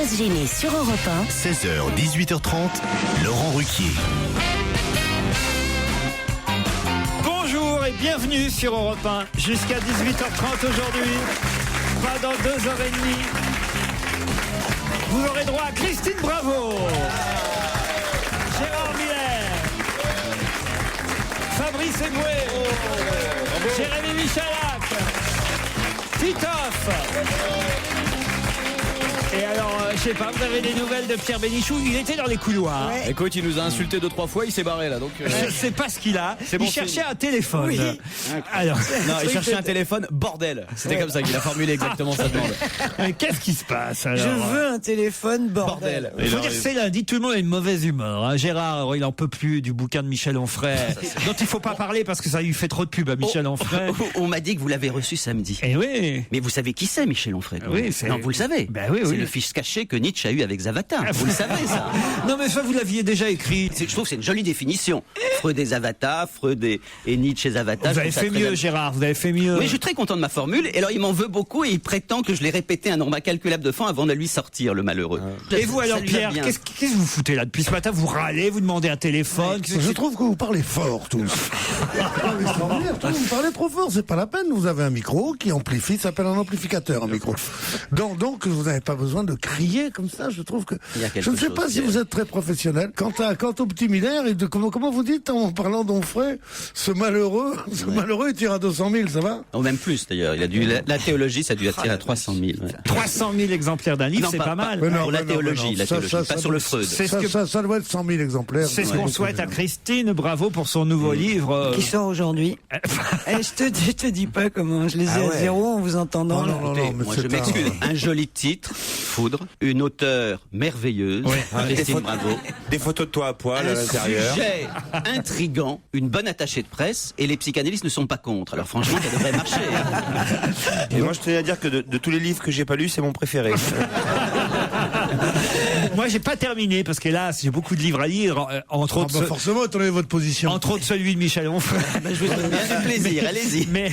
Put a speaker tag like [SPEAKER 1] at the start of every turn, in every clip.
[SPEAKER 1] Sans se gêner sur Europe 1.
[SPEAKER 2] 16h, 18h30, Laurent Ruquier.
[SPEAKER 3] Bonjour et bienvenue sur Europe 1. Jusqu'à 18h30 aujourd'hui, pendant 2h30, vous aurez droit à Christine Bravo, Gérard Miller, Fabrice Eboué, Jérémy Michalak, Titoff. Et alors, je sais pas, vous avez des nouvelles de Pierre Bénichou? Il était dans les couloirs.
[SPEAKER 4] Ouais. Écoute, il nous a insulté 2-3 fois, il s'est barré là. Donc,
[SPEAKER 3] Je sais pas ce qu'il a.
[SPEAKER 4] Bon
[SPEAKER 3] Il cherchait un téléphone.
[SPEAKER 4] Oui.
[SPEAKER 3] Alors,
[SPEAKER 4] non, il cherchait un téléphone, bordel. C'était comme ça qu'il a formulé exactement sa demande.
[SPEAKER 3] mais qu'est-ce qui se passe alors?
[SPEAKER 5] Je veux un téléphone, bordel.
[SPEAKER 3] Il faut dire que c'est lundi, tout le monde a une mauvaise humeur. Hein. Gérard, il en peut plus du bouquin de Michel Onfray, dont il faut pas parler parce que ça lui fait trop de pub à Michel Onfray.
[SPEAKER 6] On m'a dit que vous l'avez reçu samedi.
[SPEAKER 3] Eh oui.
[SPEAKER 6] Mais vous savez qui c'est, Michel Onfray?
[SPEAKER 3] Oui, c'est...
[SPEAKER 6] Non, vous le savez.
[SPEAKER 3] Ben oui,
[SPEAKER 6] c'est
[SPEAKER 3] oui.
[SPEAKER 6] le fiche caché que Nietzsche a eu avec Zavata. Vous le savez, ça.
[SPEAKER 3] Non, mais ça, vous l'aviez déjà écrit.
[SPEAKER 6] Je trouve que c'est une jolie définition. Freud et Zavata, Freud et Nietzsche et Zavata.
[SPEAKER 3] Vous avez fait mieux, Gérard, vous avez fait mieux.
[SPEAKER 6] Oui, je suis très content de ma formule. Et alors, il m'en veut beaucoup et il prétend que je l'ai répété un nombre incalculable de fois avant de lui sortir, le malheureux.
[SPEAKER 3] Et vous, alors,
[SPEAKER 6] Ça lui va
[SPEAKER 3] Pierre,
[SPEAKER 6] bien.
[SPEAKER 3] qu'est-ce que vous foutez là depuis ce matin? Vous râlez, vous demandez un téléphone.
[SPEAKER 7] Je trouve que vous parlez fort tous. Vous parlez trop fort, c'est pas la peine. Vous avez un micro qui amplifie, ça s'appelle un amplificateur, un micro. Donc vous n'avez pas besoin de crier comme ça. Je trouve que je ne sais pas si vous êtes très professionnel. Quant au petit Miller, et comment vous dites en parlant d'Onfray, ce malheureux, il tire à 200 000, ça va?
[SPEAKER 6] Oh, même plus d'ailleurs. Il a dû la théologie, ça a dû attirer à 300 000. Ouais.
[SPEAKER 3] 300 000 exemplaires d'un livre,
[SPEAKER 6] Non,
[SPEAKER 3] c'est pas mal.
[SPEAKER 6] Pour la théologie, pas sur le Freud.
[SPEAKER 7] Ça doit être 100 000 exemplaires.
[SPEAKER 3] C'est ce qu'on souhaite à Christine. Bravo pour son nouveau livre.
[SPEAKER 5] Qui sort aujourd'hui. Je te dis pas comment je les ai à zéro en vous entendant.
[SPEAKER 6] Écoutez, moi je m'excuse. Un joli titre, Foudre, une auteure merveilleuse, Christine Bravo.
[SPEAKER 8] Des photos de toi à poil à
[SPEAKER 6] Un
[SPEAKER 8] l'intérieur.
[SPEAKER 6] sujet intrigant, une bonne attachée de presse, et les psychanalystes ne sont pas contre. Alors franchement, ça devrait marcher.
[SPEAKER 8] Et moi je tenais à dire que de tous les livres que j'ai pas lus, c'est mon préféré.
[SPEAKER 3] Moi, j'ai pas terminé parce que là, j'ai beaucoup de livres à lire, entre autres.
[SPEAKER 7] Forcément, attendez votre position.
[SPEAKER 3] Entre autres, celui de Michel Onfray.
[SPEAKER 6] Je vous donne bien du plaisir, allez-y.
[SPEAKER 3] Mais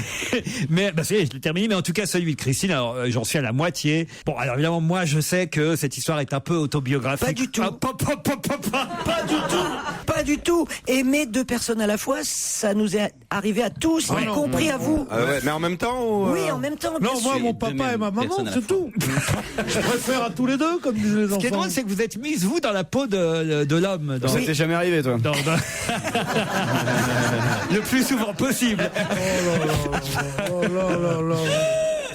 [SPEAKER 3] ça y est, je l'ai terminé. Mais en tout cas, celui de Christine, alors j'en suis à la moitié. Bon, alors évidemment, moi, je sais que cette histoire est un peu autobiographique.
[SPEAKER 5] Pas du tout. Pas du tout. Aimer deux personnes à la fois, ça nous est arrivé à tous, y compris à vous.
[SPEAKER 8] Mais en même temps ou,
[SPEAKER 5] Oui, en même temps.
[SPEAKER 7] Non,
[SPEAKER 5] bien
[SPEAKER 7] moi,
[SPEAKER 5] sûr.
[SPEAKER 7] mon papa et ma maman,
[SPEAKER 6] personne à la
[SPEAKER 7] c'est tout. Je préfère à tous les deux, comme disent les enfants.
[SPEAKER 3] Ce qui est drôle, c'est que vous êtes mise, vous, dans la peau de l'homme.
[SPEAKER 4] Ça t'est jamais arrivé, toi?
[SPEAKER 3] Le plus souvent possible.
[SPEAKER 7] Oh là là là.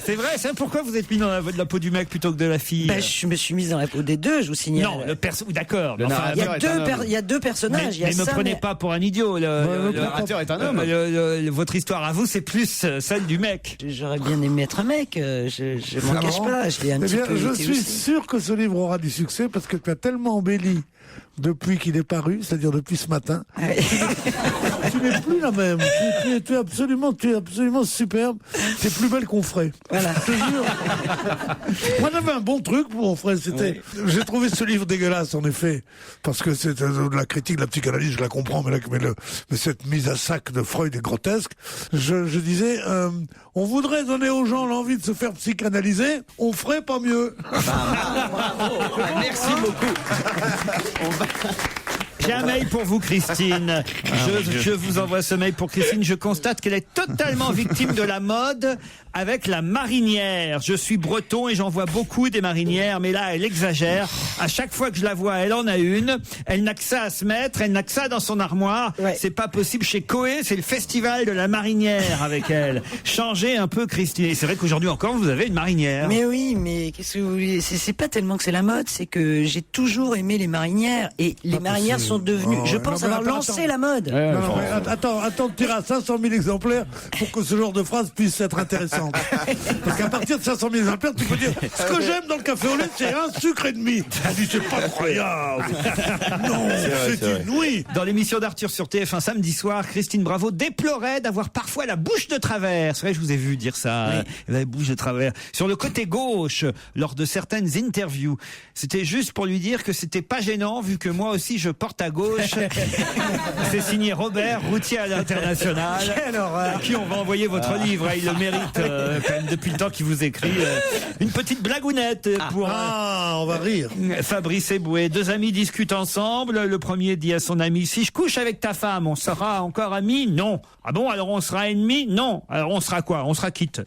[SPEAKER 3] C'est vrai, c'est pourquoi vous êtes mis dans la peau du mec plutôt que de la fille?
[SPEAKER 5] Je me suis mise dans la peau des deux, je vous signale.
[SPEAKER 3] Non, d'accord.
[SPEAKER 4] Le
[SPEAKER 3] Enfin,
[SPEAKER 4] narrateur
[SPEAKER 5] Il y a deux personnages.
[SPEAKER 3] mais ne me prenez pas pour un idiot.
[SPEAKER 4] Le narrateur est un homme.
[SPEAKER 3] Votre histoire à vous, c'est plus celle du mec.
[SPEAKER 5] J'aurais bien aimé être un mec. Je m'en cache pas. Je l'ai un
[SPEAKER 7] Eh
[SPEAKER 5] petit
[SPEAKER 7] bien,
[SPEAKER 5] peu
[SPEAKER 7] je
[SPEAKER 5] été
[SPEAKER 7] suis
[SPEAKER 5] aussi.
[SPEAKER 7] sûr que ce livre aura du succès parce que tu as tellement embelli depuis qu'il est paru, c'est-à-dire depuis ce matin.
[SPEAKER 5] Ouais.
[SPEAKER 7] Tu n'es plus la même. Tu es absolument superbe. Tu es plus belle qu'Onfray.
[SPEAKER 5] Voilà.
[SPEAKER 7] Je te jure. Moi, j'avais un bon truc pour Onfray. C'était. J'ai trouvé ce livre dégueulasse, en effet, parce que c'est de la critique de la psychanalyse, je la comprends, mais cette mise à sac de Freud est grotesque. Je disais, on voudrait donner aux gens l'envie de se faire psychanalyser, on ferait pas mieux.
[SPEAKER 6] Merci beaucoup.
[SPEAKER 3] J'ai un mail pour vous, Christine. Je vous envoie ce mail pour Christine. Je constate qu'elle est totalement victime de la mode avec la marinière. Je suis breton et j'en vois beaucoup des marinières, mais là, elle exagère. À chaque fois que je la vois, elle en a une. Elle n'a que ça à se mettre. Elle n'a que ça dans son armoire.
[SPEAKER 5] Ouais.
[SPEAKER 3] C'est pas possible. Chez Coé, c'est le festival de la marinière avec elle. Changez un peu, Christine. Et c'est vrai qu'aujourd'hui encore, vous avez une marinière.
[SPEAKER 5] Mais oui, mais qu'est-ce que vous voulez? C'est pas tellement que c'est la mode, c'est que j'ai toujours aimé les marinières et les marinières sont devenues.
[SPEAKER 7] Oh,
[SPEAKER 5] je
[SPEAKER 7] ouais.
[SPEAKER 5] pense
[SPEAKER 7] Non, mais
[SPEAKER 5] avoir
[SPEAKER 7] attends.
[SPEAKER 5] lancé la mode.
[SPEAKER 7] Non, mais attends de tirer à 500 000 exemplaires pour que ce genre de phrase puisse être intéressante. Parce qu'à partir de 500 000 exemplaires, tu peux dire ce que j'aime dans le café au lait, c'est un sucre et demi. On dit c'est pas croyable. Non, c'est inouï.
[SPEAKER 3] Dans l'émission d'Arthur sur TF1 samedi soir, Christine Bravo déplorait d'avoir parfois la bouche de travers. C'est vrai, je vous ai vu dire ça.
[SPEAKER 5] Oui.
[SPEAKER 3] Elle a la bouche de travers. Sur le côté gauche, lors de certaines interviews. C'était juste pour lui dire que c'était pas gênant, vu que moi aussi je porte à gauche. C'est signé Robert, routier à l'international. À qui on va envoyer votre livre. Il le mérite quand même depuis le temps qu'il vous écrit. Une petite blagounette pour
[SPEAKER 7] on va rire.
[SPEAKER 3] Fabrice Eboué. Deux amis discutent ensemble. Le premier dit à son ami: si je couche avec ta femme, on sera encore amis? Non. Ah bon, alors on sera ennemis? Non. Alors on sera quoi? On sera quitte.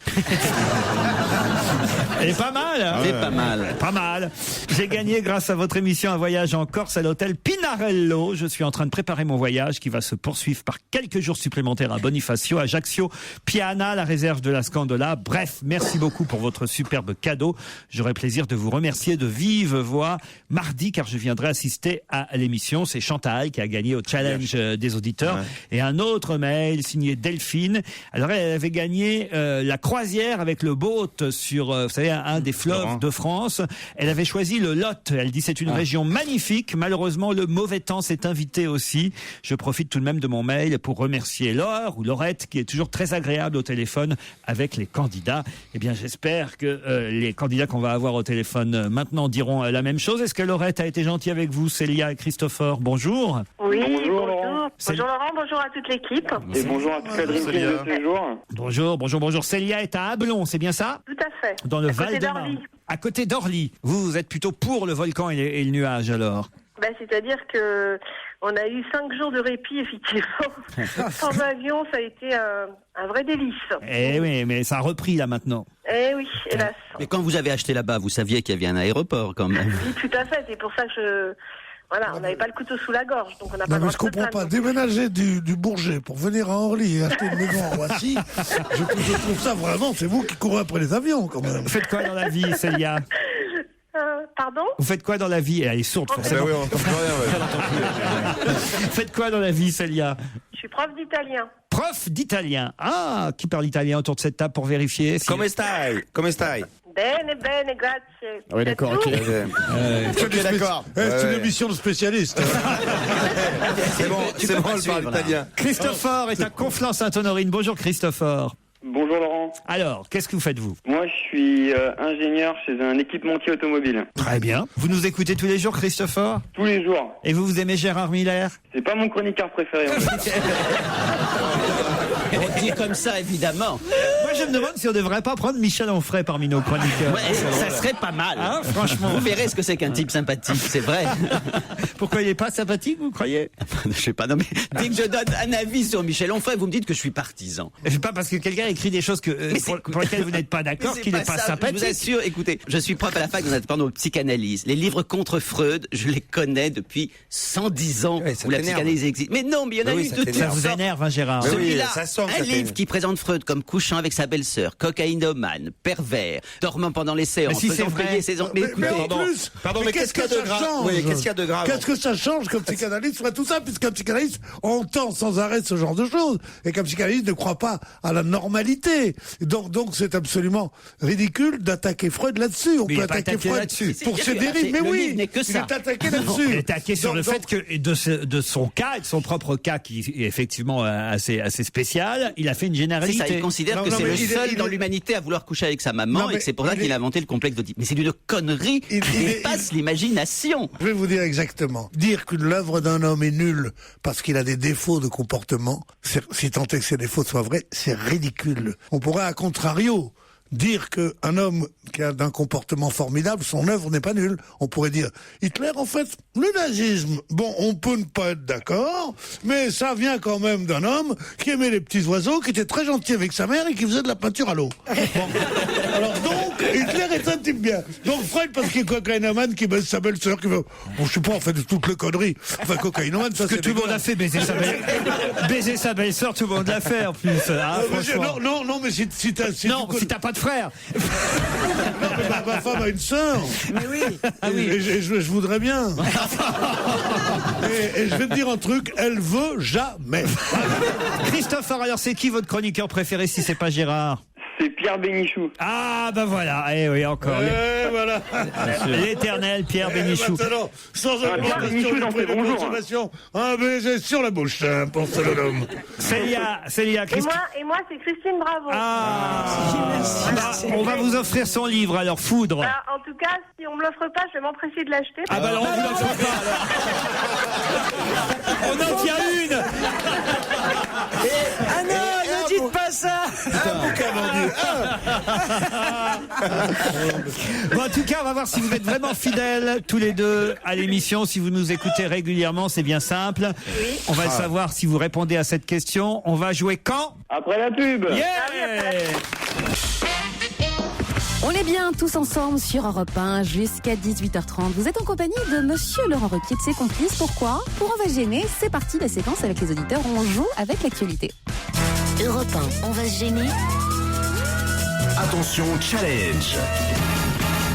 [SPEAKER 3] Elle est pas mal, hein?
[SPEAKER 6] C'est pas mal.
[SPEAKER 3] Pas mal. J'ai gagné grâce à votre émission un voyage en Corse à l'hôtel Pinarello. Je suis en train de préparer mon voyage qui va se poursuivre par quelques jours supplémentaires à Bonifacio, Ajaccio, Piana, la réserve de la Scandola. Bref, merci beaucoup pour votre superbe cadeau. J'aurai plaisir de vous remercier de vive voix mardi, car je viendrai assister à l'émission. C'est Chantal qui a gagné au challenge des auditeurs. Ouais. Et un autre mail signé Delphine. Alors elle avait gagné la croisière avec le boat sur, vous savez, un des fleuves de France. Elle avait choisi le Lot. Elle dit c'est une région magnifique. Malheureusement, le mauvais temps s'est invité aussi. Je profite tout de même de mon mail pour remercier Laure ou Laurette, qui est toujours très agréable au téléphone avec les candidats. Eh bien, j'espère que les candidats qu'on va avoir au téléphone maintenant diront la même chose. Est-ce que Laurette a été gentille avec vous? Célia et Christopher, bonjour.
[SPEAKER 9] Oui, bonjour.
[SPEAKER 3] Bonjour
[SPEAKER 9] Laurent, bonjour à toute l'équipe.
[SPEAKER 10] Et bonjour à toute la Dream Team de tous les jours.
[SPEAKER 3] Bonjour. Célia est à Ablon, c'est bien ça?
[SPEAKER 9] Tout à fait.
[SPEAKER 3] Dans le Val-de-Marne. À côté d'Orly. Vous êtes plutôt pour le volcan et le nuage alors?
[SPEAKER 9] C'est-à-dire que on a eu 5 jours de répit, effectivement. Sans avion, ça a été un vrai délice.
[SPEAKER 3] Eh oui, mais ça a repris là maintenant.
[SPEAKER 9] Eh oui, hélas.
[SPEAKER 6] Mais quand vous avez acheté là-bas, vous saviez qu'il y avait un aéroport quand même.
[SPEAKER 9] Oui, tout à fait. C'est pour ça que on n'avait pas le couteau sous la gorge, donc on n'a pas.
[SPEAKER 7] Non, mais je comprends pas. Déménager du Bourget pour venir à Orly et acheter une maison à Roissy, je trouve ça vraiment, c'est vous qui courez après les avions quand même.
[SPEAKER 3] Vous faites quoi dans la vie, Célia?
[SPEAKER 9] Pardon?
[SPEAKER 3] Vous faites quoi dans la vie? Elle est sourde, forcément.
[SPEAKER 8] Oui, on entend plus rien.
[SPEAKER 3] Vous faites quoi dans la vie, Célia?
[SPEAKER 9] Je suis prof d'italien.
[SPEAKER 3] Prof d'italien. Ah, qui parle italien autour de cette table pour vérifier?
[SPEAKER 8] Come stai?
[SPEAKER 9] Bene, grazie.
[SPEAKER 4] Oui, d'accord, ok.
[SPEAKER 7] D'accord. C'est une émission de spécialistes.
[SPEAKER 8] C'est bon, elle parle italien.
[SPEAKER 3] Christopher est à Conflans-Sainte-Honorine. Bonjour Christopher.
[SPEAKER 10] Bonjour Laurent.
[SPEAKER 3] Alors, qu'est-ce que vous faites vous?
[SPEAKER 10] Moi je suis ingénieur chez un équipementier automobile.
[SPEAKER 3] Très bien. Vous nous écoutez tous les jours, Christopher?
[SPEAKER 10] Tous les jours.
[SPEAKER 3] Et vous aimez Gérard Miller?
[SPEAKER 10] C'est pas mon chroniqueur préféré en fait.
[SPEAKER 6] On dit comme ça, évidemment.
[SPEAKER 3] Moi, je me demande si on ne devrait pas prendre Michel Onfray parmi nos chroniqueurs.
[SPEAKER 6] Ouais, ça serait pas mal.
[SPEAKER 3] Hein, franchement.
[SPEAKER 6] Vous verrez ce que c'est qu'un type sympathique, c'est vrai.
[SPEAKER 3] Pourquoi il n'est pas sympathique, vous croyez?
[SPEAKER 6] Je sais pas, non mais dès que je donne un avis sur Michel Onfray, vous me dites que je suis partisan.
[SPEAKER 3] C'est pas parce que quelqu'un écrit des choses pour lesquelles vous n'êtes pas d'accord qu'il n'est pas sympathique.
[SPEAKER 6] Je vous assure, écoutez, je suis prof à la fac de psychanalyse. Les livres contre Freud, je les connais depuis 110 ans où la psychanalyse existe. Mais non, mais il y en a eu de tout.
[SPEAKER 3] Ça vous énerve, hein, Gérard?
[SPEAKER 6] Celui-là, un livre qui présente Freud comme couchant avec sa belle-sœur, cocaïnomane, pervers, dormant pendant les séances, faisant payer ses enfants.
[SPEAKER 7] Mais en plus,
[SPEAKER 8] mais qu'est-ce qu'il y a de grave? Oui, qu'est-ce qu'il y a de grave?
[SPEAKER 7] Qu'est-ce que ça change qu'un psychanalyste ferait tout ça, puisqu'un psychanalyste entend sans arrêt ce genre de choses, et qu'un psychanalyste ne croit pas à la normalité. Donc c'est absolument ridicule d'attaquer Freud là-dessus. On peut attaquer Freud là-dessus pour ses dérives, mais oui, il est attaqué là-dessus.
[SPEAKER 3] Il est attaqué sur le fait que de son cas, et de son propre cas, qui est effectivement assez spécial, il a fait une généralité.
[SPEAKER 6] C'est ça, il considère que c'est le seul dans l'humanité à vouloir coucher avec sa maman, et que c'est pour ça qu'il a inventé le complexe d'Oedipe. Mais c'est d'une connerie qui dépasse l'imagination.
[SPEAKER 7] Je vais vous dire exactement. Dire qu'une l'œuvre d'un homme est nulle parce qu'il a des défauts de comportement, si tant est que ces défauts soient vrais, c'est ridicule. On pourrait, à contrario, dire qu'un homme qui a un comportement formidable, son œuvre n'est pas nulle. On pourrait dire, Hitler, en fait, le nazisme, bon, on peut ne pas être d'accord, mais ça vient quand même d'un homme qui aimait les petits oiseaux, qui était très gentil avec sa mère et qui faisait de la peinture à l'eau. Bon. Alors donc, Hitler est un type bien. Donc Freud, parce qu'il est cocaïnomane, qui baise sa belle-sœur, qui veut... Bon, je sais pas, en fait, de toutes les conneries. Enfin, cocaïnomane, ça,
[SPEAKER 3] que tout le monde a fait, baiser sa belle-sœur, tout le monde l'a fait, en plus. Hein,
[SPEAKER 7] non, mais si
[SPEAKER 3] t'as pas de frère.
[SPEAKER 7] Non, mais ma femme a une sœur.
[SPEAKER 5] Mais oui.
[SPEAKER 7] Et je voudrais bien. et je vais te dire un truc, elle veut jamais.
[SPEAKER 3] Christopher, alors c'est qui votre chroniqueur préféré si c'est pas Gérard?
[SPEAKER 10] C'est Pierre Bénichou.
[SPEAKER 3] Ah, bah voilà. Eh oui, encore.
[SPEAKER 7] Voilà.
[SPEAKER 3] L'éternel Pierre Bénichou.
[SPEAKER 7] Sans augmentation de consommation. Un baiser sur la bouche, pour Célia,
[SPEAKER 9] Et moi, c'est Christine Bravo.
[SPEAKER 3] Ah, On va vous offrir son livre, alors Foudre.
[SPEAKER 9] Bah, en tout cas, si on me l'offre pas, je vais m'empresser de l'acheter.
[SPEAKER 3] Ah bah alors on vous l'offre pas. On en tient une.
[SPEAKER 5] Ah non, ne dites pas ça.
[SPEAKER 3] Bon, en tout cas, on va voir si vous êtes vraiment fidèles tous les deux à l'émission. Si vous nous écoutez régulièrement, c'est bien simple.
[SPEAKER 9] Oui.
[SPEAKER 3] On va savoir si vous répondez à cette question. On va jouer quand?
[SPEAKER 10] Après la pub.
[SPEAKER 3] Yeah.
[SPEAKER 1] On est bien tous ensemble sur Europe 1 jusqu'à 18h30. Vous êtes en compagnie de Monsieur Laurent Ruquier de ses complices. Pourquoi? Pour On va se gêner, c'est parti, la séquence avec les auditeurs. On joue avec l'actualité.
[SPEAKER 11] Europe 1, on va se gêner.
[SPEAKER 2] Attention, challenge.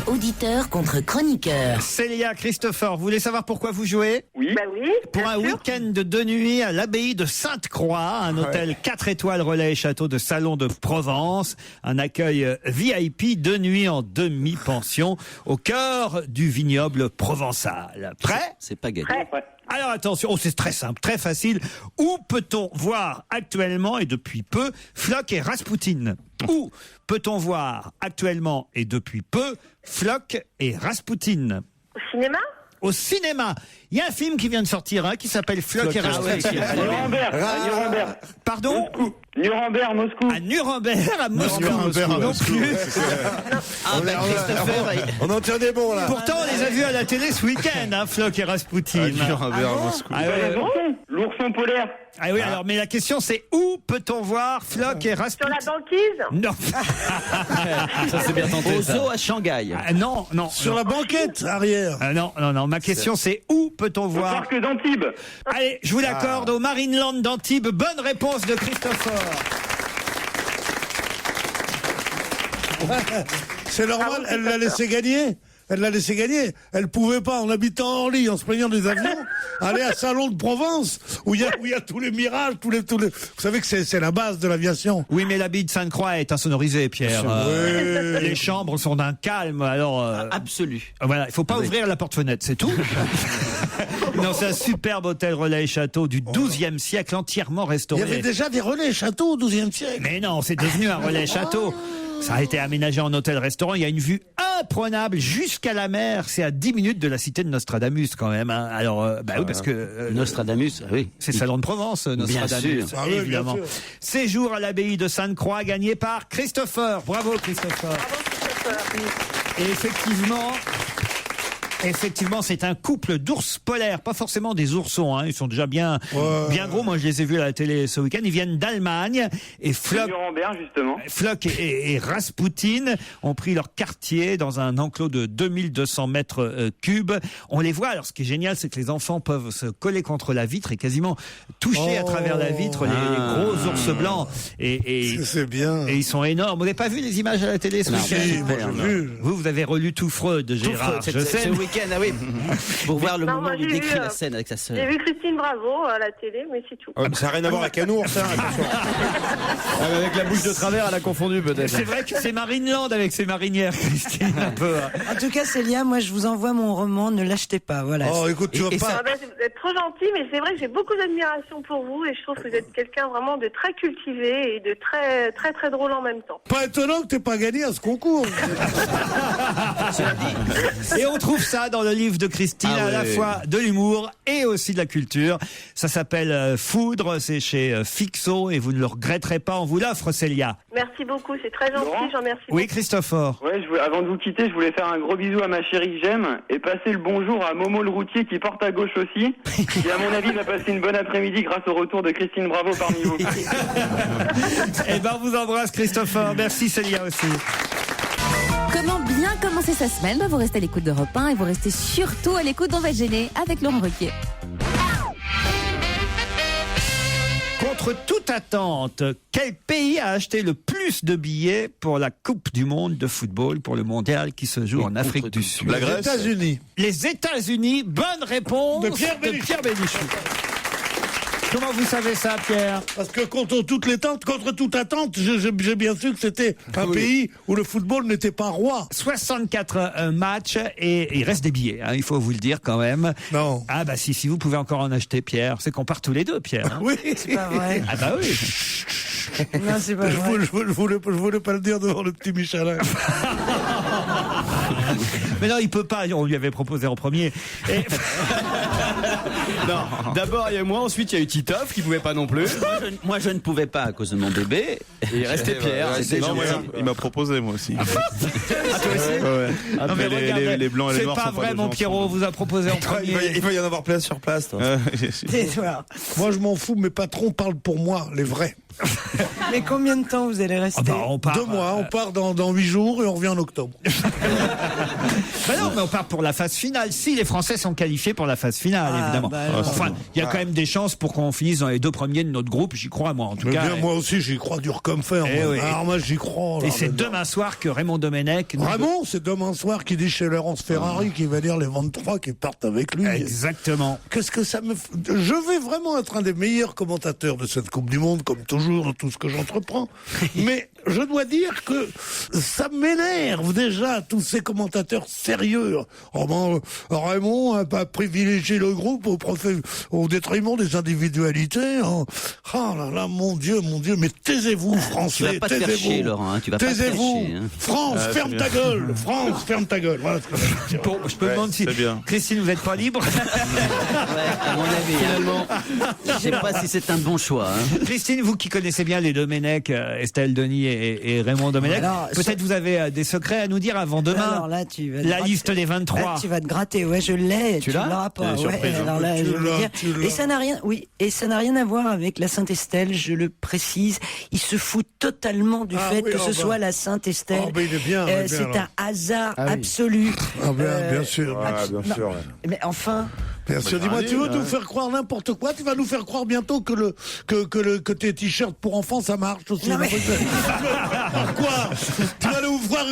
[SPEAKER 11] Auditeur contre chroniqueur.
[SPEAKER 3] Célia, Christopher, vous voulez savoir pourquoi vous jouez?
[SPEAKER 10] Oui.
[SPEAKER 9] Bah oui.
[SPEAKER 3] Pour un week-end de 2 nuits à l'abbaye de Sainte-Croix, un hôtel 4 étoiles relais et château de Salon de Provence, un accueil VIP, 2 nuits en demi-pension au cœur du vignoble provençal. Prêt?
[SPEAKER 6] C'est pas gagné.
[SPEAKER 9] Prêt.
[SPEAKER 3] Alors attention, c'est très simple, très facile. Où peut-on voir actuellement et depuis peu Flock et Raspoutine? Où peut-on voir actuellement et depuis peu Flock et Raspoutine?
[SPEAKER 9] Au cinéma?
[SPEAKER 3] Au cinéma. Il y a un film qui vient de sortir hein, qui s'appelle Flock et Raspoutine.
[SPEAKER 10] Nuremberg. À Nuremberg.
[SPEAKER 3] Pardon?
[SPEAKER 10] Nuremberg, Moscou.
[SPEAKER 3] À Nuremberg, à Moscou. Non plus.
[SPEAKER 7] On en tient des bons là.
[SPEAKER 3] Pourtant, on les a vus à la télé ce week-end, hein, Flock et Raspoutine. Ah ouais.
[SPEAKER 10] L'ourson polaire.
[SPEAKER 3] Ah oui, alors, mais la question c'est où peut-on voir Flock et
[SPEAKER 9] Sur
[SPEAKER 3] Raspoutine?
[SPEAKER 9] la banquise?
[SPEAKER 3] Non.
[SPEAKER 4] Ça c'est bien tenté.
[SPEAKER 6] Au
[SPEAKER 4] ça.
[SPEAKER 6] zoo à Shanghai.
[SPEAKER 3] Ah, non, non.
[SPEAKER 7] Sur la banquette arrière.
[SPEAKER 3] Ah, non, non, non. Ma question c'est où peut-on
[SPEAKER 10] Au
[SPEAKER 3] voir?
[SPEAKER 10] parc d'Antibes.
[SPEAKER 3] Allez, je vous l'accorde au Marineland d'Antibes. Bonne réponse de Christopher.
[SPEAKER 7] C'est normal, elle l'a laissé gagner. Elle l'a laissé gagner. Elle pouvait pas, en habitant en Orly, en se plaignant des avions, aller à Salon de Provence, où il y a tous les mirages, tous les. Vous savez que c'est la base de l'aviation.
[SPEAKER 3] Oui, mais l'abbaye de Sainte-Croix est insonorisée, Pierre. Les chambres sont d'un calme, alors.
[SPEAKER 6] Absolu.
[SPEAKER 3] Voilà, il faut pas ouvrir la porte-fenêtre, c'est tout. Non, c'est un superbe hôtel relais et château du XIIe siècle, entièrement
[SPEAKER 7] Il
[SPEAKER 3] restauré.
[SPEAKER 7] y avait déjà des relais châteaux au XIIe siècle.
[SPEAKER 3] Mais non, c'est devenu un relais château. Ça a été aménagé en hôtel-restaurant. Il y a une vue imprenable jusqu'à la mer. C'est à 10 minutes de la cité de Nostradamus, quand même. Hein. Alors, bah oui, parce que
[SPEAKER 6] Nostradamus, oui.
[SPEAKER 3] c'est Salon de Provence, Nostradamus.
[SPEAKER 6] Bien sûr.
[SPEAKER 7] Ah oui,
[SPEAKER 3] évidemment.
[SPEAKER 7] bien sûr.
[SPEAKER 3] Séjour à l'abbaye de Sainte-Croix, gagné par Christopher. Bravo, Christopher. Et effectivement, c'est un couple d'ours polaires, pas forcément des oursons, hein. Ils sont déjà bien gros. Moi, je les ai vus à la télé ce week-end. Ils viennent d'Allemagne et
[SPEAKER 10] Nuremberg, justement.
[SPEAKER 3] Flock et Raspoutine ont pris leur quartier dans un enclos de 2200 mètres cubes. On les voit. Alors, ce qui est génial, c'est que les enfants peuvent se coller contre la vitre et quasiment toucher à travers la vitre les gros ours blancs. Et
[SPEAKER 7] C'est bien.
[SPEAKER 3] ils sont énormes. Vous n'avez pas vu les images à la télé ce week-end?
[SPEAKER 7] Si, moi, j'ai vu.
[SPEAKER 3] Vous avez relu tout Freud, Gérard. Je sais.
[SPEAKER 6] Ce week-end, ah oui. Pour voir le
[SPEAKER 9] Non,
[SPEAKER 6] moment
[SPEAKER 9] moi,
[SPEAKER 6] où il
[SPEAKER 9] j'ai
[SPEAKER 6] décrit
[SPEAKER 9] vu,
[SPEAKER 6] la scène avec sa
[SPEAKER 9] J'ai
[SPEAKER 6] sœur.
[SPEAKER 9] vu Christine Bravo à la télé, mais c'est tout.
[SPEAKER 8] Ça n'a rien à voir avec un ours, hein, attention.
[SPEAKER 4] Ah, mais avec la bouche de travers, elle a confondu peut-être.
[SPEAKER 3] C'est vrai que c'est Marineland avec ses marinières, Christine, un peu. Hein.
[SPEAKER 5] En tout cas, Célia, moi, je vous envoie mon roman. Ne l'achetez pas. Voilà.
[SPEAKER 7] Oh, écoute, tu vas
[SPEAKER 6] Et
[SPEAKER 7] pas.
[SPEAKER 9] Ah ben, vous êtes trop gentil, mais c'est vrai que j'ai beaucoup d'admiration pour vous et je trouve que vous êtes quelqu'un vraiment de très cultivé et de très très très drôle en même temps.
[SPEAKER 7] Pas étonnant que t'aies pas gagné à ce concours.
[SPEAKER 3] Et on trouve ça dans le livre de Christine, à la fois de l'humour et aussi de la culture. Ça s'appelle Foudre, c'est chez Fixo et vous ne le regretterez pas. On vous l'offre, Célia.
[SPEAKER 9] Merci beaucoup, c'est très gentil,
[SPEAKER 10] Laurent
[SPEAKER 9] j'en remercie.
[SPEAKER 3] Oui, Christopher.
[SPEAKER 10] Ouais, avant de vous quitter, je voulais faire un gros bisou à ma chérie que j'aime et passer le bonjour à Momo le routier qui porte à gauche aussi. Qui, à mon avis, va passer une bonne après-midi grâce au retour de Christine Bravo parmi vous.
[SPEAKER 3] Eh ben, on vous embrasse, Christopher. Merci, Célia aussi.
[SPEAKER 1] Comment bien commencer sa semaine? Vous restez à l'écoute d'Europe 1 et vous restez surtout à l'écoute d'On va se gêner avec Laurent Ruquier.
[SPEAKER 3] Contre toute attente, quel pays a acheté le plus de billets pour la Coupe du Monde de football, pour le mondial qui se joue en Afrique du Sud?
[SPEAKER 7] Les États-Unis.
[SPEAKER 3] Les États-Unis. Bonne réponse
[SPEAKER 7] De Pierre Bénichou.
[SPEAKER 3] Comment vous savez ça, Pierre?
[SPEAKER 7] Parce que contre toute attente, j'ai bien su que c'était un pays où le football n'était pas roi.
[SPEAKER 3] 64 matchs et il reste des billets, hein, il faut vous le dire quand même.
[SPEAKER 7] Non.
[SPEAKER 3] Ah bah si vous pouvez encore en acheter, Pierre. C'est qu'on part tous les deux, Pierre. Hein.
[SPEAKER 7] Oui.
[SPEAKER 5] C'est pas vrai.
[SPEAKER 3] Ah bah oui.
[SPEAKER 5] Non, c'est pas vrai.
[SPEAKER 7] Je voulais pas le dire devant le petit Michelin.
[SPEAKER 3] Mais non, il peut pas. On lui avait proposé en premier. Et...
[SPEAKER 4] Non, d'abord il y a moi, ensuite il y a eu Titoff qui pouvait pas non plus.
[SPEAKER 6] Moi, je ne pouvais pas à cause de mon bébé.
[SPEAKER 4] Et il restait Pierre.
[SPEAKER 8] Non, moi, il m'a proposé, moi aussi.
[SPEAKER 4] Ah, toi aussi
[SPEAKER 8] Ouais.
[SPEAKER 3] Non, mais
[SPEAKER 8] Après,
[SPEAKER 3] regardez,
[SPEAKER 8] les blancs et les
[SPEAKER 3] c'est
[SPEAKER 8] noirs
[SPEAKER 3] pas
[SPEAKER 8] sont
[SPEAKER 3] vrai,
[SPEAKER 8] des
[SPEAKER 3] mon
[SPEAKER 8] gens
[SPEAKER 3] Pierrot
[SPEAKER 8] ensemble.
[SPEAKER 3] vous a proposé en premier.
[SPEAKER 8] Il va y en avoir plein sur place, toi.
[SPEAKER 5] Tais-toi.
[SPEAKER 7] Moi, je m'en fous, mes patrons parlent pour moi, les vrais.
[SPEAKER 5] Mais combien de temps vous allez rester?
[SPEAKER 3] Ah bah, on part.
[SPEAKER 7] 2 mois, on part dans 8 jours et on revient en octobre.
[SPEAKER 3] Bah non, mais on part pour la phase finale. Si les Français sont qualifiés pour la phase finale,
[SPEAKER 5] Ah,
[SPEAKER 3] évidemment.
[SPEAKER 5] bah,
[SPEAKER 3] Enfin, il y a quand même des chances pour qu'on finisse dans les 2 premiers de notre groupe. J'y crois, moi, en tout
[SPEAKER 7] Mais
[SPEAKER 3] cas.
[SPEAKER 7] bien, moi aussi, j'y crois dur comme fer.
[SPEAKER 3] Eh
[SPEAKER 7] moi.
[SPEAKER 3] oui.
[SPEAKER 7] Alors moi, j'y crois.
[SPEAKER 3] Et
[SPEAKER 7] là,
[SPEAKER 3] c'est
[SPEAKER 7] maintenant.
[SPEAKER 3] demain soir que Raymond Domenech.
[SPEAKER 7] Vraiment, c'est demain soir qui dit chez Laurence Ferrari qui va dire les 23 qui partent avec lui.
[SPEAKER 3] Exactement.
[SPEAKER 7] Qu'est-ce que ça me... Je vais vraiment être un des meilleurs commentateurs de cette Coupe du Monde, comme toujours, dans tout ce que j'entreprends. Mais je dois dire que ça m'énerve déjà, tous ces commentateurs sérieux. Oh ben, Raymond n'a pas privilégié le groupe au détriment des individualités. Hein. Oh là là, mon Dieu, mais taisez-vous, Français,
[SPEAKER 6] Tu vas pas te faire chier, Laurent. Hein, tu vas pas te faire
[SPEAKER 7] taisez-vous.
[SPEAKER 6] chier. Hein.
[SPEAKER 7] France, ferme ta gueule. France, ferme ta gueule. Voilà ce que je veux dire.
[SPEAKER 3] Bon, je me demande si
[SPEAKER 8] c'est bien.
[SPEAKER 3] Christine, vous n'êtes pas libre.
[SPEAKER 6] Ouais, à mon avis, finalement, je sais pas si c'est un bon choix. Hein.
[SPEAKER 3] Christine, vous qui connaissez bien les Domenech, Estelle Denis et Raymond Domenech,
[SPEAKER 5] Alors,
[SPEAKER 3] peut-être vous avez des secrets à nous dire avant demain.
[SPEAKER 5] Alors là, tu vas te
[SPEAKER 3] La
[SPEAKER 5] gratter.
[SPEAKER 3] liste des 23.
[SPEAKER 5] Là, tu vas te gratter. Ouais, je l'ai. Tu
[SPEAKER 3] l'as
[SPEAKER 5] l'auras pas.
[SPEAKER 8] C'est une
[SPEAKER 5] Ouais,
[SPEAKER 8] surprise,
[SPEAKER 5] alors
[SPEAKER 8] hein.
[SPEAKER 5] là,
[SPEAKER 7] Tu
[SPEAKER 5] je veux
[SPEAKER 7] l'as,
[SPEAKER 5] dire.
[SPEAKER 7] tu l'as.
[SPEAKER 5] Et ça n'a rien, oui, et ça n'a rien à voir avec la Sainte-Estelle, je le précise. Il se fout totalement du
[SPEAKER 7] Ah
[SPEAKER 5] fait
[SPEAKER 7] oui,
[SPEAKER 5] que
[SPEAKER 7] oh
[SPEAKER 5] ce
[SPEAKER 7] bah.
[SPEAKER 5] soit la Sainte-Estelle.
[SPEAKER 7] Oh, bah, il est bien, il est bien,
[SPEAKER 5] c'est
[SPEAKER 7] alors.
[SPEAKER 5] un hasard
[SPEAKER 4] Ah oui.
[SPEAKER 5] absolu.
[SPEAKER 7] Ah bien sûr.
[SPEAKER 8] bien sûr.
[SPEAKER 5] Mais enfin,
[SPEAKER 7] Bien sûr, dis-moi, tu veux nous faire croire n'importe quoi? Tu vas nous faire croire bientôt que tes t-shirts pour enfants, ça marche aussi.
[SPEAKER 5] Non, mais-
[SPEAKER 7] Quoi? Tu vas nous faire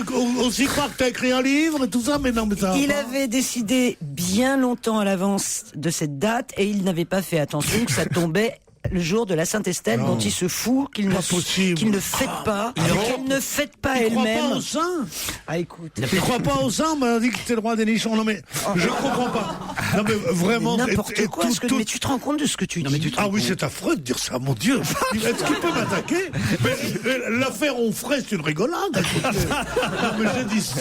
[SPEAKER 7] aussi croire que t'as écrit un livre et tout ça? Mais non, mais ça va
[SPEAKER 5] il
[SPEAKER 7] pas.
[SPEAKER 5] avait décidé bien longtemps à l'avance de cette date et il n'avait pas fait attention que ça tombait le jour de la Sainte-Estelle
[SPEAKER 7] Non.
[SPEAKER 5] dont il se fout, qu'il ne,
[SPEAKER 7] Pas possible.
[SPEAKER 5] qu'il ne fête pas, qu'elle ne fête pas
[SPEAKER 7] Tu crois pas
[SPEAKER 5] elle-même.
[SPEAKER 7] au sein?
[SPEAKER 5] Ah, écoute.
[SPEAKER 7] Tu crois pas au sein? On m'a dit que c'était le roi des nichons. Non, mais je comprends pas. Non, mais vraiment.
[SPEAKER 5] N'importe
[SPEAKER 7] et
[SPEAKER 5] quoi.
[SPEAKER 7] tout-
[SPEAKER 5] Mais tu te rends compte de ce que tu dis?
[SPEAKER 7] Ah oui, c'est affreux de dire ça, mon Dieu. Est-ce qu'il peut m'attaquer? Mais l'affaire Onfray, c'est une rigolade. Écoutez. Non, mais j'ai dit ça.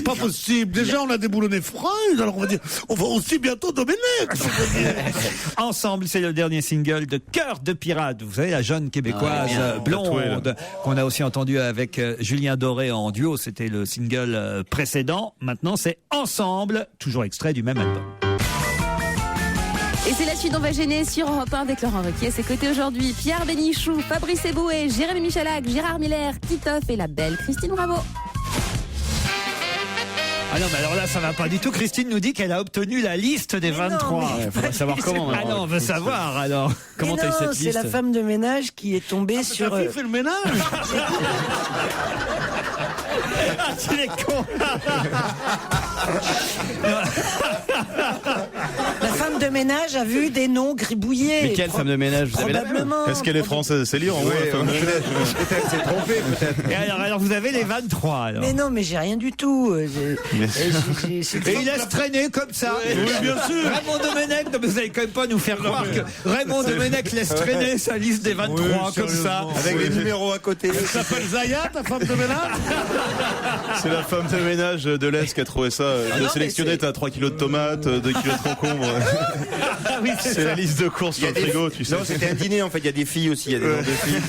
[SPEAKER 7] Pas possible. Déjà, on a déboulonné Freud, alors on va dire, on va aussi bientôt Domenech. on va dire.
[SPEAKER 3] Ensemble, c'est le dernier single de Cœur de Pirate. Vous savez, la jeune québécoise blonde qu'on a aussi entendue avec Julien Doré en duo. C'était le single précédent. Maintenant, c'est Ensemble, toujours extrait du même album.
[SPEAKER 1] Et c'est la suite, on va gêner sur Europe 1 avec Laurent Ruquier. À ses côtés aujourd'hui, Pierre Bénichou, Fabrice Eboué, Jérémy Michalak, Gérard Miller, Titoff et la belle Christine Bravo.
[SPEAKER 3] Ah non, mais alors là, ça va pas du tout. Christine nous dit qu'elle a obtenu la liste des 23.
[SPEAKER 4] Il faudrait savoir comment.
[SPEAKER 3] Ah non, on veut savoir alors.
[SPEAKER 4] Comment
[SPEAKER 5] Mais
[SPEAKER 4] t'as eu
[SPEAKER 5] non,
[SPEAKER 4] cette
[SPEAKER 5] c'est
[SPEAKER 4] liste?
[SPEAKER 5] la femme de ménage qui est tombée sur.
[SPEAKER 7] Ta fille fait le ménage.
[SPEAKER 3] Ah, tu es con.
[SPEAKER 5] La femme de ménage a vu des noms gribouillés.
[SPEAKER 4] Mais quelle femme de ménage? Vous avez la même?
[SPEAKER 5] Probablement.
[SPEAKER 8] Est-ce qu'elle est française? C'est lire en vrai.
[SPEAKER 12] Peut-être c'est trompé, peut-être.
[SPEAKER 3] Et alors, vous avez les 23 alors.
[SPEAKER 5] Mais non, mais j'ai rien du tout.
[SPEAKER 3] Et il laisse traîner comme ça.
[SPEAKER 7] Oui, bien sûr.
[SPEAKER 3] Raymond Domenech, non, mais vous allez quand même pas nous faire croire que Raymond Domenech laisse traîner sa liste des 23
[SPEAKER 7] Oui,
[SPEAKER 3] comme ça.
[SPEAKER 7] sérieusement.
[SPEAKER 8] Avec les numéros à côté.
[SPEAKER 7] Elle s'appelle Zaya, ta femme de ménage?
[SPEAKER 8] C'est la femme de ménage de l'Est qui a trouvé ça. De sélectionner, t'as 3 kilos de tomates, 2 kilos de concombres.
[SPEAKER 3] Ah oui,
[SPEAKER 8] C'est la liste de courses sur le frigo, tu sais.
[SPEAKER 12] Non, c'était un dîner en fait. Il y a des filles aussi. Il y a des noms de filles.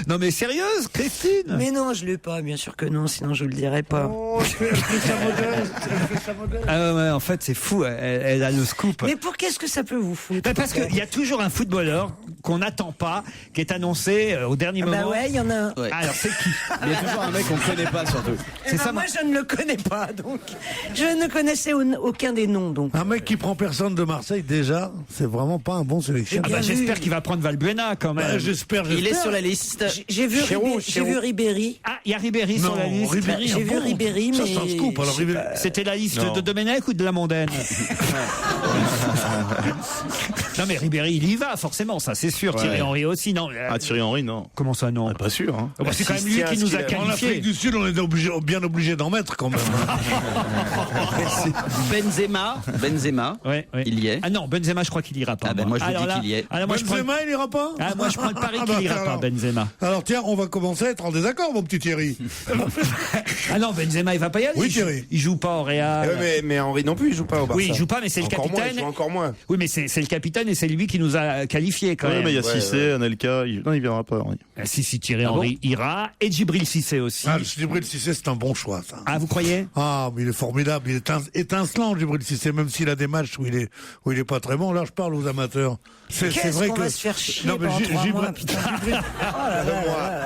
[SPEAKER 3] Non mais sérieuse, Christine.
[SPEAKER 5] Mais non, je l'ai pas, bien sûr que non, sinon je vous le dirais pas.
[SPEAKER 7] Oh, elle fait sa modeste. Elle fait sa modeste.
[SPEAKER 3] Ah ouais, en fait c'est fou, elle a le scoop.
[SPEAKER 5] Mais pour qu'est-ce que ça peut vous foutre?
[SPEAKER 3] Ben, parce qu'il y a toujours un footballeur qu'on n'attend pas, qui est annoncé au dernier
[SPEAKER 5] Ah bah
[SPEAKER 3] moment.
[SPEAKER 5] ouais, il y en a un.
[SPEAKER 6] Ouais.
[SPEAKER 3] Alors c'est qui?
[SPEAKER 4] Il y a toujours un mec qu'on connaît pas surtout.
[SPEAKER 5] Eh ben, moi, je ne le connais pas, donc je ne connaissais aucun des noms. Donc
[SPEAKER 7] un mec qui prend personne de Marseille, déjà, c'est vraiment pas un bon sélectionneur.
[SPEAKER 3] J'espère qu'il va prendre Valbuena quand même.
[SPEAKER 7] Bah, j'espère.
[SPEAKER 6] Il est sur la liste.
[SPEAKER 5] J'ai vu Ribéry.
[SPEAKER 3] Ah, il y a Ribéry sur la liste.
[SPEAKER 5] J'ai vu Ribéry, mais
[SPEAKER 7] ça, c'est un scoop. Alors,
[SPEAKER 3] c'était la liste de Domenech ou de la mondaine? Non mais Ribéry, il y va forcément, ça c'est sûr.
[SPEAKER 8] Ouais.
[SPEAKER 3] Thierry Henry aussi, non?
[SPEAKER 8] Ah, Thierry Henry, non.
[SPEAKER 3] Comment ça, non?
[SPEAKER 8] Pas sûr. Hein.
[SPEAKER 3] Bah, c'est quand même lui qui nous a
[SPEAKER 7] En
[SPEAKER 3] qualifiés.
[SPEAKER 7] Afrique du Sud, on est bien obligé d'en mettre quand même.
[SPEAKER 6] Benzema,
[SPEAKER 3] Ouais.
[SPEAKER 6] il y est.
[SPEAKER 3] Ah non, Benzema, je crois qu'il ira pas.
[SPEAKER 6] Ah ben moi je vous dis qu'il y est.
[SPEAKER 3] Alors, moi,
[SPEAKER 7] Benzema, il ira pas?
[SPEAKER 3] moi je prends le pari qu'il ira pas, Benzema.
[SPEAKER 7] Alors tiens, on va commencer à être en désaccord, mon petit Thierry.
[SPEAKER 3] Ah non, Benzema, il va pas y aller.
[SPEAKER 7] Oui, Thierry.
[SPEAKER 3] Il joue pas au Real.
[SPEAKER 12] Mais Henry non plus, il joue pas au Barça.
[SPEAKER 3] Oui, il joue pas, mais c'est le
[SPEAKER 12] Encore moins,
[SPEAKER 3] capitaine.
[SPEAKER 12] il joue encore moins.
[SPEAKER 3] Oui, mais c'est le capitaine et c'est lui qui nous a qualifiés quand
[SPEAKER 8] Ouais,
[SPEAKER 3] même.
[SPEAKER 8] mais il y a Cissé, Anelka. Non, il viendra pas, Henry.
[SPEAKER 3] Ah, si, Thierry Henry ira. Et Djibril Cissé aussi.
[SPEAKER 7] Ah, Djibril Cissé, c'est un bon choix, ça.
[SPEAKER 3] Ah, vous croyez?
[SPEAKER 7] Ah, mais il est formidable, il est étincelant, Djibril Cissé, même s'il a des matchs où il est pas très bon. Là, je parle aux amateurs. C'est vrai
[SPEAKER 5] qu'on va se faire chier pendant 3 mois, putain.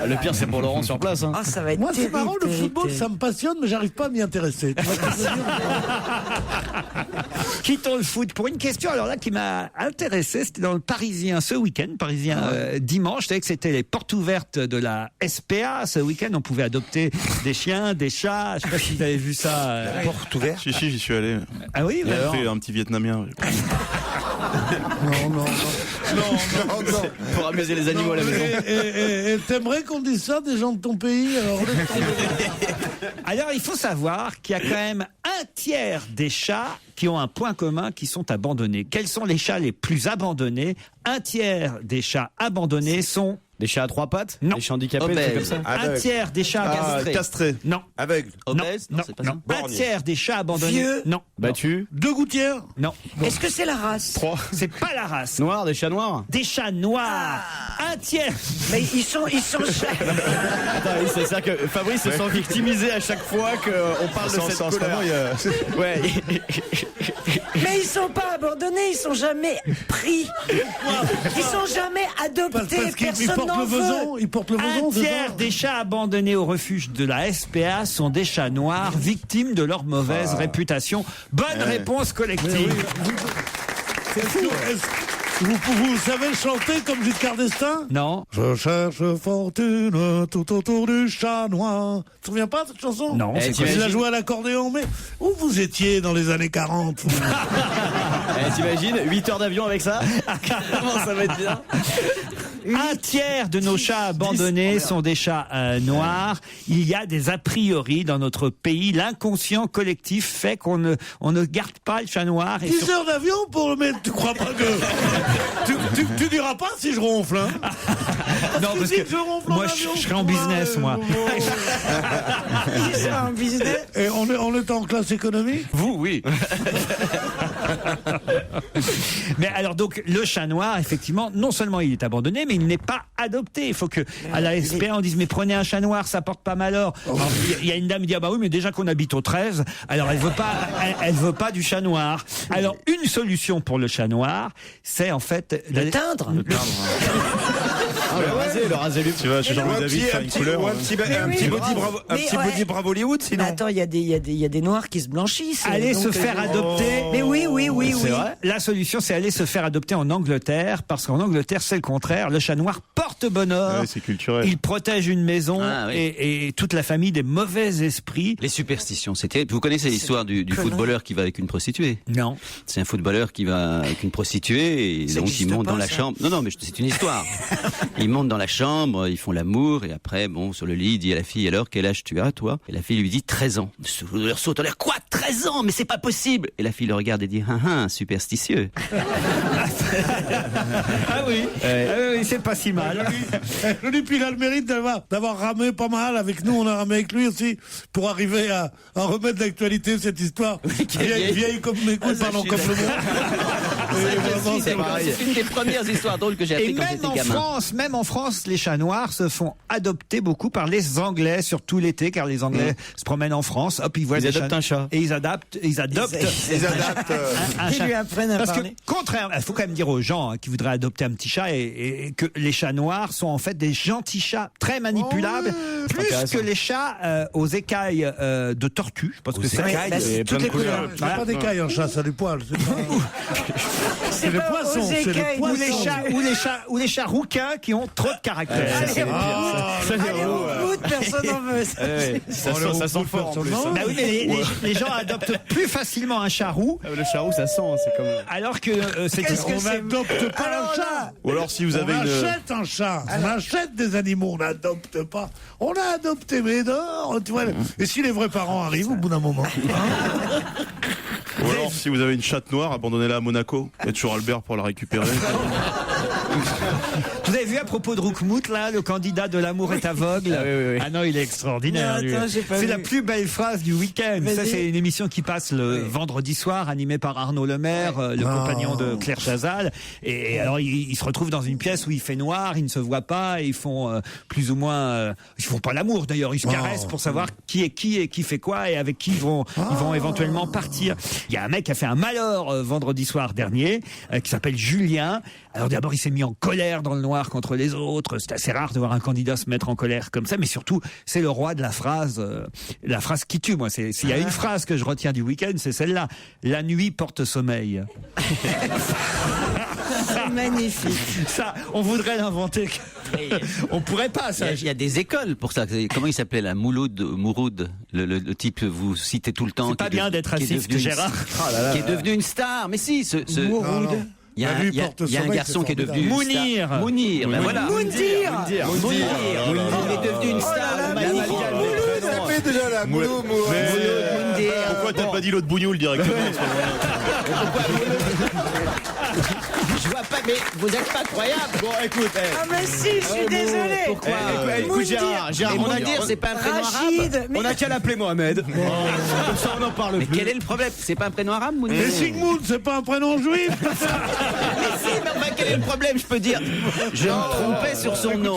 [SPEAKER 4] Le pire, c'est pour Laurent sur place. Hein.
[SPEAKER 5] Ah, ça va être
[SPEAKER 7] Moi, c'est
[SPEAKER 5] terrible,
[SPEAKER 7] marrant, le
[SPEAKER 5] terrible,
[SPEAKER 7] football,
[SPEAKER 5] terrible.
[SPEAKER 7] ça me passionne, mais j'arrive pas à m'y intéresser. Tu vois ce que je veux dire?
[SPEAKER 3] Quittons le foot pour une question alors là qui m'a intéressé, c'était dans le Parisien ce week-end, dimanche, je savais que c'était les portes ouvertes de la SPA. Ce week-end, on pouvait adopter des chiens, des chats, je sais pas si vous avez vu ça.
[SPEAKER 12] Porte ouverte.
[SPEAKER 8] Si, j'y suis allé.
[SPEAKER 3] Ah oui,
[SPEAKER 8] Il a fait un petit Vietnamien.
[SPEAKER 7] Non.
[SPEAKER 4] Pour amuser les animaux à la maison.
[SPEAKER 7] Et t'aimerais qu'on dise ça des gens de ton pays?
[SPEAKER 3] Alors il faut savoir qu'il y a quand même un tiers des chats qui ont un point commun, qui sont abandonnés. Quels sont les chats les plus abandonnés? Un tiers des chats abandonnés sont...
[SPEAKER 4] Des chats à 3 pattes?
[SPEAKER 3] Non.
[SPEAKER 4] Des chats handicapés, des trucs comme ça?
[SPEAKER 3] Un tiers des chats
[SPEAKER 8] Castré.
[SPEAKER 3] Non.
[SPEAKER 12] Aveugle.
[SPEAKER 6] Obèse? Non, c'est pas ça.
[SPEAKER 3] Un tiers des chats abandonnés.
[SPEAKER 5] Vieux.
[SPEAKER 3] Non.
[SPEAKER 4] Battus?
[SPEAKER 7] Deux gouttières?
[SPEAKER 3] Non.
[SPEAKER 5] Est-ce que c'est la race?
[SPEAKER 8] 3.
[SPEAKER 3] C'est pas la race.
[SPEAKER 4] Noirs, des chats noirs?
[SPEAKER 3] Des chats noirs. Un tiers.
[SPEAKER 5] Mais ils sont
[SPEAKER 4] Attends, c'est ça que Fabrice se sent victimisé à chaque fois qu'on parle de cette couleur. Ouais.
[SPEAKER 5] Mais ils sont pas abandonnés, ils sont jamais pris. Ils sont jamais adoptés,
[SPEAKER 7] Parce qu'ils
[SPEAKER 5] personne
[SPEAKER 7] portent
[SPEAKER 5] n'en
[SPEAKER 7] le
[SPEAKER 5] veut.
[SPEAKER 7] veson, ils portent le veson,
[SPEAKER 3] Un
[SPEAKER 7] c'est
[SPEAKER 3] tiers
[SPEAKER 7] ça?
[SPEAKER 3] des chats abandonnés au refuge de la SPA sont des chats noirs, victimes de leur mauvaise réputation. Bonne réponse collective.
[SPEAKER 7] C'est fou. Vous savez chanter comme Giscard d'Estaing?
[SPEAKER 3] Non.
[SPEAKER 7] Je cherche fortune tout autour du chat noir. Tu te souviens pas de cette chanson?
[SPEAKER 3] Non, c'est quoi?
[SPEAKER 7] Il a joué à l'accordéon, mais où vous étiez dans les années 40?
[SPEAKER 4] T'imagines 8 heures d'avion avec ça? Comment ça va être bien?
[SPEAKER 3] Un tiers de nos chats abandonnés sont des chats noirs. Il y a des a priori dans notre pays. L'inconscient collectif fait qu'on ne garde pas le chat noir. Et
[SPEAKER 7] 10 heures d'avion pour le mettre, tu crois pas que... tu diras pas si je ronfle, hein?
[SPEAKER 3] Non, parce que moi, je serais en business, moi.
[SPEAKER 5] Ils sont en business.
[SPEAKER 7] Et on est en classe économique?
[SPEAKER 3] Vous, oui. Mais alors, donc, le chat noir, effectivement, non seulement il est abandonné, mais il n'est pas adopté. Il faut que, à la SPA, on dise, mais prenez un chat noir, ça porte pas malheur. Alors, il y a une dame qui dit, ah bah oui, mais déjà qu'on habite au 13, alors elle veut pas du chat noir. Alors, une solution pour le chat noir, c'est en fait...
[SPEAKER 5] Le teindre.
[SPEAKER 4] Le raser lui.
[SPEAKER 8] Tu vas chez Jean-Louis David, faire une couleur.
[SPEAKER 12] Ou un petit body bravo Hollywood, sinon.
[SPEAKER 5] Mais attends, il y a des noirs qui se blanchissent.
[SPEAKER 3] Aller
[SPEAKER 5] donc,
[SPEAKER 3] se faire adopter.
[SPEAKER 5] Mais oui.
[SPEAKER 3] C'est vrai. La solution, c'est aller se faire adopter en Angleterre, parce qu'en Angleterre, c'est le contraire. Le chat noir porte bonheur.
[SPEAKER 8] Ouais, c'est culturel.
[SPEAKER 3] Il protège une maison
[SPEAKER 6] Oui.
[SPEAKER 3] et toute la famille des mauvais esprits.
[SPEAKER 6] Les superstitions, vous connaissez l'histoire du footballeur qui va avec une prostituée?
[SPEAKER 3] Non.
[SPEAKER 6] C'est un footballeur qui va avec une prostituée et
[SPEAKER 5] Ça
[SPEAKER 6] donc il
[SPEAKER 5] existe
[SPEAKER 6] monte
[SPEAKER 5] pas,
[SPEAKER 6] dans la
[SPEAKER 5] ça.
[SPEAKER 6] chambre. Non, mais c'est une histoire. Ils montent dans la chambre, ils font l'amour et après, sur le lit, il dit à la fille, alors quel âge tu as, toi? Et la fille lui dit 13 ans. Le footballeur saute en l'air, quoi? 13 ans? Mais c'est pas possible! Et la fille le regarde et dit, superstitieux.
[SPEAKER 3] Ah oui, oui, c'est pas si mal.
[SPEAKER 7] Je dis, puis il a le mérite d'avoir ramé pas mal avec nous, on a ramé avec lui aussi, pour arriver à remettre d'actualité cette histoire vieille comme le monde.
[SPEAKER 6] C'est une des premières histoires drôles que j'ai appris
[SPEAKER 3] Et
[SPEAKER 6] quand j'étais gamin.
[SPEAKER 3] même en France, les chats noirs se font adopter beaucoup par les Anglais, surtout l'été, car les Anglais se promènent en France. Hop, ils voient
[SPEAKER 4] Ils
[SPEAKER 3] des
[SPEAKER 4] adoptent un chat.
[SPEAKER 3] et ils adoptent
[SPEAKER 7] Ils adaptent.
[SPEAKER 3] un
[SPEAKER 5] Ils
[SPEAKER 3] chat.
[SPEAKER 5] lui apprennent à
[SPEAKER 3] Parce que,
[SPEAKER 5] parler.
[SPEAKER 3] contrairement, il faut quand même dire aux gens qui voudraient adopter un petit chat et que les chats noirs sont en fait des gentils chats très manipulables, plus que les chats aux écailles de tortue. Parce que c'est
[SPEAKER 7] Toutes les couleurs. C'est
[SPEAKER 3] Voilà.
[SPEAKER 7] pas des cailles en chat, ça a du poil. C'est les poissons. C'est les
[SPEAKER 3] Ou les
[SPEAKER 7] poissons.
[SPEAKER 3] chats, ou les chats rouquins qui ont trop de caractère.
[SPEAKER 5] Allez, au bout, personne n'en veut.
[SPEAKER 4] Ça sent fort en plus.
[SPEAKER 3] Bah oui, mais les gens adoptent plus facilement un chat roux,
[SPEAKER 4] Le charroux, ça sent, c'est comme.
[SPEAKER 3] alors que c'est
[SPEAKER 7] On n'adopte pas un chat.
[SPEAKER 8] Ou alors si vous avez
[SPEAKER 7] On
[SPEAKER 8] une.
[SPEAKER 7] achète un chat. On achète des animaux. On n'adopte pas. On a adopté, mais dehors, tu vois. Et si les vrais parents arrivent au bout d'un moment.
[SPEAKER 8] Ou alors si vous avez une chatte noire, abandonnez-la à Monaco. Il y a toujours Albert pour la récupérer.
[SPEAKER 3] Vous avez vu à propos de Roukmout, là, le candidat de l'amour est aveugle? Ah non, il est extraordinaire.
[SPEAKER 5] Non,
[SPEAKER 3] lui.
[SPEAKER 5] attends, j'ai pas
[SPEAKER 3] C'est
[SPEAKER 5] vu.
[SPEAKER 3] la plus belle phrase du week-end. Ça,
[SPEAKER 5] Vas-y.
[SPEAKER 3] c'est une émission qui passe le vendredi soir, animée par Arnaud Lemaire, le compagnon de Claire Chazal. Et alors, il se retrouve dans une pièce où il fait noir, ils ne se voient pas, et ils font plus ou moins... ils font pas l'amour, d'ailleurs. Ils se caressent pour savoir qui est qui et qui fait quoi, et avec qui ils vont éventuellement partir. Il y a un mec qui a fait un malheur vendredi soir dernier, qui s'appelle Julien. Alors d'abord, il s'est mis en colère dans le noir contre les autres. C'est assez rare de voir un candidat se mettre en colère comme ça, mais surtout, c'est le roi de la phrase qui tue. Moi, s'il y a une phrase que je retiens du week-end, c'est celle-là. La nuit porte sommeil.
[SPEAKER 5] C'est magnifique.
[SPEAKER 3] Ça, on voudrait l'inventer. On pourrait pas, ça.
[SPEAKER 6] Il y a des écoles pour ça. Comment il s'appelait, la Mouloud, le type que vous citez tout le temps.
[SPEAKER 3] C'est pas bien d'être raciste, Gérard.
[SPEAKER 6] Qui est devenu une star. Mais si,
[SPEAKER 7] Mouloud.
[SPEAKER 6] il y a un garçon qui est devenu
[SPEAKER 3] Mounir.
[SPEAKER 6] Mounir, ben voilà.
[SPEAKER 5] Moundir.
[SPEAKER 6] Il est devenu une star.
[SPEAKER 12] Ça fait déjà la boulot,
[SPEAKER 8] Pourquoi t'as pas dit l'autre bougnoule directement en ce moment?
[SPEAKER 6] Je vois pas, mais vous êtes pas croyable.
[SPEAKER 4] Bon, écoute,
[SPEAKER 5] Ah mais si, je suis désolé.
[SPEAKER 6] Pourquoi
[SPEAKER 4] écoute Gérard,
[SPEAKER 6] on va dire, c'est pas un prénom arabe.
[SPEAKER 5] Rachid, mais
[SPEAKER 4] on a qu'à l'appeler Mohamed. Comme ça, on n'en parle
[SPEAKER 6] Mais
[SPEAKER 4] plus.
[SPEAKER 6] quel est le problème? C'est pas un prénom arabe, Mounir?
[SPEAKER 7] Et Sigmund, c'est pas un prénom juif.
[SPEAKER 6] Mais si, mais enfin, quel est le problème? Je peux dire, je me trompais sur son nom.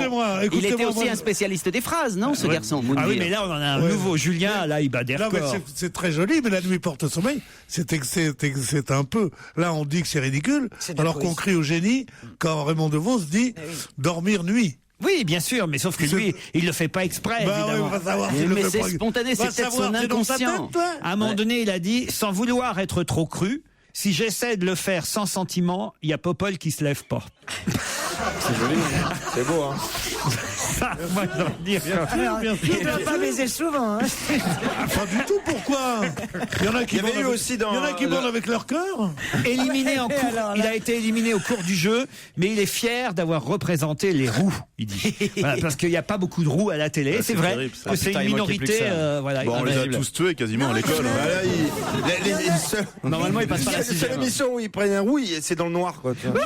[SPEAKER 6] Il était aussi un spécialiste des phrases, non, ce garçon, Mounir?
[SPEAKER 3] Ah oui, mais là, on en a un nouveau. Julien, là, il bat des
[SPEAKER 7] Non, mais
[SPEAKER 3] records.
[SPEAKER 7] c'est très joli, mais la nuit porte sommeil, c'est un peu. Là, on dit que c'est ridicule,
[SPEAKER 5] C'est de la
[SPEAKER 7] alors qu'on
[SPEAKER 5] poésie.
[SPEAKER 7] crie au génie quand Raymond DeVos dit dormir nuit.
[SPEAKER 3] Oui, bien sûr, mais sauf que lui, il le fait pas exprès,
[SPEAKER 7] Bah oui,
[SPEAKER 3] évidemment.
[SPEAKER 7] on va savoir s'il
[SPEAKER 6] Mais
[SPEAKER 7] le fait
[SPEAKER 6] c'est
[SPEAKER 7] pas.
[SPEAKER 6] spontané,
[SPEAKER 7] Va
[SPEAKER 6] c'est peut-être
[SPEAKER 7] savoir,
[SPEAKER 6] son
[SPEAKER 7] c'est dans sa
[SPEAKER 6] inconscient.
[SPEAKER 7] tête, toi.
[SPEAKER 3] À un moment donné, il a dit, sans vouloir être trop cru, si j'essaie de le faire sans sentiment, il y a Popol qui se lève pas.
[SPEAKER 12] C'est joli. C'est beau, hein.
[SPEAKER 3] Ça, moi, je dois dire.
[SPEAKER 5] alors, il doit pas baiser souvent. Hein.
[SPEAKER 7] Pas du tout, pourquoi? Il y en a qui
[SPEAKER 12] Il y avait
[SPEAKER 7] bandent
[SPEAKER 12] eu
[SPEAKER 7] avec-
[SPEAKER 12] aussi dans
[SPEAKER 7] il y en a qui
[SPEAKER 12] le-
[SPEAKER 7] bandent avec leur cœur.
[SPEAKER 3] Éliminé en cours,
[SPEAKER 5] alors là-
[SPEAKER 3] il a été éliminé au cours du jeu, mais il est fier d'avoir représenté les roux, il dit. Voilà, parce qu'il n'y a pas beaucoup de roux à la télé.
[SPEAKER 8] Ouais,
[SPEAKER 3] c'est
[SPEAKER 8] c'est
[SPEAKER 3] vrai
[SPEAKER 8] terrible, ça.
[SPEAKER 3] que c'est
[SPEAKER 4] Putain,
[SPEAKER 3] une
[SPEAKER 4] il manquait
[SPEAKER 3] minorité.
[SPEAKER 4] plus que ça.
[SPEAKER 3] Voilà,
[SPEAKER 8] Bon, on les a
[SPEAKER 3] imaginable.
[SPEAKER 8] tous tués quasiment à l'école. hein.
[SPEAKER 12] Voilà, une seule.
[SPEAKER 4] Normalement, il passe pas la
[SPEAKER 12] C'est la seule
[SPEAKER 4] sixième.
[SPEAKER 12] émission où ils prennent un rouille, c'est dans le noir, quoi. tu vois.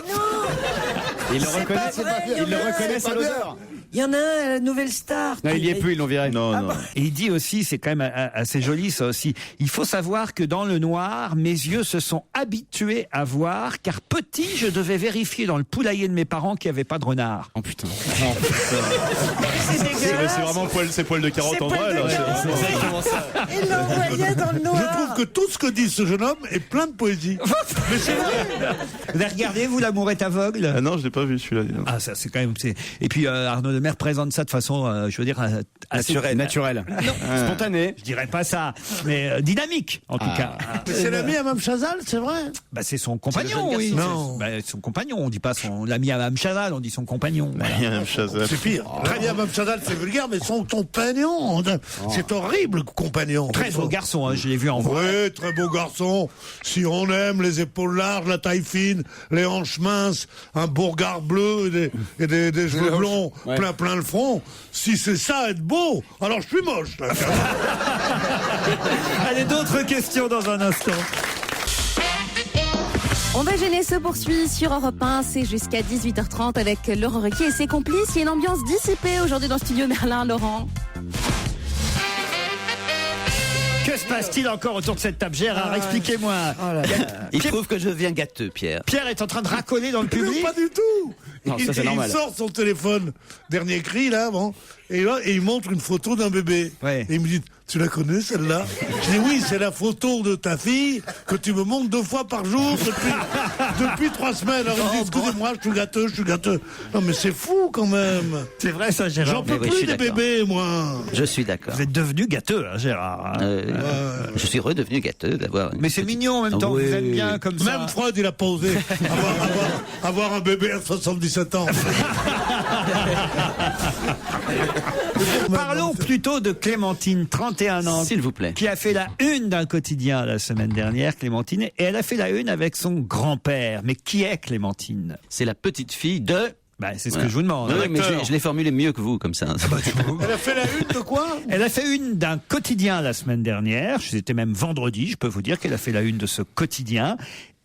[SPEAKER 4] Il le
[SPEAKER 5] C'est
[SPEAKER 4] reconnaît,
[SPEAKER 5] pas vrai, il y en
[SPEAKER 4] il le
[SPEAKER 5] a un,
[SPEAKER 4] reconnaît
[SPEAKER 12] c'est
[SPEAKER 4] sa
[SPEAKER 12] pas bien.
[SPEAKER 4] l'odeur.
[SPEAKER 5] Il y en a un, la nouvelle star.
[SPEAKER 4] Non, il y est plus, ils l'ont viré.
[SPEAKER 8] Non, non.
[SPEAKER 3] Et il dit aussi, c'est quand même assez joli ça aussi, il faut savoir que dans le noir, mes yeux se sont habitués à voir, car petit, je devais vérifier dans le poulailler de mes parents qu'il n'y avait pas de renard.
[SPEAKER 4] Oh putain.
[SPEAKER 5] C'est
[SPEAKER 8] C'est
[SPEAKER 5] dégueulasse.
[SPEAKER 8] vraiment ces poils de carotte
[SPEAKER 5] C'est
[SPEAKER 8] en
[SPEAKER 5] poils
[SPEAKER 8] vrai,
[SPEAKER 5] de
[SPEAKER 8] là.
[SPEAKER 5] carotte.
[SPEAKER 8] C'est exactement ça.
[SPEAKER 5] Il l'envoyait dans le
[SPEAKER 7] Je
[SPEAKER 5] noir.
[SPEAKER 7] trouve que tout ce que dit ce jeune homme est plein de poésie. Mais c'est vrai.
[SPEAKER 3] Vous avez regardé, vous, L'amour est aveugle?
[SPEAKER 8] Ah non, je l'ai pas vu celui-là. dis donc.
[SPEAKER 3] Ah, ça, c'est quand même. Et puis, Arnaud Lemaire présente ça de façon, je veux dire, assez.
[SPEAKER 4] Naturel. Spontané.
[SPEAKER 3] Je dirais pas ça, mais dynamique, en tout cas.
[SPEAKER 7] Mais c'est l'ami à Mme Chazal, c'est vrai.
[SPEAKER 3] Bah, c'est son compagnon,
[SPEAKER 6] jeune
[SPEAKER 3] oui.
[SPEAKER 6] garçon.
[SPEAKER 7] Non.
[SPEAKER 3] Bah, son compagnon, on dit pas l'ami à Mme Chazal, on dit son compagnon. Voilà.
[SPEAKER 8] Il y a un Chazal.
[SPEAKER 7] C'est pire. Très bien, Mme Chazal, c'est vulgaire, mais son compagnon, c'est horrible, compagnon.
[SPEAKER 3] Très beau garçon, hein, je l'ai vu en vrai.
[SPEAKER 7] Oui, très beau garçon. Si on aime les épaules larges, la taille fine, les hanches minces, un beau regard bleu et des cheveux blonds,
[SPEAKER 4] Ouais.
[SPEAKER 7] plein le front, si c'est ça être beau, alors je suis moche. Là.
[SPEAKER 3] Allez, d'autres questions dans un instant.
[SPEAKER 1] On va gêner se poursuit sur Europe 1, c'est jusqu'à 18h30 avec Laurent Ruquier et ses complices. Il y a une ambiance dissipée aujourd'hui dans le studio Merlin, Laurent.
[SPEAKER 3] Que se passe-t-il encore autour de cette table, Gérard? Expliquez-moi.
[SPEAKER 6] Il trouve que je viens gâteux, Pierre.
[SPEAKER 3] Pierre est en train de racoler dans le public.
[SPEAKER 7] Non, pas du tout.
[SPEAKER 4] Non, ça, c'est normal.
[SPEAKER 7] Il sort son téléphone, dernier cri là, bon, et là, il montre une photo d'un bébé.
[SPEAKER 3] Ouais.
[SPEAKER 7] Et il me dit, tu la connais celle-là? Je dis oui, c'est la photo de ta fille que tu me montres 2 fois par jour depuis 3 semaines. Alors il me dit, excusez-moi, je suis gâteux. Non mais c'est fou quand même.
[SPEAKER 3] C'est vrai ça, Gérard.
[SPEAKER 7] J'en peux
[SPEAKER 6] Oui, je
[SPEAKER 7] plus
[SPEAKER 6] suis
[SPEAKER 7] des
[SPEAKER 6] d'accord.
[SPEAKER 7] bébés, moi.
[SPEAKER 6] Je suis d'accord.
[SPEAKER 3] Vous êtes devenu gâteux, hein, Gérard.
[SPEAKER 6] Je suis redevenu gâteux d'avoir.
[SPEAKER 3] Mais c'est mignon en même temps,
[SPEAKER 6] Oui.
[SPEAKER 3] vous êtes bien comme ça.
[SPEAKER 7] Même Freud, il a pas osé avoir un bébé à 77 ans.
[SPEAKER 3] Parlons plutôt de Clémentine, 31 ans.
[SPEAKER 6] S'il vous plaît.
[SPEAKER 3] Qui a fait la une d'un quotidien la semaine dernière, Clémentine, et elle a fait la une avec son grand-père. Mais qui est Clémentine?
[SPEAKER 6] C'est la petite fille de.
[SPEAKER 3] C'est ce que je vous demande.
[SPEAKER 6] Oui, mais je l'ai formulé mieux que vous, comme ça.
[SPEAKER 7] Elle a fait la une de quoi?
[SPEAKER 3] Elle a fait une d'un quotidien la semaine dernière. C'était même vendredi, je peux vous dire qu'elle a fait la une de ce quotidien.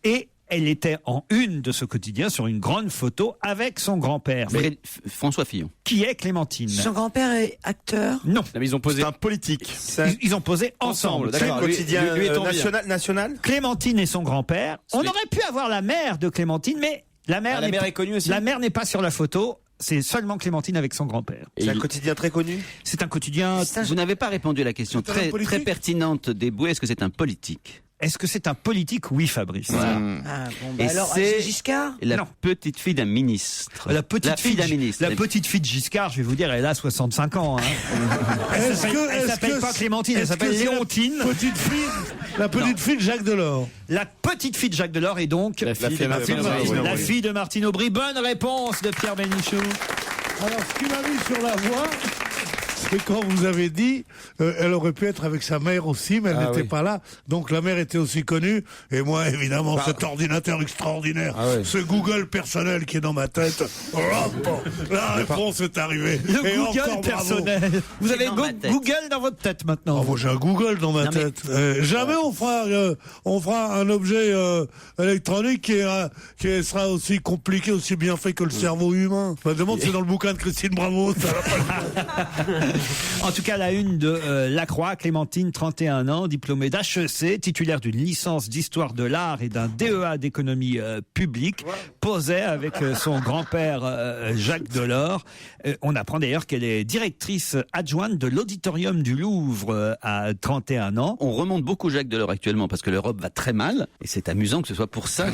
[SPEAKER 3] Et elle était en une de ce quotidien sur une grande photo avec son grand-père. Mais
[SPEAKER 6] François Fillon.
[SPEAKER 3] qui est Clémentine?
[SPEAKER 5] Son grand-père est acteur?
[SPEAKER 3] Non.
[SPEAKER 4] Mais ils ont posé.
[SPEAKER 8] C'est un politique.
[SPEAKER 3] Ils ont posé ensemble.
[SPEAKER 4] D'accord.
[SPEAKER 12] Le quotidien
[SPEAKER 4] lui est tombé.
[SPEAKER 12] national.
[SPEAKER 3] Clémentine et son grand-père. On aurait pu avoir la mère de Clémentine, mais la mère,
[SPEAKER 4] la mère est connue aussi.
[SPEAKER 3] La mère n'est pas sur la photo. C'est seulement Clémentine avec son grand-père.
[SPEAKER 12] C'est un quotidien très connu.
[SPEAKER 3] C'est un quotidien.
[SPEAKER 6] Vous n'avez pas répondu à la question
[SPEAKER 7] C'est un politique
[SPEAKER 6] très pertinente d'Eboué. Est-ce que c'est un politique?
[SPEAKER 3] Est-ce que c'est un politique? Oui, Fabrice.
[SPEAKER 5] Ah, bon, bah
[SPEAKER 6] Et
[SPEAKER 5] alors,
[SPEAKER 6] c'est
[SPEAKER 5] Giscard?
[SPEAKER 6] La
[SPEAKER 3] Non.
[SPEAKER 6] petite fille d'un ministre.
[SPEAKER 3] La petite
[SPEAKER 6] fille d'un ministre.
[SPEAKER 3] La petite fille de Giscard, je vais vous dire, elle a 65 ans. Hein. Elle s'appelle pas Clémentine, elle s'appelle Léontine.
[SPEAKER 7] La petite fille de Jacques Delors.
[SPEAKER 3] La petite fille de Jacques Delors est donc
[SPEAKER 4] La fille de Martine Aubry.
[SPEAKER 3] la fille de Martine Aubry. Bonne réponse de Pierre Bénichou.
[SPEAKER 7] Alors, ce qui m'a mis sur la voie, c'est quand vous avez dit, elle aurait pu être avec sa mère aussi, mais elle n'était pas là. Donc la mère était aussi connue. Et moi, évidemment, cet ordinateur extraordinaire, ce Google personnel qui est dans ma tête, la réponse est arrivée.
[SPEAKER 3] Le
[SPEAKER 7] Et
[SPEAKER 3] Google
[SPEAKER 7] encore
[SPEAKER 3] personnel.
[SPEAKER 7] bravo.
[SPEAKER 3] Vous avez
[SPEAKER 6] dans ma tête.
[SPEAKER 3] Google dans votre tête maintenant.
[SPEAKER 7] Moi, j'ai un Google dans ma tête. Jamais on fera un objet électronique qui sera aussi compliqué, aussi bien fait que le cerveau humain. Je me demande si c'est dans le bouquin de Christine Bravo. Ça va pas
[SPEAKER 3] En tout cas, la une de La Croix, Clémentine, 31 ans, diplômée d'HEC, titulaire d'une licence d'histoire de l'art et d'un DEA d'économie publique, posait avec son grand-père Jacques Delors. On apprend d'ailleurs qu'elle est directrice adjointe de l'auditorium du Louvre à 31 ans.
[SPEAKER 6] On remonte beaucoup Jacques Delors actuellement parce que l'Europe va très mal. Et c'est amusant que ce soit pour ça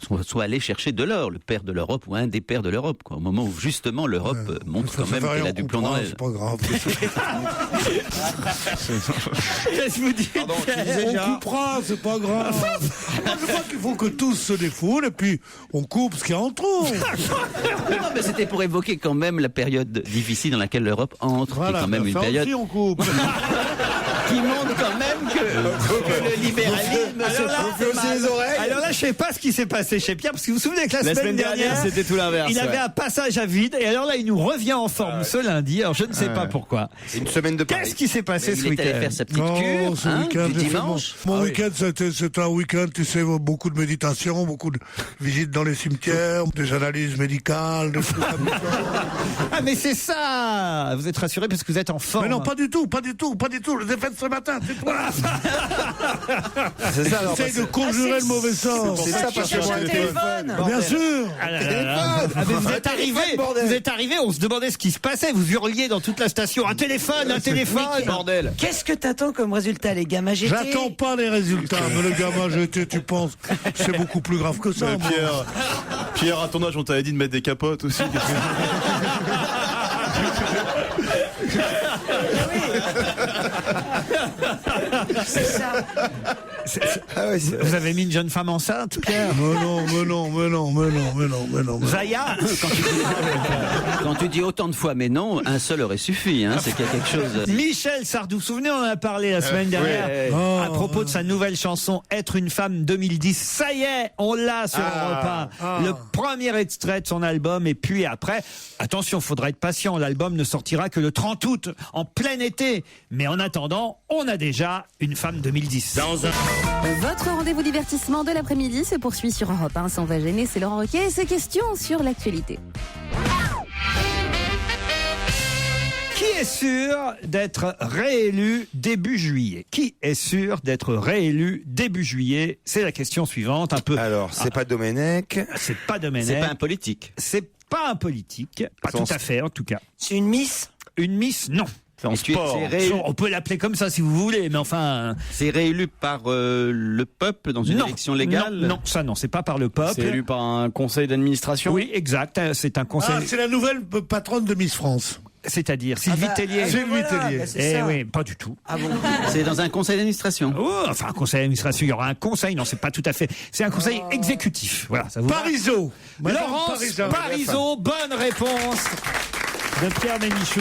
[SPEAKER 6] qu'on soit allé chercher Delors, le père de l'Europe ou un des pères de l'Europe, quoi. Au moment où justement l'Europe montre quand même qu'elle a du plomb dans elle.
[SPEAKER 7] C'est pas grave.
[SPEAKER 3] Qu'est-ce que vous dites, Pierre?
[SPEAKER 7] On coupera, c'est pas grave. Moi, je crois qu'il faut que tous se défoulent et puis on coupe ce qu'il y a en trop.
[SPEAKER 6] Non, mais c'était pour évoquer quand même la période difficile dans laquelle l'Europe entre, qui est quand même une
[SPEAKER 7] ça
[SPEAKER 6] période
[SPEAKER 7] aussi, on coupe.
[SPEAKER 6] qui montre quand même que le libéralisme se porte mal.
[SPEAKER 3] Alors là, je sais pas ce qui s'est passé chez Pierre, parce que vous vous souvenez que la semaine dernière,
[SPEAKER 4] c'était tout l'inverse.
[SPEAKER 3] il avait un passage à vide, et alors là, il nous revient en forme ce lundi. Alors je ne sais pas pourquoi.
[SPEAKER 12] Une semaine de Paris.
[SPEAKER 3] Qu'est-ce qui s'est passé ce
[SPEAKER 6] Il est allé
[SPEAKER 3] week-end?
[SPEAKER 6] faire sa petite cure
[SPEAKER 7] ce week-end,
[SPEAKER 6] du
[SPEAKER 7] j'ai fait
[SPEAKER 6] dimanche.
[SPEAKER 7] Mon week-end, c'était un week-end, tu sais, beaucoup de méditation, beaucoup de visites dans les cimetières, des analyses médicales, des trucs comme ça.
[SPEAKER 3] Ah mais c'est ça. Vous êtes rassuré parce que vous êtes en forme.
[SPEAKER 7] Mais non, pas du tout. Je les ai faites ce matin, c'est toi.
[SPEAKER 12] C'est ça, alors.
[SPEAKER 7] Essaye de conjurer le mauvais sort.
[SPEAKER 12] C'est ça, parce que moi, le téléphone.
[SPEAKER 7] Bien sûr.
[SPEAKER 3] Ah là là là. Ah, mais vous êtes arrivé, on se demandait ce qui se passait. Vous hurliez dans toute la station. Un téléphone.
[SPEAKER 4] Bordel.
[SPEAKER 5] Qu'est-ce que t'attends comme résultat, les gamma GT?
[SPEAKER 7] J'attends pas les résultats, mais le gamin GT, tu penses, c'est beaucoup plus grave que ça.
[SPEAKER 8] Mais
[SPEAKER 7] moi.
[SPEAKER 8] Pierre, à ton âge, on t'avait dit de mettre des capotes aussi.
[SPEAKER 5] C'est ça.
[SPEAKER 3] Vous avez mis une jeune femme enceinte, Pierre?
[SPEAKER 7] Mais non.
[SPEAKER 3] Zaya.
[SPEAKER 6] Quand tu dis autant de fois mais non, un seul aurait suffi. Hein, c'est qu'il y a quelque chose.
[SPEAKER 3] Michel Sardou, vous vous souvenez, on en a parlé la semaine dernière à propos de sa nouvelle chanson Être une femme 2010. Ça y est, on l'a sur Europe 1. Le premier extrait de son album, et puis après, attention, faudra être patient, l'album ne sortira que le 30 août, en plein été. Mais en attendant, on a déjà une femme 2010.
[SPEAKER 1] Votre rendez-vous divertissement de l'après-midi se poursuit sur Europe 1 sans va gêner. C'est Laurent Ruquier et ses questions sur l'actualité.
[SPEAKER 3] Qui est sûr d'être réélu début juillet? Qui est sûr d'être réélu début juillet? C'est la question suivante. Un peu.
[SPEAKER 12] Alors, c'est pas Domenech.
[SPEAKER 3] C'est pas Domenech.
[SPEAKER 6] C'est pas un politique.
[SPEAKER 3] C'est pas un politique. Pas tout à fait, en tout cas.
[SPEAKER 5] C'est une Miss?
[SPEAKER 3] Une Miss, non.
[SPEAKER 8] C'est en sport.
[SPEAKER 3] On peut l'appeler comme ça si vous voulez, mais enfin.
[SPEAKER 6] C'est réélu par le peuple dans une élection légale?
[SPEAKER 3] Non, ça non, c'est pas par le peuple.
[SPEAKER 4] C'est élu par un conseil d'administration?
[SPEAKER 3] Oui, exact. C'est un conseil.
[SPEAKER 7] Ah, c'est la nouvelle patronne de Miss France.
[SPEAKER 3] C'est-à-dire Sylvie Tellier.
[SPEAKER 7] Sylvie Tellier.
[SPEAKER 3] Eh oui, pas du tout.
[SPEAKER 5] Ah bon?
[SPEAKER 6] C'est dans un conseil d'administration?
[SPEAKER 3] Oh, enfin, un conseil d'administration, il y aura un conseil. Non, c'est pas tout à fait. C'est un conseil exécutif. Voilà, ça vous va.
[SPEAKER 7] Parisot.
[SPEAKER 3] Laurence Parisot, bonne réponse de Pierre Bénichou.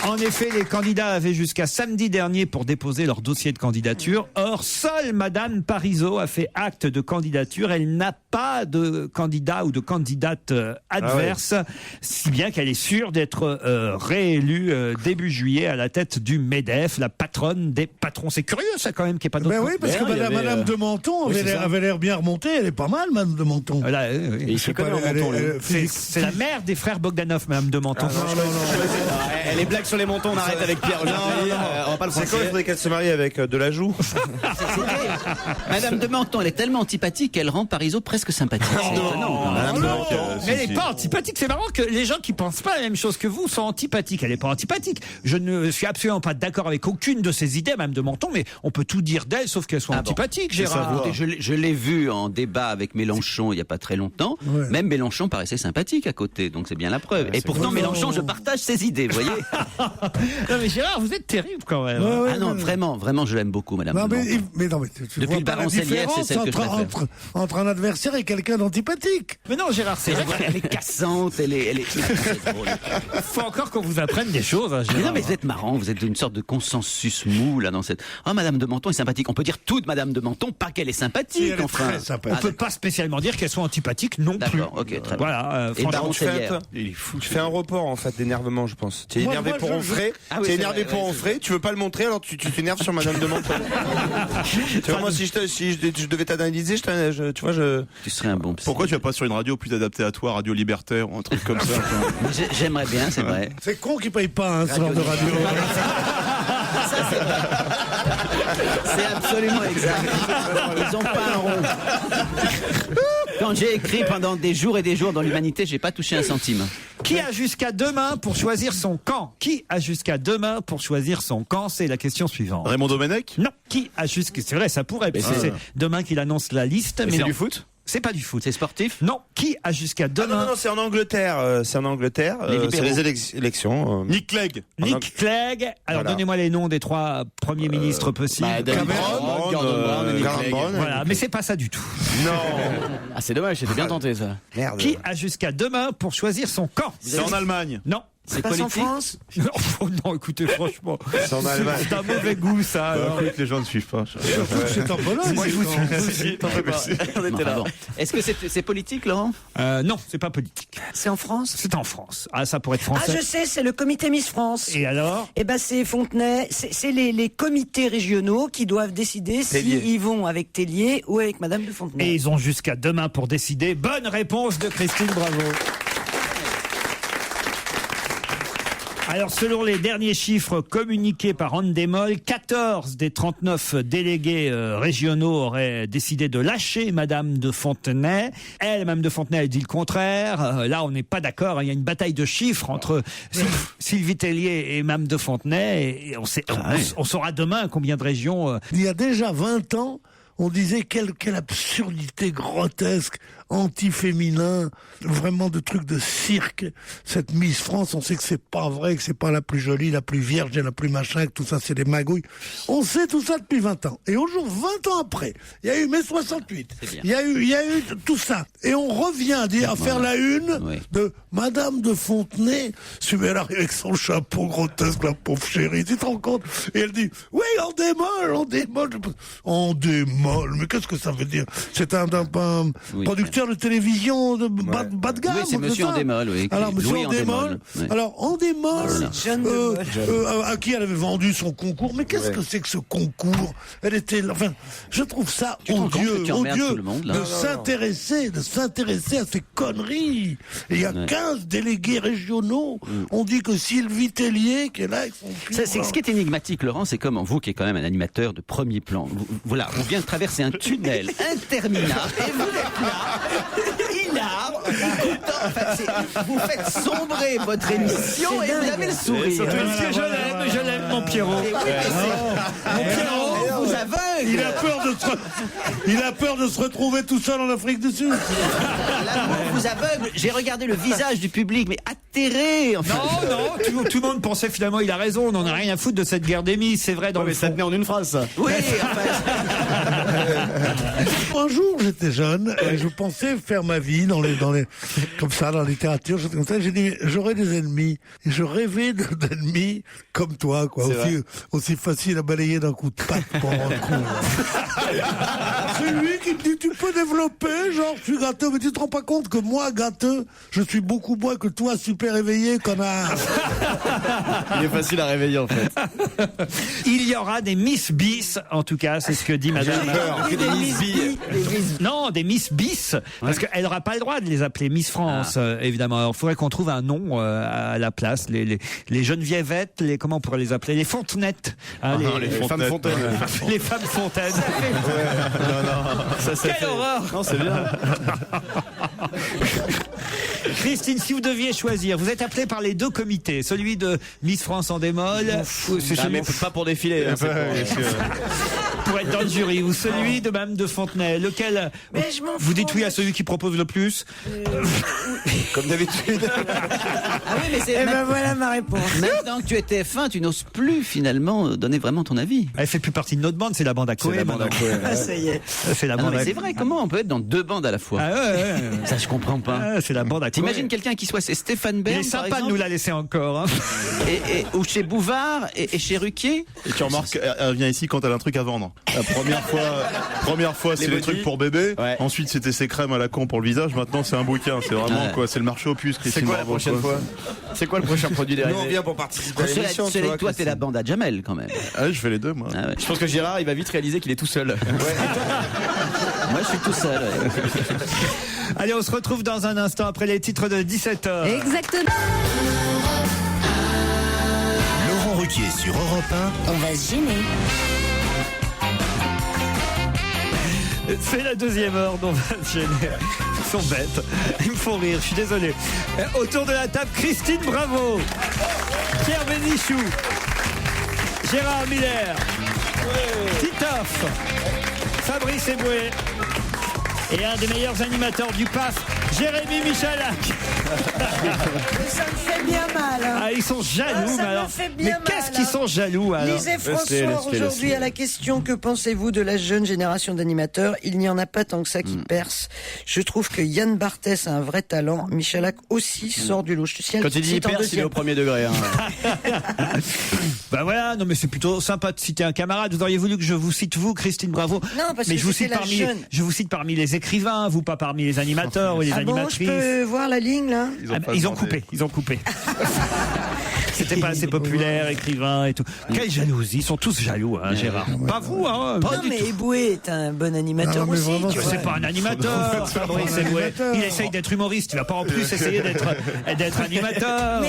[SPEAKER 3] En effet, les candidats avaient jusqu'à samedi dernier pour déposer leur dossier de candidature. Or, seule Madame Parisot a fait acte de candidature. Elle n'a pas de candidat ou de candidate adverse, si bien qu'elle est sûre d'être réélue début juillet à la tête du MEDEF, la patronne des patrons. C'est curieux, ça, quand même, qu'il n'y ait pas d'autre.
[SPEAKER 7] Ben oui, parce que Madame de Menton avait l'air bien remontée. Elle est pas mal, Madame de Menton.
[SPEAKER 3] Là,
[SPEAKER 4] Il se connaît en Menton, lui.
[SPEAKER 3] c'est la mère des frères Bogdanov, Madame de Menton.
[SPEAKER 4] Les blagues sur les montants, on arrête avec Pierre aujourd'hui. On va pas le
[SPEAKER 12] C'est
[SPEAKER 4] prendre.
[SPEAKER 12] quand il faudrait qu'elle se marie avec Delajoux?
[SPEAKER 6] Madame de Menton, elle est tellement antipathique qu'elle rend Parisot presque sympathique. C'est étonnant.
[SPEAKER 3] Mais elle n'est pas antipathique. C'est marrant que les gens qui pensent pas la même chose que vous sont antipathiques. Elle n'est pas antipathique. Je ne suis absolument pas d'accord avec aucune de ses idées, Madame de Menton, mais on peut tout dire d'elle sauf qu'elle soit antipathique, Gérard.
[SPEAKER 6] Écoutez, je l'ai vu en débat avec Mélenchon il y a pas très longtemps.
[SPEAKER 7] Ouais.
[SPEAKER 6] Même Mélenchon paraissait sympathique à côté, donc c'est bien la preuve. Et pourtant, Mélenchon, je partage ses idées, vous voyez.
[SPEAKER 3] Non mais Gérard, vous êtes terrible quand même.
[SPEAKER 6] Ah non, vraiment, je l'aime beaucoup, Madame
[SPEAKER 7] Non,
[SPEAKER 6] de Menton.
[SPEAKER 7] mais non, mais tu
[SPEAKER 6] Depuis
[SPEAKER 7] vois
[SPEAKER 6] le
[SPEAKER 7] pas la
[SPEAKER 6] baron Sellière, c'est celle que je
[SPEAKER 7] différence
[SPEAKER 6] préfère.
[SPEAKER 7] entre un adversaire et quelqu'un d'antipathique.
[SPEAKER 3] Mais non, Gérard, c'est vrai.
[SPEAKER 6] Elle est cassante, elle est c'est drôle.
[SPEAKER 3] Faut encore qu'on vous apprenne des choses, hein, Gérard.
[SPEAKER 6] Mais non, mais vous êtes marrant, vous êtes une sorte de consensus mou là dans cette. Ah, Madame de Menton est sympathique. On peut dire tout de Madame de Menton, pas qu'elle est sympathique.
[SPEAKER 7] Si, elle est
[SPEAKER 6] enfin,
[SPEAKER 7] très sympathique.
[SPEAKER 3] On peut pas spécialement dire qu'elle soit antipathique non plus.
[SPEAKER 6] D'accord, ok, très bien.
[SPEAKER 3] Voilà,
[SPEAKER 6] Et le baron
[SPEAKER 3] franchement.
[SPEAKER 6] Sellière.
[SPEAKER 12] Il est fou. Tu fais un report en fait d'énervement, je pense. Tu es
[SPEAKER 7] Moi,
[SPEAKER 12] énervé
[SPEAKER 7] moi,
[SPEAKER 12] pour
[SPEAKER 7] je-
[SPEAKER 12] Onfray.
[SPEAKER 6] Ah oui,
[SPEAKER 12] Tu es
[SPEAKER 6] c'est
[SPEAKER 12] énervé
[SPEAKER 6] vrai,
[SPEAKER 12] pour
[SPEAKER 6] ouais,
[SPEAKER 12] Onfray. Tu veux pas le montrer, alors tu t'énerves sur Madame de Menton. Tu vois, moi, si je devais t'analyser, tu vois,
[SPEAKER 6] Tu serais un bon psy.
[SPEAKER 8] Pourquoi tu vas pas sur une radio plus adaptée à toi, Radio Libertaire ou un truc comme ça?
[SPEAKER 6] Mais J'aimerais bien, c'est vrai.
[SPEAKER 7] C'est con qu'ils payent pas un ce genre de radio.
[SPEAKER 6] C'est absolument exact. Ils ont pas un rond. Quand j'ai écrit pendant des jours et des jours dans l'Humanité, j'ai pas touché un centime.
[SPEAKER 3] Qui a jusqu'à demain pour choisir son camp? Qui a jusqu'à demain pour choisir son camp? C'est la question suivante.
[SPEAKER 8] Raymond Domenech?
[SPEAKER 3] Non. Qui a jusqu'à... C'est vrai, ça pourrait, parce que c'est demain qu'il annonce la liste. Mais
[SPEAKER 4] C'est
[SPEAKER 3] non.
[SPEAKER 4] du foot?
[SPEAKER 3] C'est pas du foot.
[SPEAKER 6] C'est sportif?
[SPEAKER 3] Non. Qui a jusqu'à
[SPEAKER 12] Ah
[SPEAKER 3] demain?
[SPEAKER 12] non, c'est en Angleterre. C'est en Angleterre.
[SPEAKER 6] Les libéraux.
[SPEAKER 12] C'est les élections.
[SPEAKER 8] Nick Clegg?
[SPEAKER 3] Nick Clegg. Alors,
[SPEAKER 12] Voilà.
[SPEAKER 3] donnez-moi les noms des trois premiers ministres possibles.
[SPEAKER 4] David
[SPEAKER 12] Cameron,
[SPEAKER 4] Brown, Gordon Brown et Nick
[SPEAKER 12] Gordon
[SPEAKER 4] Clegg.
[SPEAKER 12] Brown.
[SPEAKER 3] Voilà, mais c'est pas ça du tout.
[SPEAKER 12] Non.
[SPEAKER 4] Ah, c'est dommage, c'était bien tenté ça.
[SPEAKER 12] Merde.
[SPEAKER 3] Qui a jusqu'à demain pour choisir son camp?
[SPEAKER 8] C'est en Allemagne.
[SPEAKER 3] Non.
[SPEAKER 6] C'est
[SPEAKER 5] Passe en
[SPEAKER 6] politique?
[SPEAKER 5] France?
[SPEAKER 3] Non, oh non, écoutez, franchement.
[SPEAKER 12] C'est en Allemagne.
[SPEAKER 3] C'est un mauvais goût, ça. alors.
[SPEAKER 8] Écoute, les gens ne suivent pas.
[SPEAKER 7] C'est en Pologne.
[SPEAKER 3] Moi, je vous suis.
[SPEAKER 4] On était là.
[SPEAKER 6] Bon. Est-ce que c'est politique, Laurent?
[SPEAKER 3] Non, c'est pas politique.
[SPEAKER 5] C'est en France?
[SPEAKER 3] C'est en France. Ah, ça pourrait être
[SPEAKER 5] Ah,
[SPEAKER 3] français.
[SPEAKER 5] je sais, c'est le comité Miss France.
[SPEAKER 3] Et alors?
[SPEAKER 5] Eh ben, c'est Fontenay, c'est les comités régionaux qui doivent décider
[SPEAKER 12] Tellier.
[SPEAKER 5] s'ils vont avec Tellier ou avec Madame de
[SPEAKER 3] Et
[SPEAKER 5] Fontenay.
[SPEAKER 3] ils ont jusqu'à demain pour décider. Bonne réponse de Christine Bravo. Alors, selon les derniers chiffres communiqués par Endemol, 14 des 39 délégués régionaux auraient décidé de lâcher Madame de Fontenay. Elle, Madame de Fontenay, elle dit le contraire. Là, on n'est pas d'accord. Il y a une bataille de chiffres entre Sylvie Tellier et Madame de Fontenay. Et on saura demain combien de régions...
[SPEAKER 7] Il y a déjà 20 ans, on disait quelle absurdité grotesque, anti-féminin, vraiment de trucs de cirque. Cette Miss France, on sait que c'est pas vrai, que c'est pas la plus jolie, la plus vierge et la plus machin, que tout ça c'est des magouilles. On sait tout ça depuis 20 ans. Et aujourd'hui, 20 ans après, il y a eu mai 68. Il y a eu tout ça. Et on revient à faire la une de Madame de Fontenay. Elle arrive avec son chapeau grotesque, la pauvre chérie, tu te rends compte? Et elle dit, oui, on démole. On démole, mais qu'est-ce que ça veut dire? C'est un producteur producteur de télévision de bas de gamme.
[SPEAKER 6] Oui, c'est Monsieur Endemol, oui.
[SPEAKER 7] Alors, Monsieur
[SPEAKER 6] Louis
[SPEAKER 7] Endemol.
[SPEAKER 6] Ouais.
[SPEAKER 7] Alors, Endemol, à qui elle avait vendu son concours. Mais qu'est-ce que c'est que ce concours? Enfin, je trouve ça odieux de s'intéresser à ces conneries. Et il y a 15 délégués régionaux. On dit que Sylvie Tellier, qui est là avec son
[SPEAKER 6] C'est ce qui est énigmatique, Laurent, c'est comme vous qui est quand même un animateur de premier plan. Voilà, on vient de traverser un tunnel interminable et vous êtes là, vous faites sombrer votre émission et vous avez le sourire.
[SPEAKER 3] Je l'aime, mon Pierrot.
[SPEAKER 6] Mon Pierrot vous aveugle.
[SPEAKER 7] Il a peur de se retrouver tout seul en Afrique du Sud.
[SPEAKER 6] L'amour vous aveugle. J'ai regardé le visage du public, mais atterré. Enfin,
[SPEAKER 3] Non, tout le monde pensait finalement il a raison, on n'en a rien à foutre de cette guerre des Miss, c'est vrai.
[SPEAKER 4] Mais ça tenait en une phrase, ça.
[SPEAKER 6] Oui,
[SPEAKER 7] Un jour, j'étais jeune et je pensais faire ma vie comme ça, dans la littérature, comme ça. J'ai dit, j'aurais des ennemis. Et je rêvais d'ennemis comme toi, quoi. Aussi facile à balayer d'un coup de patte pour en rendre compte. C'est lui qui me dit, tu peux développer, genre, je suis gâteux, mais tu te rends pas compte que moi, gâteux, je suis beaucoup moins que toi, super éveillé, connard.
[SPEAKER 4] Il est facile à réveiller, en fait.
[SPEAKER 3] Il y aura des Miss Bis, en tout cas, c'est ce que dit Madame.
[SPEAKER 4] Des Miss Bis.
[SPEAKER 3] Non, des Miss Bis, parce qu'elle n'aura pas le droit de les appeler Miss France, évidemment. Alors, il faudrait qu'on trouve un nom à la place. Les Genevievettes, comment on pourrait les appeler? Les Fontenettes.
[SPEAKER 4] Les femmes fontaines.
[SPEAKER 3] Les femmes fontaines.
[SPEAKER 4] Quelle horreur. Non, c'est bien.
[SPEAKER 3] Christine, si vous deviez choisir, vous êtes appelée par les deux comités, celui de Miss France Endemol,
[SPEAKER 4] mais pas pour défiler.
[SPEAKER 3] pour être dans le jury, ou celui de Mme de Fontenay. Lequel vous dites oui à celui qui propose le plus?
[SPEAKER 12] Comme d'habitude.
[SPEAKER 5] Voilà ma réponse.
[SPEAKER 6] maintenant que tu es TF1, tu n'oses plus finalement donner vraiment ton avis.
[SPEAKER 3] Elle fait plus partie de notre bande, c'est la bande à Coé.
[SPEAKER 5] Ça y est.
[SPEAKER 3] C'est la
[SPEAKER 6] Ah non,
[SPEAKER 3] bande
[SPEAKER 6] mais
[SPEAKER 3] à
[SPEAKER 6] c'est vrai, comment on peut être dans deux bandes à la fois? Ça, je comprends pas.
[SPEAKER 3] C'est la bande à Coé.
[SPEAKER 6] T'imagines quelqu'un qui soit, c'est Stéphane
[SPEAKER 3] Il
[SPEAKER 6] Bern,
[SPEAKER 3] est
[SPEAKER 6] par
[SPEAKER 3] sympa de
[SPEAKER 6] exemple,
[SPEAKER 3] nous la laisser encore. Hein.
[SPEAKER 6] ou chez Bouvard et chez Ruquier.
[SPEAKER 8] Et tu remarques, elle vient ici quand elle a un truc à vendre. La première fois, c'est les trucs pour bébé. Ouais. Ensuite, c'était ses crèmes à la con pour le visage. Maintenant, c'est un bouquin. C'est vraiment quoi. C'est le marché aux puces, Christine.
[SPEAKER 4] C'est quoi la prochaine fois? C'est quoi le prochain produit dérivé?
[SPEAKER 12] Nous, on vient pour participer à l'émission.
[SPEAKER 6] Toi, t'es la bande à Jamel quand même.
[SPEAKER 8] Ah, je fais les deux, moi.
[SPEAKER 6] Ah ouais.
[SPEAKER 4] Je pense que Gérard, il va vite réaliser qu'il est tout seul.
[SPEAKER 6] Moi, je suis tout seul.
[SPEAKER 3] Allez, on se retrouve dans un instant après les titres de 17h.
[SPEAKER 1] Exactement.
[SPEAKER 2] Laurent Ruquier sur Europe 1.
[SPEAKER 11] On va se gêner.
[SPEAKER 3] C'est la deuxième heure dont on va se gêner. Ils sont bêtes. Ils me font rire, je suis désolé. Autour de la table, Christine Bravo, Pierre Bénichou, Gérard Miller, Titoff, Fabrice Eboué et un des meilleurs animateurs du PAF, Jérémy Michalak.
[SPEAKER 5] Mais ça me fait bien mal. Hein.
[SPEAKER 3] Ah, ils sont jaloux.
[SPEAKER 5] Ça
[SPEAKER 3] alors.
[SPEAKER 5] me fait bien
[SPEAKER 3] mais qu'est-ce
[SPEAKER 5] mal,
[SPEAKER 3] qu'ils sont jaloux alors?
[SPEAKER 5] Lisez François aujourd'hui à la question que pensez-vous de la jeune génération d'animateurs? Il n'y en a pas tant que ça qui perce. Je trouve que Yann Barthès a un vrai talent. Michalak aussi sort du lot. Je suis
[SPEAKER 4] Quand il dit perce, il est au premier degré. Hein.
[SPEAKER 3] Ben voilà, non mais c'est plutôt sympa de citer un camarade. Vous auriez voulu que je vous cite vous, Christine Bravo?
[SPEAKER 5] Non, parce
[SPEAKER 3] mais
[SPEAKER 5] que
[SPEAKER 3] je vous cite parmi les écrivains, vous pas parmi les animateurs ou les animatrices.
[SPEAKER 5] Bon, je peux voir la ligne là?
[SPEAKER 3] Ils ont coupé. C'était pas assez populaire, écrivain et tout. Quelle jalousie, ils sont tous jaloux, hein, Gérard. Pas vous, hein.
[SPEAKER 5] Non, mais Eboué est un bon animateur aussi.
[SPEAKER 3] C'est pas un animateur, Fabrice Eboué. Il essaye d'être humoriste, il va pas en plus essayer d'être animateur.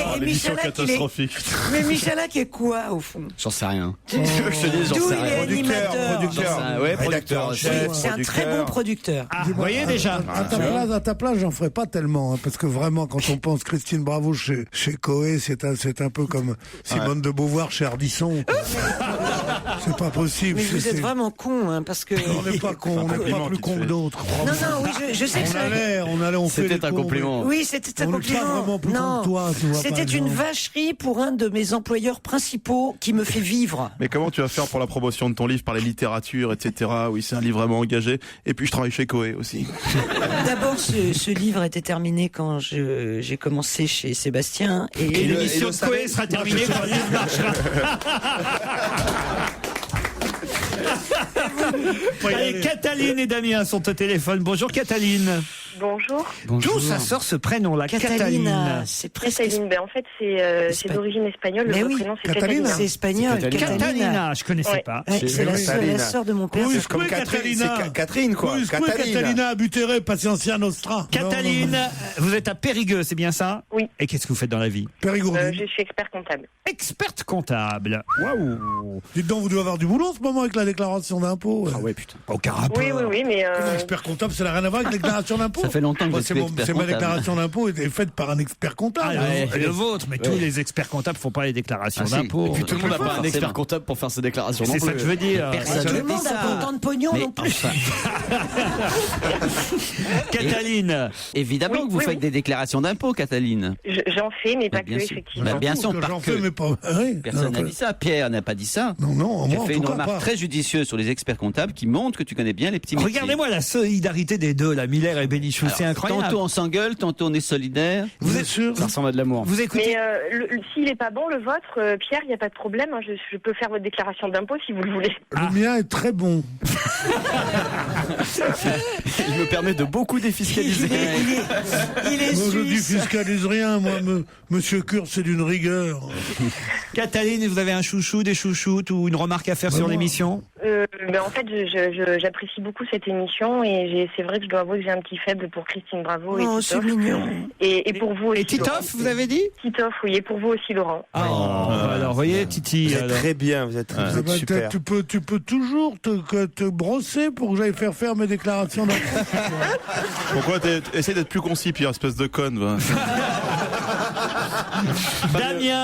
[SPEAKER 5] Mais Michalak est quoi, au fond?
[SPEAKER 4] J'en sais rien. Je te dis, j'en sais rien. Producteur.
[SPEAKER 5] C'est un très bon producteur.
[SPEAKER 3] Ah, vous voyez déjà.
[SPEAKER 7] À ta place, j'en ferai pas tellement, hein, parce que vraiment, quand on pense Christine Bravo chez Coé, c'est un peu comme Simone de Beauvoir chez Ardisson. C'est pas possible.
[SPEAKER 5] Mais vous êtes vraiment con, hein, parce que...
[SPEAKER 7] On n'est pas con, on n'est pas plus con que d'autres.
[SPEAKER 5] Non, oui, je sais que ça...
[SPEAKER 7] On fait
[SPEAKER 4] C'était un compliment.
[SPEAKER 5] Oui, c'était un compliment.
[SPEAKER 7] On n'est pas vraiment plus con que toi, tu vois.
[SPEAKER 5] C'était une vacherie pour un de mes employeurs principaux qui me fait vivre.
[SPEAKER 8] Mais comment tu vas faire pour la promotion de ton livre, parler littérature, etc. Oui, c'est un livre vraiment engagé. Et puis je travaille chez Coé aussi.
[SPEAKER 5] D'abord, ce livre était terminé quand j'ai commencé chez Sébastien. Et
[SPEAKER 3] l'émission de Coé sera terminée quand le livre marchera. Allez, Cataline et Damien sont au téléphone. Bonjour Cataline.
[SPEAKER 9] Bonjour.
[SPEAKER 3] D'où ça sort ce prénom-là,
[SPEAKER 5] Catalina.
[SPEAKER 3] Catalina.
[SPEAKER 5] C'est presque.
[SPEAKER 9] Cataline. Ben, en fait, c'est d'origine espagnole.
[SPEAKER 5] Mais
[SPEAKER 9] Le
[SPEAKER 5] oui,
[SPEAKER 9] prénom, c'est
[SPEAKER 7] Catalina.
[SPEAKER 9] Catalina.
[SPEAKER 5] C'est espagnol.
[SPEAKER 3] Catalina, je connaissais
[SPEAKER 9] Ouais.
[SPEAKER 3] pas.
[SPEAKER 5] Ouais, c'est la sœur de mon père.
[SPEAKER 7] Oui,
[SPEAKER 12] C'est comme Catherine, c'est Catherine, quoi.
[SPEAKER 7] Oui, Catalina Butere, Paciencia Nostra.
[SPEAKER 3] Cataline,
[SPEAKER 7] Non.
[SPEAKER 3] vous êtes à Périgueux, c'est bien ça?
[SPEAKER 9] Oui.
[SPEAKER 3] Et qu'est-ce que vous faites dans la vie?
[SPEAKER 7] Périgourdine.
[SPEAKER 9] Je suis expert comptable.
[SPEAKER 3] Experte comptable. Waouh.
[SPEAKER 7] Dites donc, vous devez avoir du boulot en ce moment avec la déclaration d'impôt.
[SPEAKER 4] Ah ouais, putain.
[SPEAKER 3] Aucun rapport.
[SPEAKER 9] Oui, mais...
[SPEAKER 7] Comment expert comptable, ça n'a rien à voir avec la déclaration d'impôt.
[SPEAKER 6] Ça fait longtemps que
[SPEAKER 7] Moi,
[SPEAKER 6] je suis expert
[SPEAKER 7] c'est ma
[SPEAKER 6] comptable.
[SPEAKER 7] déclaration d'impôt est faite par un expert comptable.
[SPEAKER 3] Ah,
[SPEAKER 4] ouais.
[SPEAKER 3] le vôtre, mais tous les experts comptables font pas les déclarations
[SPEAKER 6] Ah, si.
[SPEAKER 3] d'impôts.
[SPEAKER 4] Et puis tout le monde n'a pas un
[SPEAKER 6] Forcément.
[SPEAKER 4] expert comptable pour faire ses déclarations.
[SPEAKER 3] C'est
[SPEAKER 4] non
[SPEAKER 3] ça
[SPEAKER 4] plus.
[SPEAKER 3] que je veux dire.
[SPEAKER 6] Personne
[SPEAKER 5] Tout
[SPEAKER 6] ne
[SPEAKER 5] le
[SPEAKER 6] dit
[SPEAKER 5] monde n'a
[SPEAKER 6] ça.
[SPEAKER 5] pas autant de pognon
[SPEAKER 6] Mais
[SPEAKER 5] non plus.
[SPEAKER 6] enfin,
[SPEAKER 3] Cataline,
[SPEAKER 6] évidemment
[SPEAKER 9] Oui,
[SPEAKER 6] que vous
[SPEAKER 9] oui,
[SPEAKER 6] faites
[SPEAKER 9] oui.
[SPEAKER 6] des déclarations d'impôts, Cataline.
[SPEAKER 9] J'en fais, mais pas
[SPEAKER 6] bien
[SPEAKER 9] que,
[SPEAKER 6] sûr.
[SPEAKER 9] effectivement.
[SPEAKER 6] Bah, bien sûr,
[SPEAKER 7] Que
[SPEAKER 6] pas
[SPEAKER 7] j'en
[SPEAKER 6] que.
[SPEAKER 7] fais, mais pas. Oui.
[SPEAKER 6] Personne n'a
[SPEAKER 7] Non,
[SPEAKER 6] dit ça. Pierre n'a pas dit ça.
[SPEAKER 7] Non, non,
[SPEAKER 6] Tu
[SPEAKER 7] moi,
[SPEAKER 6] as
[SPEAKER 7] en
[SPEAKER 6] fait
[SPEAKER 7] tout
[SPEAKER 6] une
[SPEAKER 7] cas,
[SPEAKER 6] remarque
[SPEAKER 7] pas.
[SPEAKER 6] très judicieuse sur les experts comptables qui montrent que tu connais bien les petits métiers.
[SPEAKER 3] regardez-moi la solidarité des deux, la Miller et Bénichou, c'est
[SPEAKER 6] Alors,
[SPEAKER 3] incroyable.
[SPEAKER 6] Tantôt on s'engueule, tantôt on est solidaire.
[SPEAKER 3] Vous êtes sûr?
[SPEAKER 4] Ça ressemble à de l'amour.
[SPEAKER 3] Vous écoutez?
[SPEAKER 9] Mais s'il est pas bon, le vôtre, Pierre, il n'y a pas de problème. Hein, je peux faire votre déclaration d'impôt si vous le voulez.
[SPEAKER 7] Le mien est très bon.
[SPEAKER 4] Il me permet de beaucoup défiscaliser.
[SPEAKER 5] Il est
[SPEAKER 7] Moi, je
[SPEAKER 5] suisse.
[SPEAKER 7] défiscalise rien, moi, monsieur Kurz, c'est d'une rigueur.
[SPEAKER 3] Cataline, vous avez un chouchou, des chouchoutes ou une remarque à faire sur
[SPEAKER 7] moi-
[SPEAKER 3] l'émission?
[SPEAKER 9] Ben, en fait, j'apprécie beaucoup cette émission et c'est vrai que je dois avouer que j'ai un petit faible pour Christine Bravo
[SPEAKER 5] Oh,
[SPEAKER 9] et
[SPEAKER 5] c'est
[SPEAKER 9] Titoff.
[SPEAKER 5] mignon.
[SPEAKER 9] Et pour vous aussi.
[SPEAKER 3] Et Titoff,
[SPEAKER 9] Laurent.
[SPEAKER 3] vous avez dit?
[SPEAKER 9] Titoff, oui, et pour vous aussi, Laurent.
[SPEAKER 3] Alors, voyez, Titi.
[SPEAKER 12] Vous êtes
[SPEAKER 3] alors.
[SPEAKER 12] très bien, vous êtes
[SPEAKER 7] Ah bah,
[SPEAKER 12] super.
[SPEAKER 7] tu peux toujours te brosser pour que j'aille faire mes déclarations d'impôt.
[SPEAKER 8] Pourquoi essaye d'être plus concis, Pierre, espèce de conne. Va.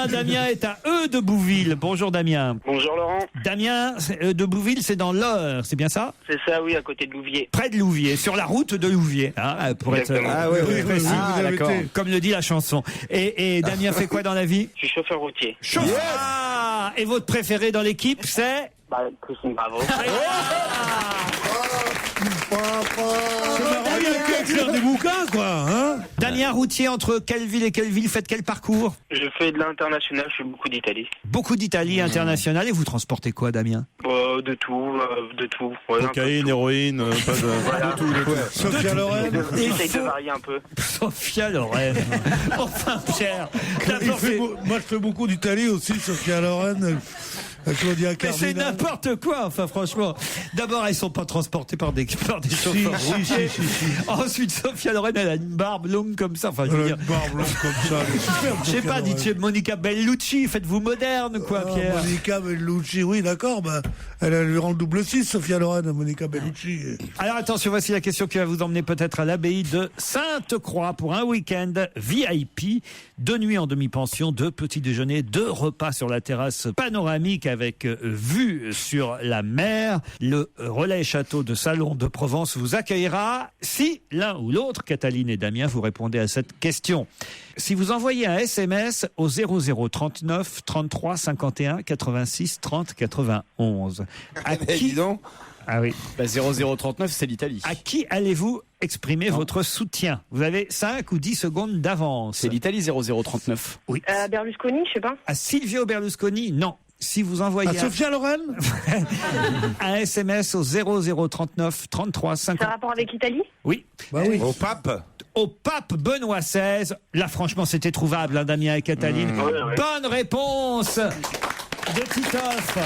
[SPEAKER 3] Damien est à E de Bouville. Bonjour Damien.
[SPEAKER 10] Bonjour Laurent.
[SPEAKER 3] Damien de Bouville, c'est dans l'Eure, c'est bien ça?
[SPEAKER 10] C'est ça, oui, à côté de Louviers.
[SPEAKER 3] Près de Louviers, sur la route de Louviers, hein, pour être
[SPEAKER 10] Exactement.
[SPEAKER 7] Ah oui,
[SPEAKER 3] plus précis,
[SPEAKER 7] vous avez
[SPEAKER 4] d'accord.
[SPEAKER 7] été.
[SPEAKER 3] comme le dit la chanson. Et Damien fait quoi dans la vie?
[SPEAKER 10] Je suis chauffeur routier.
[SPEAKER 3] Chauffeur. Ah, et votre préféré dans l'équipe, c'est?
[SPEAKER 10] Bah, Christine Bravo.
[SPEAKER 7] C'est marrant, il y a qu'à écrire des bouquins, quoi, hein.
[SPEAKER 3] Damien Routier, entre quelle ville et quelle ville, faites quel parcours?
[SPEAKER 10] Je fais de l'international, je fais beaucoup d'Italie.
[SPEAKER 3] Beaucoup d'Italie internationale. Et vous transportez quoi, Damien?
[SPEAKER 10] De tout, de tout. Ouais, un peu de
[SPEAKER 8] Cocaïne,
[SPEAKER 10] tout.
[SPEAKER 8] héroïne, pas de...
[SPEAKER 10] Voilà.
[SPEAKER 8] de tout, de tout.
[SPEAKER 7] Sophia Loren.
[SPEAKER 10] J'essaye de varier un peu.
[SPEAKER 3] Sophia Loren. Enfin, Pierre. D'abord, c'est-
[SPEAKER 7] Moi, je fais beaucoup d'Italie aussi, Sophia Loren, Claudia
[SPEAKER 3] Mais c'est
[SPEAKER 7] Cardinal.
[SPEAKER 3] n'importe quoi, enfin franchement. D'abord, elles sont pas transportées par des chauffeurs
[SPEAKER 7] si,
[SPEAKER 3] routiers.
[SPEAKER 7] si.
[SPEAKER 3] Ensuite, Sophia Loren, elle a une barbe longue comme ça. Enfin, je
[SPEAKER 7] Elle
[SPEAKER 3] veux
[SPEAKER 7] a
[SPEAKER 3] dire.
[SPEAKER 7] une barbe longue comme ça, elle est superbe,
[SPEAKER 3] Je sais
[SPEAKER 7] Sophia
[SPEAKER 3] pas,
[SPEAKER 7] Loren.
[SPEAKER 3] dites Monica Bellucci, faites-vous moderne, quoi,
[SPEAKER 7] Ah,
[SPEAKER 3] Pierre.
[SPEAKER 7] Monica Bellucci, oui, d'accord, bah, elle lui rend le double 6, Sophia Loren, Monica Bellucci.
[SPEAKER 3] Alors attention, voici la question qui va vous emmener peut-être à l'abbaye de Sainte-Croix pour un week-end VIP, 2 nuits en demi-pension, 2 petits déjeuners, 2 repas sur la terrasse panoramique avec vue sur la mer. Le relais château de Salon de Provence vous accueillera si l'un ou l'autre, Cataline et Damien, vous répondez à cette question. Si vous envoyez un SMS au 0039 33 51 86 30 91. À
[SPEAKER 12] Eh,
[SPEAKER 3] qui
[SPEAKER 12] dis donc.
[SPEAKER 3] Ah oui.
[SPEAKER 4] Bah, 0039, c'est l'Italie.
[SPEAKER 3] À qui allez-vous exprimer votre soutien? Vous avez 5 ou 10 secondes d'avance.
[SPEAKER 4] C'est l'Italie 0039.
[SPEAKER 3] Oui.
[SPEAKER 9] Berlusconi, je sais pas.
[SPEAKER 3] À Silvio Berlusconi, non. Si vous envoyez
[SPEAKER 7] À Sophia Loren
[SPEAKER 3] un SMS au 0039 33
[SPEAKER 9] Ça a
[SPEAKER 3] 50.
[SPEAKER 9] rapport avec l'Italie?
[SPEAKER 3] Oui.
[SPEAKER 7] Bah oui.
[SPEAKER 12] Au pape.
[SPEAKER 3] Au pape Benoît XVI. Là, franchement, c'était trouvable, hein, Damien et Cataline.
[SPEAKER 10] ouais.
[SPEAKER 3] Bonne réponse de Titoff.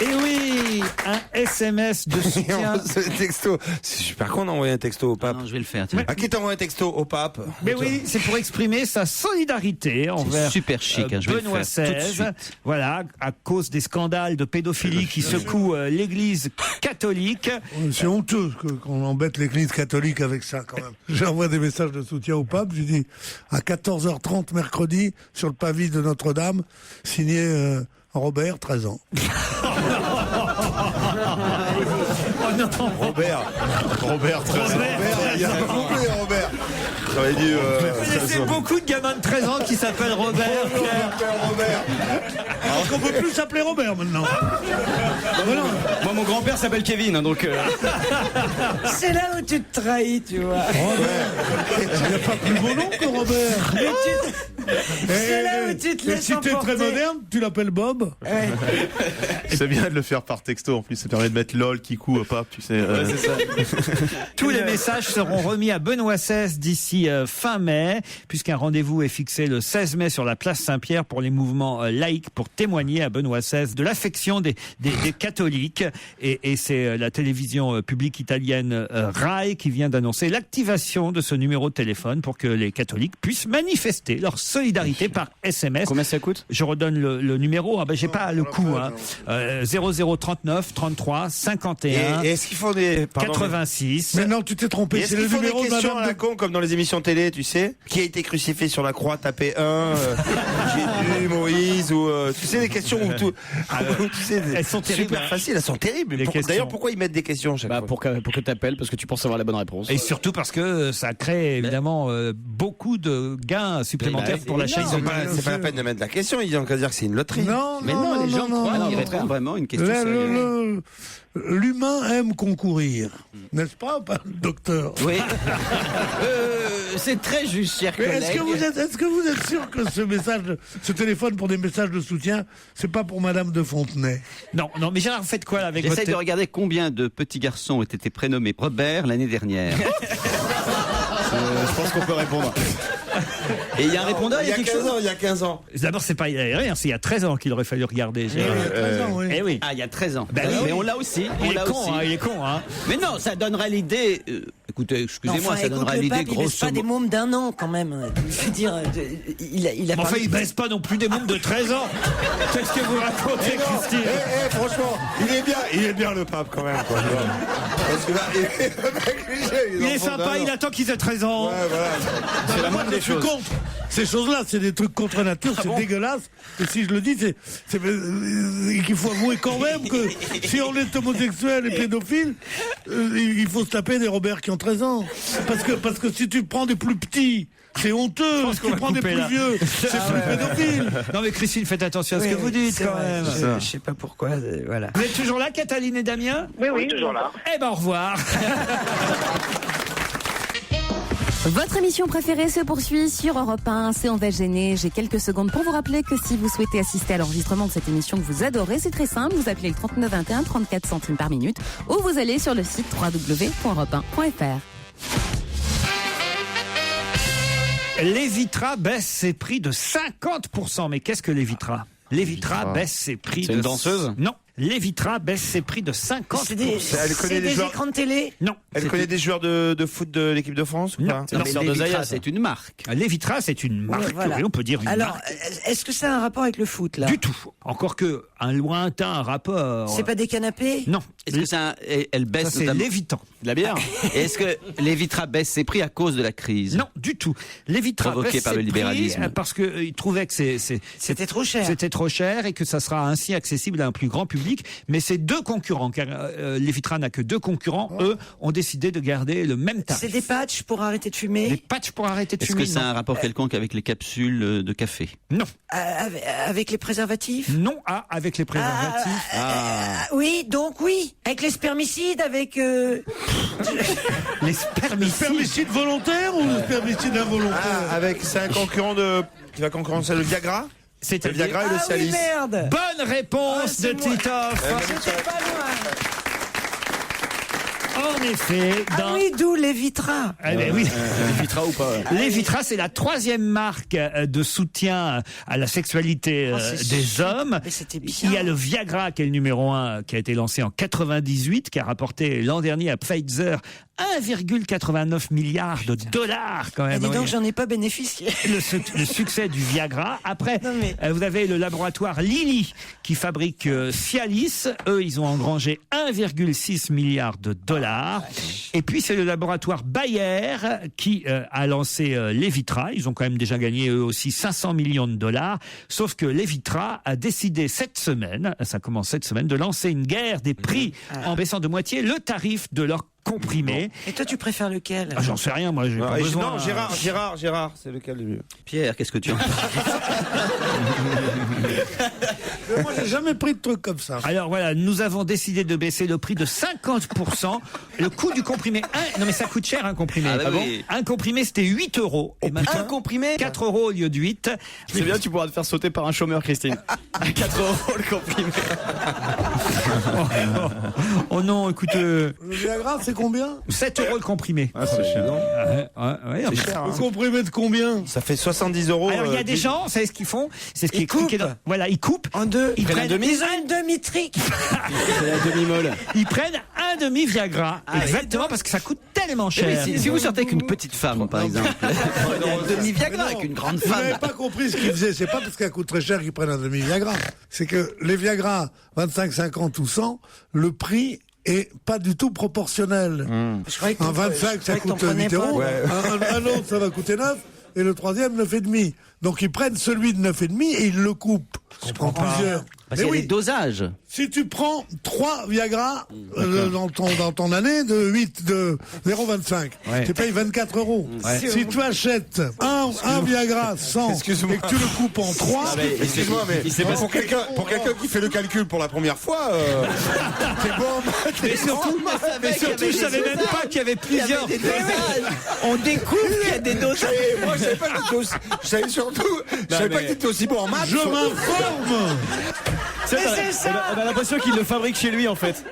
[SPEAKER 3] Et oui, un SMS de soutien.
[SPEAKER 12] Ce texto. C'est super con d'envoyer un texto au pape.
[SPEAKER 6] Non, je vais le faire. tiens.
[SPEAKER 12] À qui t'envoie un texto? Au pape.
[SPEAKER 3] Mais oui, c'est pour exprimer sa solidarité envers
[SPEAKER 6] super chic, hein, je vais le
[SPEAKER 3] Benoît
[SPEAKER 6] faire tout de
[SPEAKER 3] XVI.
[SPEAKER 6] suite.
[SPEAKER 3] Voilà, à cause des scandales de pédophilie qui secouent l'Église catholique.
[SPEAKER 7] C'est honteux qu'on embête l'église catholique avec ça, quand même. J'envoie des messages de soutien au pape, je dis, à 14h30 mercredi, sur le pavis de Notre-Dame, signé Robert, 13 ans.
[SPEAKER 3] Oh non,
[SPEAKER 8] Robert, très
[SPEAKER 3] Robert,
[SPEAKER 12] Il a pas compris, Robert.
[SPEAKER 8] J'aurais dit...
[SPEAKER 3] vous connaissez beaucoup de gamins de 13 ans qui s'appellent Robert. Pierre.
[SPEAKER 12] Robert.
[SPEAKER 7] Alors qu'on peut plus s'appeler Robert maintenant. Voilà.
[SPEAKER 4] Moi, mon grand-père s'appelle Kevin, hein, donc.
[SPEAKER 5] C'est là où tu te trahis, tu vois.
[SPEAKER 7] Robert. Il n'y a pas plus beau nom que Robert.
[SPEAKER 5] C'est là où tu te laisses
[SPEAKER 7] si t'es très moderne, tu l'appelles Bob.
[SPEAKER 8] C'est bien de le faire par texto en plus, ça permet de mettre lol, kikou, hop, tu sais.
[SPEAKER 4] C'est ça.
[SPEAKER 3] Tous les messages seront remis à Benoît XVI d'ici fin mai, puisqu'un rendez-vous est fixé le 16 mai sur la place Saint-Pierre pour les mouvements laïcs, pour témoigner à Benoît XVI de l'affection des catholiques. Et c'est la télévision publique italienne RAI qui vient d'annoncer l'activation de ce numéro de téléphone pour que les catholiques puissent manifester leur solidarité par SMS.
[SPEAKER 4] Combien ça coûte ?
[SPEAKER 3] Je redonne le numéro. J'ai pas le coup. 0039 33 51.
[SPEAKER 12] Et est-ce qu'ils font des
[SPEAKER 3] 86.
[SPEAKER 7] Mais non, tu t'es trompé. C'est le numéro
[SPEAKER 12] des
[SPEAKER 7] de
[SPEAKER 12] questions à la con comme dans les émissions télé, tu sais. Qui a été crucifié sur la croix, tapé 1, Jésus, Moïse, ou tu sais, des questions où tout. Tu sais,
[SPEAKER 3] elles sont terribles.
[SPEAKER 12] Super faciles, elles sont terribles. D'ailleurs, pourquoi ils mettent des questions chaque fois
[SPEAKER 4] pour que t'appelles, parce que tu penses avoir la bonne réponse.
[SPEAKER 3] Et surtout parce que ça crée évidemment beaucoup de gains supplémentaires pour la chaîne.
[SPEAKER 12] C'est pas la peine de mettre la question, ils ont qu'à dire que c'est une loterie.
[SPEAKER 4] Mais non, les gens croient qu'il répondent vraiment une question sérieuse.
[SPEAKER 7] L'humain aime concourir, n'est-ce pas, docteur?
[SPEAKER 4] Oui. C'est très juste, cher collègue.
[SPEAKER 7] Est-ce que vous êtes sûr que ce téléphone pour des messages de soutien, c'est pas pour Madame de Fontenay?
[SPEAKER 3] Non, mais Gérard, vous faites quoi là avec
[SPEAKER 6] J'essaie de regarder combien de petits garçons ont été prénommés Robert l'année dernière.
[SPEAKER 4] Je pense qu'on peut répondre. Et il y a un répondeur, il y a quelque chose.
[SPEAKER 12] Il y a 15 ans.
[SPEAKER 3] D'abord, c'est pas il y a rien, c'est il y a 13 ans qu'il aurait fallu regarder.
[SPEAKER 7] Il y a 13 ans, oui.
[SPEAKER 3] Eh oui.
[SPEAKER 6] Ah, il y a 13 ans.
[SPEAKER 3] Ben oui.
[SPEAKER 6] Mais on l'a aussi.
[SPEAKER 3] Il est con, hein.
[SPEAKER 6] Mais non, ça donnerait l'idée. Écoutez, excusez-moi, ça donnerait l'idée
[SPEAKER 5] grosso modo. Il baisse pas des mômes d'1 an quand même. Je veux dire, il a
[SPEAKER 3] enfin, il baisse pas non plus des mômes de 13 ans. Qu'est-ce que vous racontez, Christine?
[SPEAKER 12] Franchement, il est bien le pape quand même. Quoi. Parce que là,
[SPEAKER 3] il est sympa, il attend qu'ils aient 13 ans.
[SPEAKER 12] Ouais, voilà.
[SPEAKER 7] C'est la moindre des choses. Ces choses-là, c'est des trucs contre nature, c'est dégueulasse. Et si je le dis, c'est qu'il faut avouer quand même que si on est homosexuel et pédophile, il faut se taper des Robert qui ont 13 ans. Parce que si tu prends des plus petits, c'est honteux. Si tu prends des plus vieux, c'est plus pédophile.
[SPEAKER 3] Non mais Christine, faites attention à ce que vous dites quand même.
[SPEAKER 5] Je sais pas pourquoi, voilà.
[SPEAKER 3] Vous êtes toujours là, Cataline et Damien?
[SPEAKER 9] Oui, toujours là.
[SPEAKER 3] Eh ben au revoir.
[SPEAKER 1] Votre émission préférée se poursuit sur Europe 1, c'est On va gêner. J'ai quelques secondes pour vous rappeler que si vous souhaitez assister à l'enregistrement de cette émission que vous adorez, c'est très simple, vous appelez le 39 21, 34 centimes par minute, ou vous allez sur le site www.europe1.fr.
[SPEAKER 3] Lévitra baisse ses prix de 50%. Mais qu'est-ce que Lévitra? Lévitra baisse ses prix de...
[SPEAKER 4] C'est une danseuse?
[SPEAKER 3] Non. Lévitra baisse ses prix de 50%.
[SPEAKER 5] C'est des écrans de télé?
[SPEAKER 3] Non.
[SPEAKER 12] Elle connaît des joueurs de foot de l'équipe de France ou pas?
[SPEAKER 6] Non, mais Lévitra, c'est une marque.
[SPEAKER 3] Lévitra, c'est une marque.
[SPEAKER 5] Voilà.
[SPEAKER 3] Oui, on peut dire une
[SPEAKER 5] Alors,
[SPEAKER 3] marque.
[SPEAKER 5] est-ce que ça a un rapport avec le foot, là?
[SPEAKER 3] Du tout. Encore que un lointain rapport.
[SPEAKER 5] C'est pas des canapés?
[SPEAKER 3] Non.
[SPEAKER 6] Est-ce que elle baisse
[SPEAKER 3] Ça, c'est
[SPEAKER 6] notamment
[SPEAKER 3] Lévitan.
[SPEAKER 6] de la bière? Et est-ce que Lévitra baisse ses prix à cause de la crise?
[SPEAKER 3] Non, du tout. Lévitra
[SPEAKER 6] Provoqué
[SPEAKER 3] baisse
[SPEAKER 6] par
[SPEAKER 3] ses
[SPEAKER 6] le libéralisme.
[SPEAKER 3] prix parce qu'il trouvait que
[SPEAKER 5] C'était trop cher.
[SPEAKER 3] C'était trop cher et que ça sera ainsi accessible à un plus grand public. Mais c'est deux concurrents, car Lévitra n'a que deux concurrents. Eux ont décidé de garder le même tarif.
[SPEAKER 5] C'est des patchs pour arrêter de fumer?
[SPEAKER 3] Des patchs pour arrêter de
[SPEAKER 6] Est-ce
[SPEAKER 3] fumer.
[SPEAKER 6] que ça a un rapport quelconque avec les capsules de café?
[SPEAKER 3] Non.
[SPEAKER 5] Avec les préservatifs?
[SPEAKER 3] Non, avec les préservatifs.
[SPEAKER 5] Oui, donc oui. Avec les spermicides, avec...
[SPEAKER 3] Les
[SPEAKER 7] Le
[SPEAKER 3] spermicides.
[SPEAKER 7] spermicide volontaire ou le spermicide involontaire?
[SPEAKER 12] Avec, c'est un concurrent qui va concurrencer le Viagra?
[SPEAKER 3] C'est
[SPEAKER 12] Le Viagra et le Cialis.
[SPEAKER 5] Oui, merde.
[SPEAKER 3] Bonne réponse de Titoff.
[SPEAKER 5] J'étais pas loin.
[SPEAKER 3] En effet,
[SPEAKER 5] Ah oui, d'où Lévitra.
[SPEAKER 3] Eh ben oui.
[SPEAKER 4] Lévitra ou pas?
[SPEAKER 3] Lévitra, c'est la troisième marque de soutien à la sexualité des hommes.
[SPEAKER 5] Mais c'était bien.
[SPEAKER 3] Il y a le Viagra qui est le numéro 1, qui a été lancé en 98, qui a rapporté l'an dernier à Pfizer 1,89 milliard de dollars quand même.
[SPEAKER 5] Dis donc, j'en ai pas bénéficié.
[SPEAKER 3] Le succès du Viagra. Après,
[SPEAKER 5] Non, mais-
[SPEAKER 3] vous avez le laboratoire Lilly qui fabrique Cialis. Eux, ils ont engrangé 1,6 milliard de dollars. Et puis, c'est le laboratoire Bayer qui a lancé Lévitra. Ils ont quand même déjà gagné eux aussi 500 millions de dollars. Sauf que Lévitra a décidé cette semaine, ça commence cette semaine, de lancer une guerre des prix en baissant de moitié le tarif de leur comprimé.
[SPEAKER 5] Et toi, tu préfères lequel?
[SPEAKER 3] Ah, j'en sais rien, moi, j'ai pas besoin.
[SPEAKER 12] Non, Gérard, c'est lequel le mieux?
[SPEAKER 6] Pierre, qu'est-ce que tu en penses?
[SPEAKER 7] Moi, j'ai jamais pris de truc comme ça.
[SPEAKER 3] Alors voilà, nous avons décidé de baisser le prix de 50%. Le coût du comprimé. Non mais ça coûte cher un comprimé.
[SPEAKER 6] Ah, bah oui.
[SPEAKER 3] Un comprimé c'était 8 €. Et maintenant,
[SPEAKER 4] un comprimé
[SPEAKER 3] 4 € au lieu de 8.
[SPEAKER 4] C'est bien, tu pourras te faire sauter par un chômeur, Christine. À 4 € le comprimé.
[SPEAKER 3] Oh non, écoute,
[SPEAKER 7] Le Viagra, c'est combien?
[SPEAKER 3] 7 € le comprimé.
[SPEAKER 8] Ah, c'est cher.
[SPEAKER 3] Ouais,
[SPEAKER 12] cher,
[SPEAKER 7] Le comprimé de combien?
[SPEAKER 12] Ça fait 70 €.
[SPEAKER 3] Alors il y a des gens, vous savez ce qu'ils font? C'est ce qui est expliqué dans... Voilà, ils coupent
[SPEAKER 5] En deux.
[SPEAKER 3] Ils prennent
[SPEAKER 5] Ils ont une demi-trique.
[SPEAKER 4] C'est la demi-molle.
[SPEAKER 3] Ils prennent un demi Viagra. Exactement, parce que ça coûte tellement cher.
[SPEAKER 6] Si vous sortez avec une petite femme, par exemple, un demi-Viagra avec une grande
[SPEAKER 7] Vous
[SPEAKER 6] femme.
[SPEAKER 7] n'avez pas compris ce qu'ils faisaient. C'est pas parce qu'elle coûte très cher qu'ils prennent un demi-Viagra. C'est que les Viagra 25, 50 ou 100, le prix est pas du tout proportionnel. Un 25, ça coûte 8 €.
[SPEAKER 12] Ouais.
[SPEAKER 7] Un autre, ça va coûter 9. Et le troisième, 9,5. Donc ils prennent celui de 9,5 et ils le coupent. Je prends plusieurs.
[SPEAKER 6] Parce qu'il y a des dosages.
[SPEAKER 7] Si tu prends 3 Viagra dans ton année de 0,25, tu payes 24 €. Si tu achètes un Viagra 100 et que tu le coupes en 3,
[SPEAKER 12] Excuse-moi, mais pour quelqu'un qui fait le calcul pour la première fois, c'est bon.
[SPEAKER 3] Mais surtout, je savais même pas qu'il y avait plusieurs.
[SPEAKER 6] On découvre qu'il y a des dosages.
[SPEAKER 12] Moi, je savais pas que t'étais aussi. Je savais surtout. Je savais pas que t'étais aussi bon en maths.
[SPEAKER 7] je m'informe.
[SPEAKER 5] c'est ça.
[SPEAKER 4] On a l'impression qu'il le fabrique chez lui, en fait.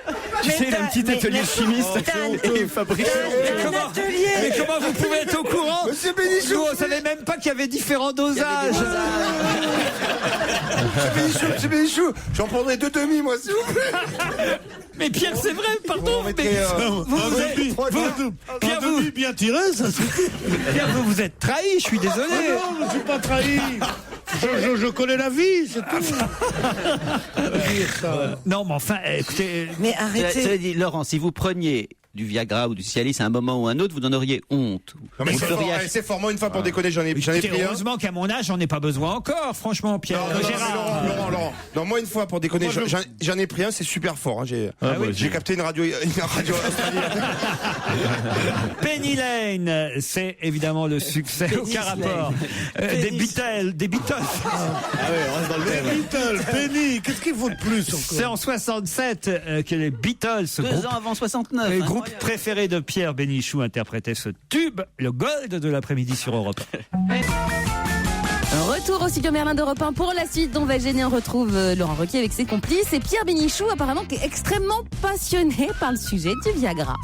[SPEAKER 4] Tu sais, il a un petit atelier chimiste et il fabrique.
[SPEAKER 3] Mais comment vous pouvez être au courant?
[SPEAKER 12] Monsieur Bénichou,
[SPEAKER 3] Nous, on savait même pas qu'il y avait différents dosages.
[SPEAKER 12] Monsieur Bénichou, j'en prendrai 2 demi, moi, s'il vous plaît.
[SPEAKER 3] Mais Pierre, c'est vrai, pardon. Mais
[SPEAKER 7] Un demi bien tiré, ça suffit.
[SPEAKER 3] Pierre, vous êtes trahi, je suis désolé.
[SPEAKER 7] Non, je ne suis pas trahi. Je connais la vie, c'est tout.
[SPEAKER 3] Non, mais enfin, écoutez.
[SPEAKER 5] Mais
[SPEAKER 6] Cela
[SPEAKER 5] arrêtez.
[SPEAKER 6] dit, Laurent, si vous preniez du Viagra ou du Cialis à un moment ou à un autre, vous en auriez honte.
[SPEAKER 12] Non, mais
[SPEAKER 6] Vous feriez
[SPEAKER 12] c'est fort, moi, une fois pour déconner, j'en ai
[SPEAKER 3] Écoutez,
[SPEAKER 12] pris un.
[SPEAKER 3] heureusement qu'à mon âge, j'en ai pas besoin encore, franchement, Pierre. Gérard.
[SPEAKER 12] Laurent. Non, moi, une fois pour déconner, j'en ai pris un, c'est super fort. Hein, j'ai capté une radio australienne.
[SPEAKER 3] Penny Lane, c'est évidemment le succès, aucun rapport. Des Beatles.
[SPEAKER 7] Les Beatles, Penny, qu'est-ce qu'il faut de plus
[SPEAKER 3] C'est
[SPEAKER 7] encore?
[SPEAKER 3] en 67 que les Beatles,
[SPEAKER 6] 2 ans avant 69.
[SPEAKER 3] le groupe préféré de Pierre Bénichou, interprétait ce tube, le Gold de l'après-midi sur Europe 1.
[SPEAKER 1] Retour au studio Merlin d'Europe 1 pour la suite dont va gêner. On retrouve Laurent Ruquier avec ses complices et Pierre Bénichou apparemment qui est extrêmement passionné par le sujet du Viagra.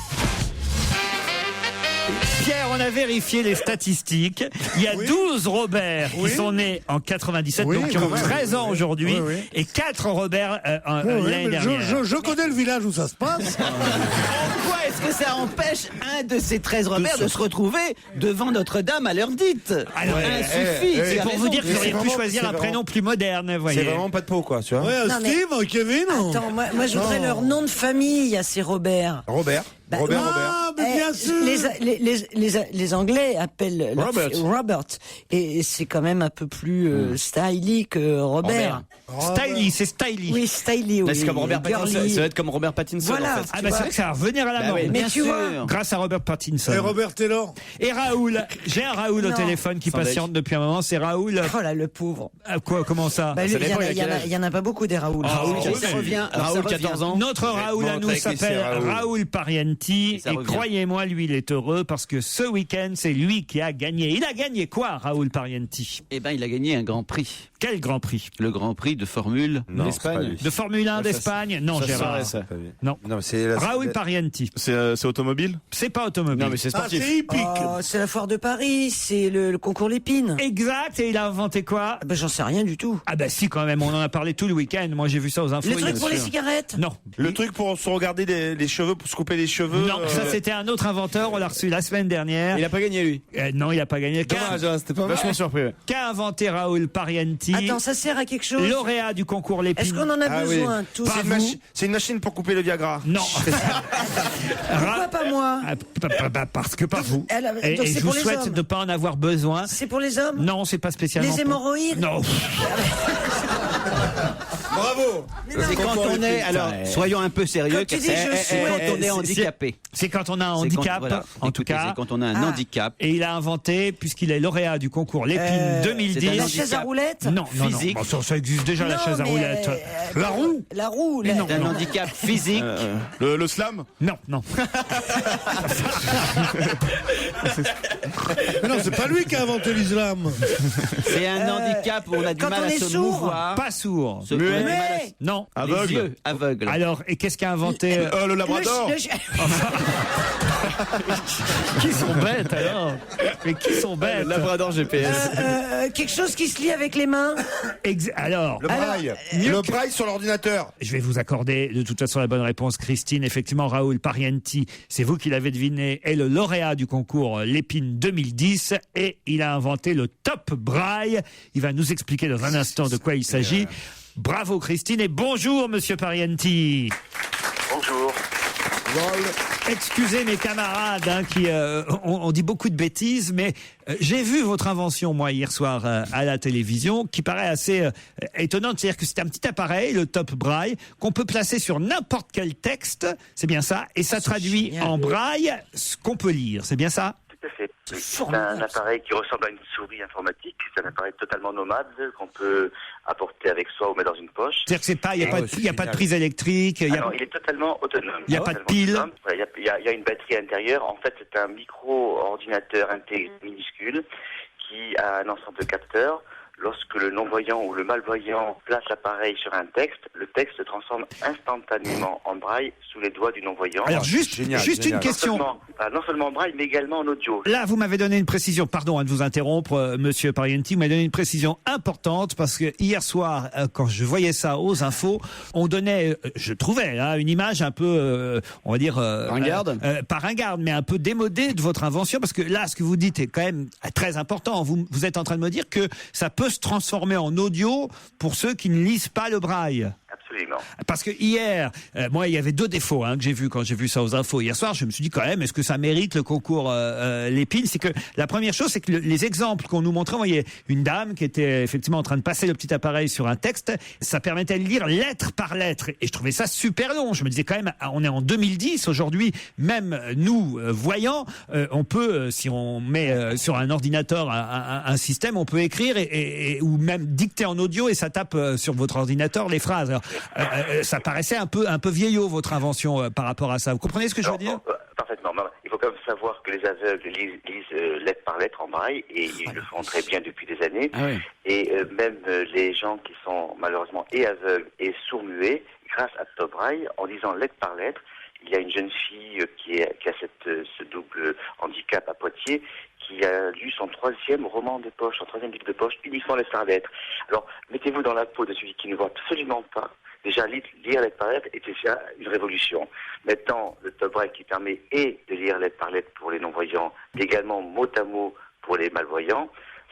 [SPEAKER 3] Pierre, on a vérifié les statistiques. Il y a 12 Robert qui sont nés en 97, donc qui ont 13 ans aujourd'hui, et 4 Robert l'année dernière.
[SPEAKER 7] Je connais le village où ça se passe.
[SPEAKER 6] Pourquoi est-ce que ça empêche un de ces 13 Robert de se retrouver devant Notre-Dame à l'heure dite?
[SPEAKER 3] Alors,
[SPEAKER 6] suffit.
[SPEAKER 3] c'est pour vous dire que vous auriez pu choisir un prénom plus moderne, voyez.
[SPEAKER 12] C'est vraiment pas de peau, quoi, tu vois.
[SPEAKER 7] Ouais,
[SPEAKER 5] Non, mais-
[SPEAKER 7] Steve, Kevin.
[SPEAKER 5] Attends, moi je voudrais leur nom de famille à ces Robert.
[SPEAKER 12] Robert.
[SPEAKER 5] Bah,
[SPEAKER 12] Robert.
[SPEAKER 7] Ah, mais bien sûr.
[SPEAKER 5] Les Anglais appellent leur fille Robert. Et c'est quand même un peu plus stylish que Robert.
[SPEAKER 3] Styly, c'est Styly.
[SPEAKER 5] Oui, stylish. Oui.
[SPEAKER 4] C'est comme Robert Pattinson.
[SPEAKER 5] Girly.
[SPEAKER 4] Ça va être comme Robert Pattinson,
[SPEAKER 5] Voilà.
[SPEAKER 4] en fait.
[SPEAKER 3] Ah bah c'est vrai que ça va revenir à la mode.
[SPEAKER 4] oui,
[SPEAKER 5] Mais tu vois,
[SPEAKER 3] Grâce à Robert Pattinson.
[SPEAKER 7] Et Robert Taylor.
[SPEAKER 3] Et Raoul. J'ai un Raoul au
[SPEAKER 5] Non.
[SPEAKER 3] téléphone qui
[SPEAKER 4] Sans
[SPEAKER 3] patiente depuis un moment. C'est Raoul.
[SPEAKER 5] oh là, le pauvre.
[SPEAKER 3] Quoi, comment ça?
[SPEAKER 5] Bah, lui,
[SPEAKER 4] ça
[SPEAKER 5] il
[SPEAKER 4] dépend, il a quel âge.
[SPEAKER 5] y en a pas beaucoup des Raoul.
[SPEAKER 3] Raoul,
[SPEAKER 6] Ça revient. Alors,
[SPEAKER 4] Raoul,
[SPEAKER 6] ça revient.
[SPEAKER 4] 14 ans.
[SPEAKER 3] Notre Raoul à nous s'appelle Raoul Parienti.
[SPEAKER 6] Ça
[SPEAKER 3] Et
[SPEAKER 6] revient.
[SPEAKER 3] croyez-moi, lui, il est heureux parce que ce week-end, c'est lui qui a gagné. Il a gagné quoi, Raoul Parienti?
[SPEAKER 6] Eh ben, il a gagné un grand prix.
[SPEAKER 3] Quel grand prix?
[SPEAKER 6] Le grand prix de Formule.
[SPEAKER 4] L'Espagne.
[SPEAKER 3] De Formule 1 d'Espagne? Non,
[SPEAKER 4] Ça
[SPEAKER 3] Gérard.
[SPEAKER 4] serait ça.
[SPEAKER 3] Non.
[SPEAKER 12] Non, c'est
[SPEAKER 3] Raoul Parienti.
[SPEAKER 8] C'est automobile?
[SPEAKER 3] C'est pas automobile.
[SPEAKER 4] Non, mais c'est
[SPEAKER 7] Ah,
[SPEAKER 4] sportif.
[SPEAKER 7] c'est hippique.
[SPEAKER 5] Oh, c'est la foire de Paris, c'est le concours Lépine.
[SPEAKER 3] Exact. Et il a inventé quoi?
[SPEAKER 5] Ah bah, j'en sais rien du tout.
[SPEAKER 3] Ah bah si, quand même. On en a parlé tout le week-end. Moi, j'ai vu ça aux infos.
[SPEAKER 5] Le truc
[SPEAKER 3] bien
[SPEAKER 5] pour les
[SPEAKER 3] sûr.
[SPEAKER 5] cigarettes.
[SPEAKER 3] Non.
[SPEAKER 12] Le truc pour se regarder les cheveux, pour se couper les cheveux.
[SPEAKER 3] Non, ça c'était un autre inventeur. On l'a reçu la semaine dernière.
[SPEAKER 4] Il a pas gagné, lui.
[SPEAKER 3] Non, il a pas gagné.
[SPEAKER 4] Dommage, hein, c'était pas vachement surpris. Ouais.
[SPEAKER 3] Qu'a inventé Raoul Parienti?
[SPEAKER 5] Attends, ça sert à quelque chose?
[SPEAKER 3] Lauréat du concours Lépine.
[SPEAKER 5] Est-ce qu'on en a besoin tous?
[SPEAKER 12] C'est une machine pour couper le Viagra.
[SPEAKER 3] Non.
[SPEAKER 5] Pourquoi pas moi?
[SPEAKER 3] Parce que pas vous.
[SPEAKER 5] Donc
[SPEAKER 3] Et
[SPEAKER 5] c'est
[SPEAKER 3] je
[SPEAKER 5] pour
[SPEAKER 3] vous
[SPEAKER 5] les
[SPEAKER 3] souhaite
[SPEAKER 5] hommes.
[SPEAKER 3] de pas en avoir besoin.
[SPEAKER 5] C'est pour les hommes?
[SPEAKER 3] Non, c'est pas spécialement.
[SPEAKER 5] Les hémorroïdes?
[SPEAKER 3] Non.
[SPEAKER 7] Bravo,
[SPEAKER 12] bravo.
[SPEAKER 6] C'est quand on est, alors, soyons un peu sérieux,
[SPEAKER 5] Quand tu dis
[SPEAKER 6] c'est quand on est handicapé.
[SPEAKER 3] C'est quand on a un handicap, en tout cas.
[SPEAKER 6] C'est quand on a un handicap.
[SPEAKER 3] Et il a inventé, puisqu'il est lauréat du concours Lépine 2010.
[SPEAKER 5] La chaise à roulette?
[SPEAKER 3] Non,
[SPEAKER 6] physique.
[SPEAKER 3] Bon, ça existe déjà, la chaise à roulette.
[SPEAKER 7] La roue?
[SPEAKER 5] La roue,
[SPEAKER 3] Mais non.
[SPEAKER 6] C'est un handicap physique.
[SPEAKER 8] Le slam?
[SPEAKER 3] Non.
[SPEAKER 7] Mais non, c'est pas lui qui a inventé l'islam.
[SPEAKER 6] C'est un handicap où on a du mal à se mouvoir.
[SPEAKER 3] Pas sourd. Non.
[SPEAKER 6] Les yeux aveugles.
[SPEAKER 3] Alors, et qu'est-ce qu'a inventé
[SPEAKER 8] Le labrador.
[SPEAKER 3] Qui sont bêtes alors? Mais qui sont bêtes?
[SPEAKER 4] Labrador GPS.
[SPEAKER 5] Quelque chose qui se lie avec les mains.
[SPEAKER 3] Alors,
[SPEAKER 12] Le braille. Le braille sur l'ordinateur.
[SPEAKER 3] je vais vous accorder de toute façon la bonne réponse, Christine. Effectivement, Raoul Parienti, c'est vous qui l'avez deviné, est le lauréat du concours Lépine 2010 et il a inventé le top braille. Il va nous expliquer dans un instant de quoi il s'agit. Bravo Christine et bonjour Monsieur Parienti.
[SPEAKER 13] Bonjour.
[SPEAKER 3] Excusez mes camarades qui on dit beaucoup de bêtises, mais j'ai vu votre invention moi hier soir à la télévision, qui paraît assez étonnante. C'est-à-dire que c'est un petit appareil, le top braille, qu'on peut placer sur n'importe quel texte, c'est bien ça, et ça traduit en braille ce qu'on peut lire, c'est bien ça?
[SPEAKER 13] Tout à fait. C'est un appareil qui ressemble à une souris informatique. C'est un appareil totalement nomade qu'on peut apporter avec soi ou mettre dans une poche.
[SPEAKER 3] C'est-à-dire que c'est pas, il y a pas de prise électrique.
[SPEAKER 13] Non, il est totalement autonome.
[SPEAKER 3] Il n'y a pas de pile.
[SPEAKER 13] Il y a une batterie à l'intérieur. En fait, c'est un micro-ordinateur intégré minuscule qui a un ensemble de capteurs. Lorsque le non-voyant ou le malvoyant place l'appareil sur un texte, le texte se transforme instantanément en braille sous les doigts du non-voyant.
[SPEAKER 3] Alors juste une question.
[SPEAKER 13] Non seulement en braille, mais également en audio.
[SPEAKER 3] Là, vous m'avez donné une précision, pardon de vous interrompre, Monsieur Parienti, vous m'avez donné une précision importante parce que hier soir, quand je voyais ça aux infos, on donnait, je trouvais, une image un peu, on va dire...
[SPEAKER 4] ringarde
[SPEAKER 3] pas ringarde, mais un peu démodée de votre invention, parce que là, ce que vous dites est quand même très important. Vous êtes en train de me dire que ça peut se transformer en audio pour ceux qui ne lisent pas le braille.
[SPEAKER 13] Absolument.
[SPEAKER 3] Parce que hier, moi, il y avait deux défauts que j'ai vu quand j'ai vu ça aux infos hier soir. Je me suis dit quand même, est-ce que ça mérite le concours Lépine? C'est que la première chose, c'est que les exemples qu'on nous montrait, on voyait une dame qui était effectivement en train de passer le petit appareil sur un texte. Ça permettait de lire lettre par lettre. Et je trouvais ça super long. Je me disais quand même, on est en 2010 aujourd'hui. Même nous, voyants, on peut, si on met sur un ordinateur un système, on peut écrire ou même dicter en audio et ça tape sur votre ordinateur les phrases. Alors, ça paraissait un peu vieillot votre invention par rapport à ça. Vous comprenez ce que je veux dire?
[SPEAKER 13] Parfaitement. Il faut quand même savoir que les aveugles lisent lettre par lettre en braille et ils le font très bien depuis des années. Ah oui. Et même les gens qui sont malheureusement et aveugles et sourds-muets, grâce à Top Braille, en lisant lettre par lettre, il y a une jeune fille qui a ce double handicap à Poitiers, qui a lu son troisième roman de poche, son troisième livre de poche, uniquement lettre par lettre. Alors, mettez-vous dans la peau de celui qui ne voit absolument pas. Déjà, lire lettre par lettre est déjà une révolution. Maintenant, le Top Braille qui permet de lire lettre par lettre pour les non-voyants, mais également mot à mot pour les malvoyants,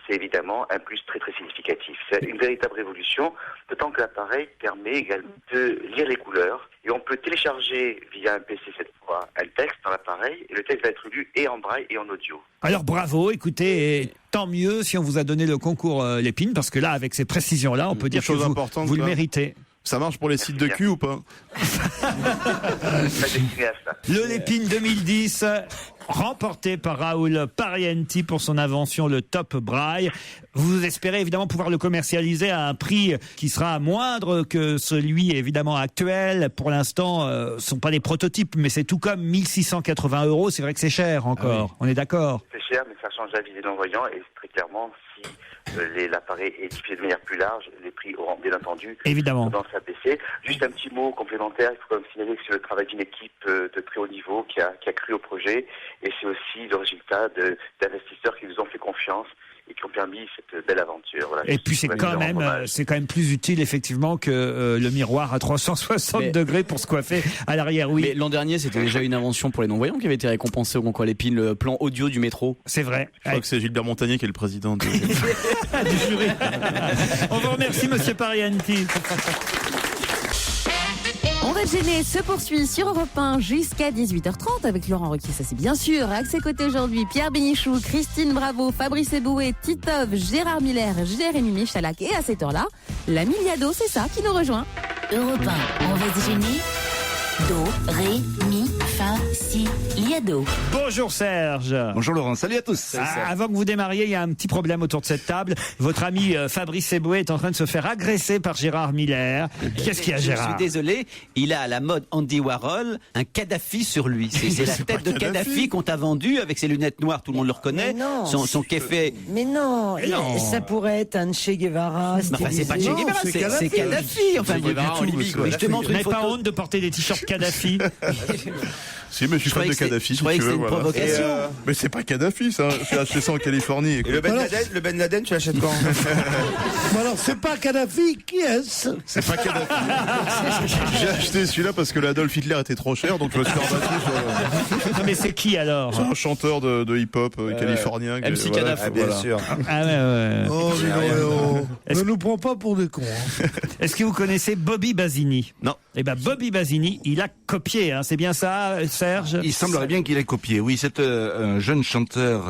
[SPEAKER 13] c'est évidemment un plus très très significatif. C'est une véritable révolution, d'autant que l'appareil permet également de lire les couleurs. Et on peut télécharger via un PC cette fois un texte dans l'appareil, et le texte va être lu et en braille et en audio.
[SPEAKER 3] Alors bravo, écoutez, et tant mieux si on vous a donné le concours Lépine, parce que là, avec ces précisions-là, on peut dire que vous le méritez.
[SPEAKER 8] Ça marche pour les sites de cul ou pas?
[SPEAKER 3] Le Lépine 2010, remporté par Raoul Parienti pour son invention, le Top Braille. Vous espérez évidemment pouvoir le commercialiser à un prix qui sera moindre que celui évidemment actuel. Pour l'instant, ce ne sont pas des prototypes, mais c'est tout comme 1 680 €. C'est vrai que c'est cher encore, on est d'accord?
[SPEAKER 13] C'est cher, mais ça change la vie des non-voyants et très clairement, si l'appareil est diffusé de manière plus large, les prix auront bien entendu tendance à baisser. Juste un petit mot complémentaire, il faut quand même signaler que c'est le travail d'une équipe de très haut niveau qui a cru au projet et c'est aussi le résultat d'investisseurs qui nous ont fait confiance et qui ont permis cette belle aventure. Voilà,
[SPEAKER 3] et puis c'est quand même plus utile effectivement que le miroir à 360 degrés pour se coiffer à l'arrière. Oui.
[SPEAKER 4] Mais l'an dernier, c'était déjà une invention pour les non-voyants qui avait été récompensée au concours Lépine, le plan audio du métro.
[SPEAKER 3] C'est vrai.
[SPEAKER 8] Je crois que c'est Gilbert Montagnier qui est le président du
[SPEAKER 3] jury. On vous remercie, Monsieur Parienti.
[SPEAKER 1] On va gêner se poursuit sur Europe 1 jusqu'à 18h30 avec Laurent Ruquier, ça c'est bien sûr. À ses côtés aujourd'hui, Pierre Bénichou, Christine Bravo, Fabrice Eboué, Titov, Gérard Miller, Jérémy Michalak et à cette heure-là, la Miliado, c'est ça qui nous rejoint.
[SPEAKER 11] Europe 1, on va se gêner. Do, ré, mi, fa, si, liado.
[SPEAKER 3] Bonjour Serge.
[SPEAKER 14] Bonjour Laurent, salut à tous.
[SPEAKER 3] Avant que vous démarriez, il y a un petit problème autour de cette table. Votre ami Fabrice Eboué est en train de se faire agresser par Gérard Miller. Qu'est-ce qu'il y a, Gérard?
[SPEAKER 6] Je suis désolé, il a à la mode Andy Warhol un Kadhafi sur lui. C'est la tête de Kadhafi qu'on t'a vendu avec ses lunettes noires, tout le monde le reconnaît. Son café.
[SPEAKER 5] Mais non, ça pourrait être un Che Guevara.
[SPEAKER 6] Enfin, c'est pas Che Guevara, c'est Kadhafi. Enfin, Guevara en Libye, quoi. Je te montre une photo.
[SPEAKER 3] Pas honte de porter des t-shirts Kadhafi.
[SPEAKER 8] Si, mais je suis fan de Kadhafi.
[SPEAKER 6] Je croyais que c'était une provocation.
[SPEAKER 8] Mais c'est pas Kadhafi, ça. J'ai acheté ça en Californie.
[SPEAKER 12] Et le Ben Laden, tu l'achètes quand?
[SPEAKER 7] Bon alors, c'est pas Kadhafi, qui est-ce?
[SPEAKER 8] C'est pas Kadhafi. J'ai acheté celui-là parce que l'Adolf Hitler était trop cher, donc je me suis rabattu sur...
[SPEAKER 3] Non, mais c'est qui alors?
[SPEAKER 8] C'est un chanteur de hip-hop californien.
[SPEAKER 12] MC Kadhafi, bien sûr.
[SPEAKER 3] Ah ouais.
[SPEAKER 7] Ne nous prends pas pour des cons.
[SPEAKER 3] Est-ce que vous connaissez Bobby Basini?
[SPEAKER 14] Non.
[SPEAKER 3] Eh ben Bobby Basini, il a copié, hein. C'est bien ça, Serge?
[SPEAKER 14] Il semblerait bien qu'il ait copié. Oui, c'est un jeune chanteur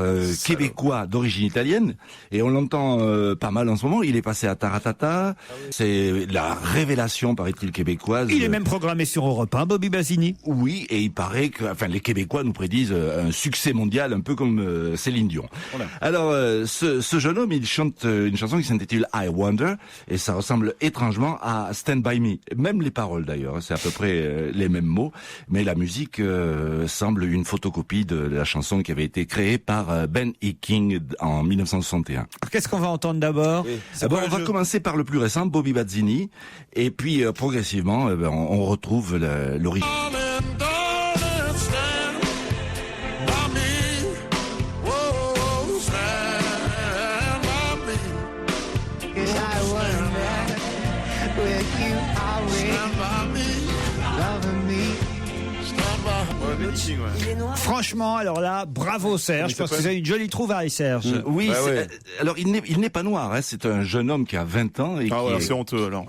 [SPEAKER 14] québécois d'origine italienne et on l'entend pas mal en ce moment. Il est passé à Taratata. C'est la révélation, paraît-il, québécoise.
[SPEAKER 3] Il est même programmé sur Europe 1, Bobby Basini.
[SPEAKER 14] Oui, et il paraît que, les Québécois nous prédisent un succès mondial, un peu comme Céline Dion. Voilà. Alors, ce jeune homme, il chante une chanson qui s'intitule I Wonder et ça ressemble étrangement à Stand By Me. Même les paroles d'ailleurs, c'est à peu près les mêmes mots, mais la musique semble une photocopie de la chanson qui avait été créée par Ben E. King en 1961.
[SPEAKER 3] Qu'est-ce qu'on va entendre d'abord?
[SPEAKER 14] On va commencer par le plus récent, Bobby Basini, et puis progressivement, on retrouve l'origine.
[SPEAKER 3] Franchement, alors là, bravo Serge, je pense que c'est une jolie trouvaille, Serge.
[SPEAKER 14] Oui, alors il n'est pas noir, hein, c'est un jeune homme qui a 20 ans. Et
[SPEAKER 8] c'est honteux alors.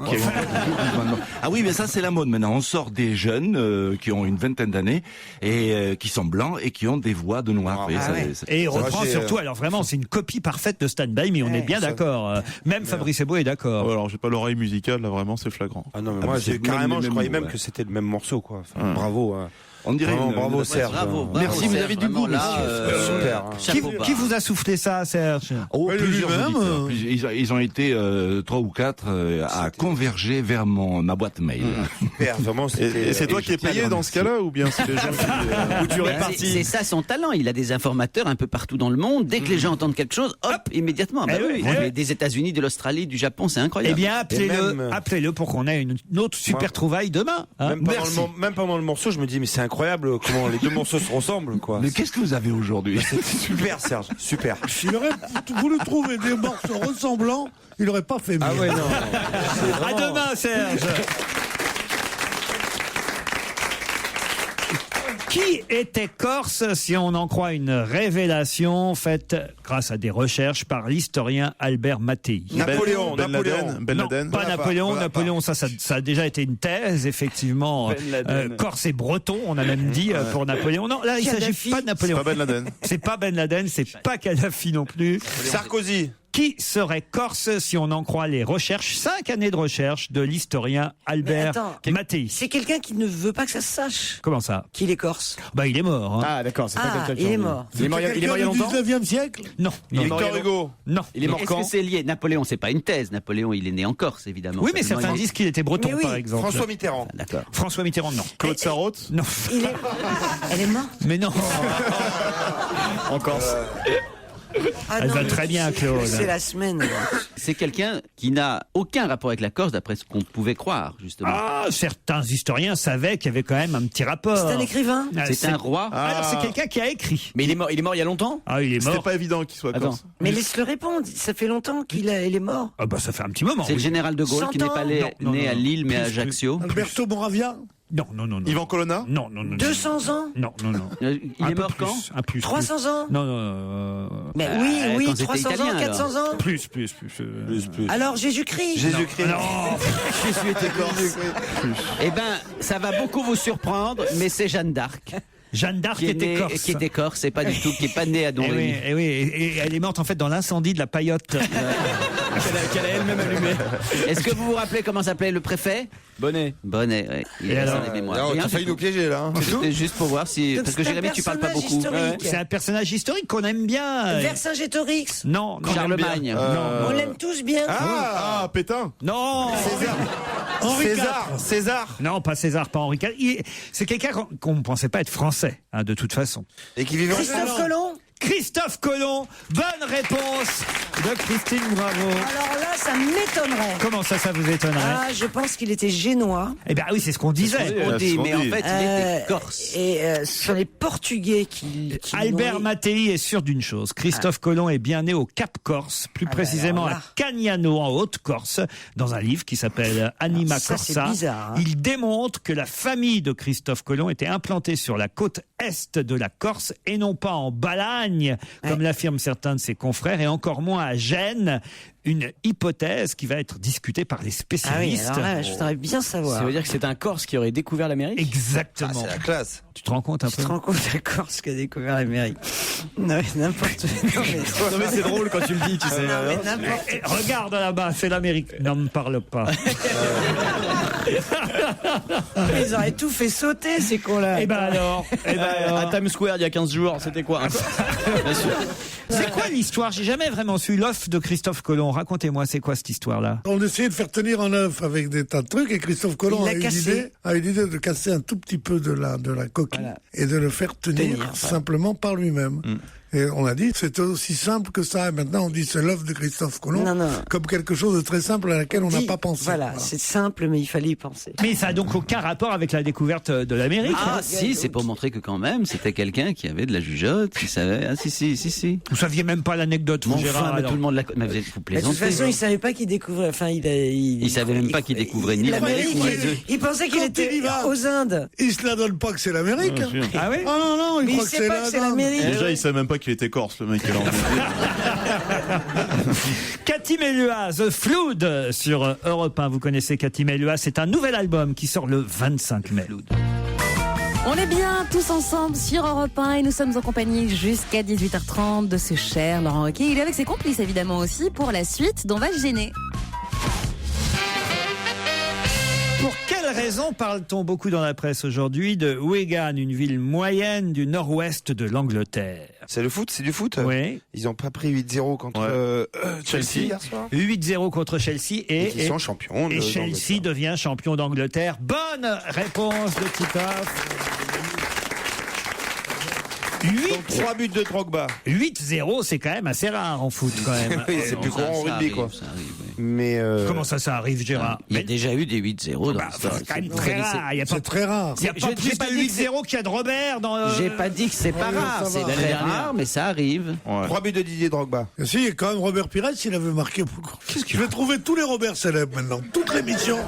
[SPEAKER 14] Ah oui, mais ça c'est la mode maintenant. On sort des jeunes qui ont une vingtaine d'années et qui sont blancs et qui ont des voix de noirs.
[SPEAKER 3] Et il reprend surtout, alors vraiment, c'est une copie parfaite de Stand By Me, on est bien d'accord. Même Fabrice Eboué est d'accord.
[SPEAKER 8] Alors j'ai pas l'oreille musicale, là vraiment c'est flagrant.
[SPEAKER 12] Ah non, mais moi carrément, je croyais même que c'était le même morceau, quoi. Enfin, bravo.
[SPEAKER 14] On dirait
[SPEAKER 12] bravo Serge.
[SPEAKER 6] Bravo,
[SPEAKER 14] merci, vous avez du goût,
[SPEAKER 12] super.
[SPEAKER 3] Qui vous a soufflé ça, Serge?
[SPEAKER 14] Plusieurs auditeurs. Ils ont été 3 ou 4 à converger vers ma boîte mail.
[SPEAKER 12] Super, vraiment.
[SPEAKER 8] Et c'est toi qui es payé dans ce cas-là ou bien c'est les gens
[SPEAKER 6] où tu répartis? C'est ça son talent. Il a des informateurs un peu partout dans le monde. Dès que les gens entendent quelque chose, hop, immédiatement. Des États-Unis, de l'Australie, du Japon, c'est incroyable.
[SPEAKER 3] Eh bien, appelez-le pour qu'on ait une autre super trouvaille demain.
[SPEAKER 12] Même pendant le morceau, je me dis mais c'est incroyable comment les deux morceaux se ressemblent, quoi.
[SPEAKER 14] Mais qu'est-ce que vous avez aujourd'hui?
[SPEAKER 12] C'est super, Serge, super.
[SPEAKER 7] S'il aurait voulu trouver des morceaux ressemblants, il n'aurait pas fait mieux.
[SPEAKER 12] Ah ouais, non.
[SPEAKER 3] À demain, Serge. Qui était corse, si on en croit une révélation faite grâce à des recherches par l'historien Albert Mattei?
[SPEAKER 12] Napoléon.
[SPEAKER 8] Ben Laden.
[SPEAKER 3] Pas Napoléon. Napoléon, ça a déjà été une thèse, effectivement. Corse et breton, on a même dit pour Napoléon. Non, là, il s'agit pas de Napoléon.
[SPEAKER 8] C'est pas Ben Laden.
[SPEAKER 3] C'est pas Ben Laden, c'est pas Kadhafi non plus.
[SPEAKER 12] Sarkozy.
[SPEAKER 3] Qui serait corse si on en croit les recherches, 5 années de recherche de l'historien Albert Mattei?
[SPEAKER 5] C'est quelqu'un qui ne veut pas que ça se sache.
[SPEAKER 3] Comment ça?
[SPEAKER 5] Qu'il est corse.
[SPEAKER 3] Bah, il est mort. Hein.
[SPEAKER 4] Ah, d'accord, c'est pas quelqu'un.
[SPEAKER 5] Il est mort.
[SPEAKER 4] Il est mort il y a longtemps?
[SPEAKER 7] Au 19e siècle?
[SPEAKER 3] Non.
[SPEAKER 12] Victor Hugo?
[SPEAKER 3] Non.
[SPEAKER 6] Il est mort quand? Est-ce que c'est lié? Napoléon, c'est pas une thèse. Napoléon, il est né en Corse, évidemment.
[SPEAKER 3] Oui, mais certains disent qu'il était breton, par exemple.
[SPEAKER 12] François Mitterrand.
[SPEAKER 6] D'accord.
[SPEAKER 3] François Mitterrand, non.
[SPEAKER 8] Claude Sarraute?
[SPEAKER 3] Non.
[SPEAKER 5] Elle est morte?
[SPEAKER 3] Mais non.
[SPEAKER 4] En Corse.
[SPEAKER 3] Elle va très bien, Claude.
[SPEAKER 5] C'est la semaine.
[SPEAKER 6] C'est quelqu'un qui n'a aucun rapport avec la Corse, d'après ce qu'on pouvait croire, justement.
[SPEAKER 3] Ah, certains historiens savaient qu'il y avait quand même un petit rapport.
[SPEAKER 5] C'est un écrivain?
[SPEAKER 6] C'est un roi?
[SPEAKER 3] Alors, c'est quelqu'un qui a écrit.
[SPEAKER 4] Mais il est mort il y a longtemps?
[SPEAKER 3] Ah, il est mort.
[SPEAKER 8] C'était pas évident qu'il soit corse.
[SPEAKER 5] Mais laisse-le répondre. Ça fait longtemps qu'il est mort.
[SPEAKER 3] Ah, bah, ça fait un petit moment.
[SPEAKER 6] C'est le général de Gaulle qui n'est pas né à Lille, mais à Ajaccio.
[SPEAKER 7] Alberto Moravia?
[SPEAKER 3] Non.
[SPEAKER 8] Yvan Colonna?
[SPEAKER 3] Non.
[SPEAKER 5] 200 ans?
[SPEAKER 3] Non.
[SPEAKER 6] Il est mort quand?
[SPEAKER 3] Un plus.
[SPEAKER 5] 300 ans?
[SPEAKER 3] Non.
[SPEAKER 5] Mais oui, 300 ans, 400 ans?
[SPEAKER 3] Plus.
[SPEAKER 5] Alors, Jésus-Christ?
[SPEAKER 12] Jésus-Christ.
[SPEAKER 3] Non.
[SPEAKER 6] Jésus était corse. Eh ben, ça va beaucoup vous surprendre, mais c'est Jeanne d'Arc.
[SPEAKER 3] Jeanne d'Arc était corse.
[SPEAKER 6] Qui était corse, c'est pas du tout, qui est pas née à Domremy.
[SPEAKER 3] Et elle est morte en fait dans l'incendie de la Paillote.
[SPEAKER 4] Qu'elle a elle-même allumé.
[SPEAKER 6] Est-ce que vous vous rappelez comment s'appelait le préfet?
[SPEAKER 4] Bonnet.
[SPEAKER 6] Bonnet, oui. Il
[SPEAKER 3] Et
[SPEAKER 6] a
[SPEAKER 3] alors
[SPEAKER 6] ça des mémoires.
[SPEAKER 12] Non,
[SPEAKER 6] Rien
[SPEAKER 12] t'as
[SPEAKER 6] du
[SPEAKER 12] failli
[SPEAKER 6] tout.
[SPEAKER 12] nous piéger là.
[SPEAKER 6] C'était juste pour voir si...
[SPEAKER 5] Donc
[SPEAKER 6] Parce que
[SPEAKER 5] c'est un
[SPEAKER 6] Jérémy, tu parles pas
[SPEAKER 5] personnage
[SPEAKER 6] beaucoup.
[SPEAKER 5] historique.
[SPEAKER 3] C'est un personnage historique qu'on aime bien.
[SPEAKER 5] Vercingétorix.
[SPEAKER 3] Non, non.
[SPEAKER 6] Charlemagne.
[SPEAKER 5] On l'aime tous bien.
[SPEAKER 8] Ah, Pétain.
[SPEAKER 3] Non.
[SPEAKER 12] Henri César.
[SPEAKER 3] Non, pas César, pas Henri IV. C'est quelqu'un qu'on ne pensait pas être français, de toute façon.
[SPEAKER 12] Et qui vivait en
[SPEAKER 5] Christophe Colomb.
[SPEAKER 3] Christophe Colomb, bonne réponse de Christine Bravo.
[SPEAKER 5] Alors là, ça m'étonnerait.
[SPEAKER 3] Comment ça vous étonnerait?
[SPEAKER 5] Ah, je pense qu'il était génois.
[SPEAKER 3] Eh bien oui, c'est ce qu'on disait.
[SPEAKER 6] On dit, mais en fait, il était corse.
[SPEAKER 5] Et ce sont les Portugais qui
[SPEAKER 3] Albert Mattei est sûr d'une chose. Christophe Colomb est bien né au Cap Corse, plus précisément à Cagnano, en Haute-Corse, dans un livre qui s'appelle Anima
[SPEAKER 5] ça, c'est
[SPEAKER 3] Corsa.
[SPEAKER 5] bizarre, hein.
[SPEAKER 3] Il démontre que la famille de Christophe Colomb était implantée sur la côte est de la Corse et non pas en Balagne, comme l'affirment certains de ses confrères, et encore moins à Gênes. Une hypothèse qui va être discutée par les spécialistes.
[SPEAKER 5] Ah oui, alors là, je voudrais bien savoir.
[SPEAKER 4] Ça veut dire que c'est un Corse qui aurait découvert l'Amérique?
[SPEAKER 3] Exactement.
[SPEAKER 12] C'est la classe.
[SPEAKER 3] Tu te rends compte un peu?
[SPEAKER 5] Tu te rends compte la Corse qui a découvert l'Amérique? Non, mais n'importe quoi.
[SPEAKER 4] Non mais c'est drôle quand tu le dis, tu sais.
[SPEAKER 5] Non, mais n'importe
[SPEAKER 3] Eh, regarde là-bas, c'est l'Amérique. N'en me parle pas.
[SPEAKER 5] Ils auraient tout fait sauter, ces cons-là.
[SPEAKER 3] Eh ben alors,
[SPEAKER 4] À Times Square il y a 15 jours, c'était quoi? Bien sûr.
[SPEAKER 3] c'est quoi l'histoire? J'ai jamais vraiment su l'œuf de Christophe Colomb. Racontez-moi, c'est quoi cette histoire-là?
[SPEAKER 7] On essayait de faire tenir un œuf avec des tas de trucs et Christophe Colomb
[SPEAKER 5] Il l'a
[SPEAKER 7] a eu
[SPEAKER 5] cassé.
[SPEAKER 7] l'idée de casser un tout petit peu de la coquille et de le faire tenir simplement par lui-même. Et on a dit c'était aussi simple que ça. Et maintenant on dit c'est l'œuf de Christophe Colomb comme quelque chose de très simple à laquelle on n'a pas pensé.
[SPEAKER 5] Voilà, c'est simple, mais il fallait y penser.
[SPEAKER 3] Mais ça a donc aucun rapport avec la découverte de l'Amérique.
[SPEAKER 6] Ah si, c'est pour montrer que quand même, c'était quelqu'un qui avait de la jugeote, qui savait... Ah si.
[SPEAKER 3] Vous saviez même pas l'anecdote, vous,
[SPEAKER 6] Mon
[SPEAKER 3] Gérard,
[SPEAKER 6] frère, mais
[SPEAKER 3] alors.
[SPEAKER 6] tout le monde la... Mais vous
[SPEAKER 5] Mais de toute
[SPEAKER 6] plaisantez.
[SPEAKER 5] façon, il savait pas qu'il découvrait. Enfin,
[SPEAKER 6] Il savait même pas qu'il découvrait ni l'Amérique ni les œufs.
[SPEAKER 5] Il pensait qu'il
[SPEAKER 7] Quand
[SPEAKER 5] était
[SPEAKER 7] il y va,
[SPEAKER 5] aux Indes.
[SPEAKER 7] Il se la donne pas que c'est l'Amérique.
[SPEAKER 8] Bien sûr.
[SPEAKER 3] Ah oui?
[SPEAKER 7] Ah non, il
[SPEAKER 5] Mais
[SPEAKER 7] croit
[SPEAKER 5] il
[SPEAKER 7] que
[SPEAKER 5] sait
[SPEAKER 7] c'est
[SPEAKER 5] pas que c'est
[SPEAKER 7] l'Inde.
[SPEAKER 5] l'Amérique.
[SPEAKER 8] Déjà, il savait même pas qu'il était corse, le mec.
[SPEAKER 3] Cathy Melua, The Flood sur Europe 1. Vous connaissez Cathy Melua, c'est un nouvel album qui sort le 25 mai.
[SPEAKER 1] On est bien tous ensemble sur Europe 1 et nous sommes en compagnie jusqu'à 18h30 de ce cher Laurent Ruquier. Il est avec ses complices évidemment aussi pour la suite d'On va se gêner.
[SPEAKER 3] Pour quelle raison parle-t-on beaucoup dans la presse aujourd'hui de Wigan, une ville moyenne du nord-ouest de l'Angleterre?
[SPEAKER 12] C'est le foot, c'est du foot.
[SPEAKER 3] Oui.
[SPEAKER 12] Ils ont pas pris 8-0 contre Chelsea hier soir.
[SPEAKER 3] 8-0 contre Chelsea et
[SPEAKER 12] ils sont champions.
[SPEAKER 3] Et Chelsea devient champion d'Angleterre. Bonne réponse de Titoff.
[SPEAKER 12] 3 buts de Drogba.
[SPEAKER 3] 8-0, c'est quand même assez rare en foot, quand même.
[SPEAKER 12] Oui, c'est plus courant au rugby, quoi.
[SPEAKER 6] Ça arrive, oui.
[SPEAKER 12] Mais
[SPEAKER 3] Comment ça arrive, Gérard?
[SPEAKER 6] Il y a déjà eu des 8-0 dans l'histoire.
[SPEAKER 3] C'est quand même très rare. Il y a pas,
[SPEAKER 7] C'est très rare.
[SPEAKER 3] il y a pas plus de 8-0 qu'il y a de Robert dans...
[SPEAKER 6] J'ai pas dit que c'est pas rare, c'est très rare, mais ça arrive.
[SPEAKER 12] 3 buts de Didier Drogba.
[SPEAKER 7] Et si, quand même, Robert Pires, il avait marqué beaucoup. Je vais trouver tous les Robert célèbres maintenant. Toute l'émission,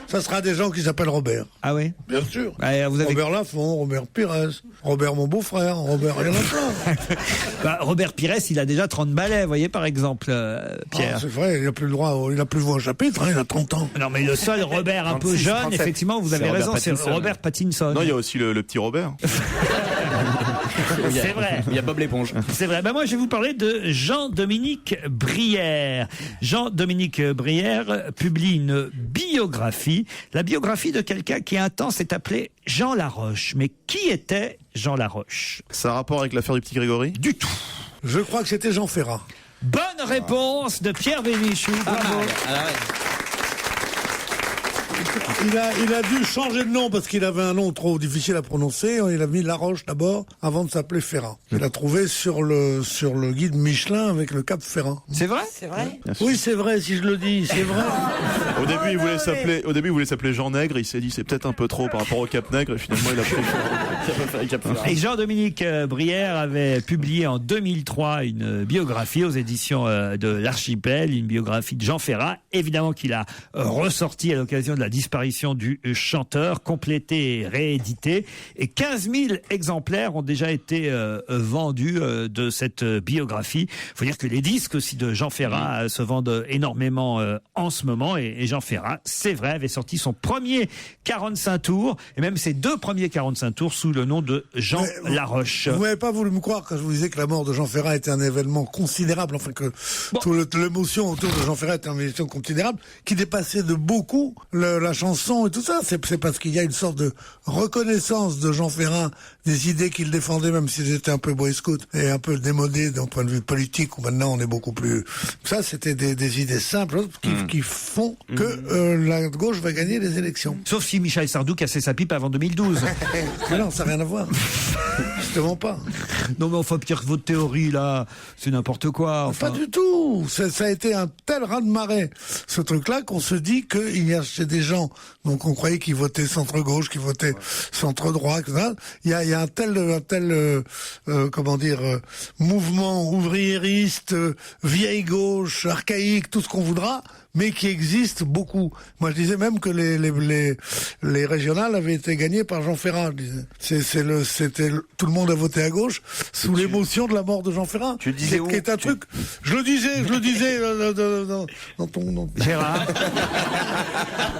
[SPEAKER 7] ça sera des gens qui s'appellent Robert.
[SPEAKER 3] Ah oui?
[SPEAKER 7] Bien sûr.
[SPEAKER 3] Ouais, vous avez...
[SPEAKER 7] Robert Laffont, Robert Pires, Robert mon beau-frère, Robert, il y en a plein.
[SPEAKER 3] Robert Pires, il a déjà 30 balais, vous voyez, par exemple, Pierre.
[SPEAKER 7] Ah, c'est vrai, il n'a plus le droit, il n'a plus le voix au chapitre, hein, il a 30 ans.
[SPEAKER 3] Non, mais le seul Robert un peu
[SPEAKER 12] 36,
[SPEAKER 3] jeune,
[SPEAKER 12] 37.
[SPEAKER 3] effectivement, vous avez
[SPEAKER 8] C'est
[SPEAKER 3] raison,
[SPEAKER 8] Robert
[SPEAKER 3] c'est
[SPEAKER 8] Pattinson.
[SPEAKER 3] Robert Pattinson.
[SPEAKER 8] Non, il y a aussi le petit Robert.
[SPEAKER 3] C'est vrai.
[SPEAKER 4] Il y a Bob l'éponge.
[SPEAKER 3] C'est vrai. Ben moi, je vais vous parler de Jean-Dominique Brière. Jean-Dominique Brière publie une biographie, la biographie de quelqu'un qui un temps s'est appelé Jean Laroche. Mais qui était Jean Laroche?
[SPEAKER 8] Ça a rapport avec l'affaire du petit Grégory?
[SPEAKER 3] Du tout.
[SPEAKER 7] Je crois que c'était Jean Ferrat.
[SPEAKER 3] Bonne réponse de Pierre Bénichou. Bravo.
[SPEAKER 7] Il a dû changer de nom parce qu'il avait un nom trop difficile à prononcer. Il a mis Laroche d'abord avant de s'appeler Ferrat. Il l'a trouvé sur le guide Michelin avec le Cap Ferrat.
[SPEAKER 3] C'est vrai?
[SPEAKER 5] C'est vrai?
[SPEAKER 7] Oui, c'est vrai, si je le dis, c'est vrai.
[SPEAKER 8] Au début, il voulait s'appeler Jean Nègre. Il s'est dit c'est peut-être un peu trop par rapport au Cap Nègre. Et finalement, il a pris
[SPEAKER 3] Et Jean-Dominique Brière avait publié en 2003 une biographie aux éditions de l'Archipel, une biographie de Jean Ferrat. Évidemment qu'il a ressorti à l'occasion de la disparition du chanteur, complété et réédité. Et 15 000 exemplaires ont déjà été vendus de cette biographie. Il faut dire que les disques aussi de Jean Ferrat se vendent énormément en ce moment. Et Jean Ferrat, c'est vrai, avait sorti son premier 45 tours, et même ses deux premiers 45 tours sous sous le nom de Jean Laroche.
[SPEAKER 7] Vous n'avez pas voulu me croire quand je vous disais que la mort de Jean Ferrat était un événement considérable, enfin que toute l'émotion autour de Jean Ferrat était une émotion considérable, qui dépassait de beaucoup la chanson et tout ça. C'est parce qu'il y a une sorte de reconnaissance de Jean Ferrat des idées qu'il défendait, même s'ils étaient un peu boy scout et un peu démodés d'un point de vue politique, où maintenant on est beaucoup plus... Ça, c'était des idées simples qui font que la gauche va gagner les élections.
[SPEAKER 3] Sauf si Michel Sardou cassait sa pipe avant 2012.
[SPEAKER 7] Mais non, ça n'a rien à voir. Justement pas.
[SPEAKER 3] Non mais enfin, Pierre, votre théorie là, c'est n'importe quoi. Enfin.
[SPEAKER 7] Pas du tout. Ça a été un tel raz-de-marée, ce truc-là, qu'on se dit qu'il y a chez des gens, donc on croyait qu'ils votaient centre-gauche, qu'ils votaient centre-droit, etc. Il y a un tel mouvement ouvriériste, vieille gauche, archaïque, tout ce qu'on voudra, mais qui existe beaucoup. Moi, je disais même que les régionales avaient été gagnées par Jean Ferrat. Tout le monde a voté à gauche sous l'émotion de la mort de Jean Ferrat.
[SPEAKER 12] Tu disais où?
[SPEAKER 7] Qui est un truc. Je le disais dans ton.
[SPEAKER 3] Gérard.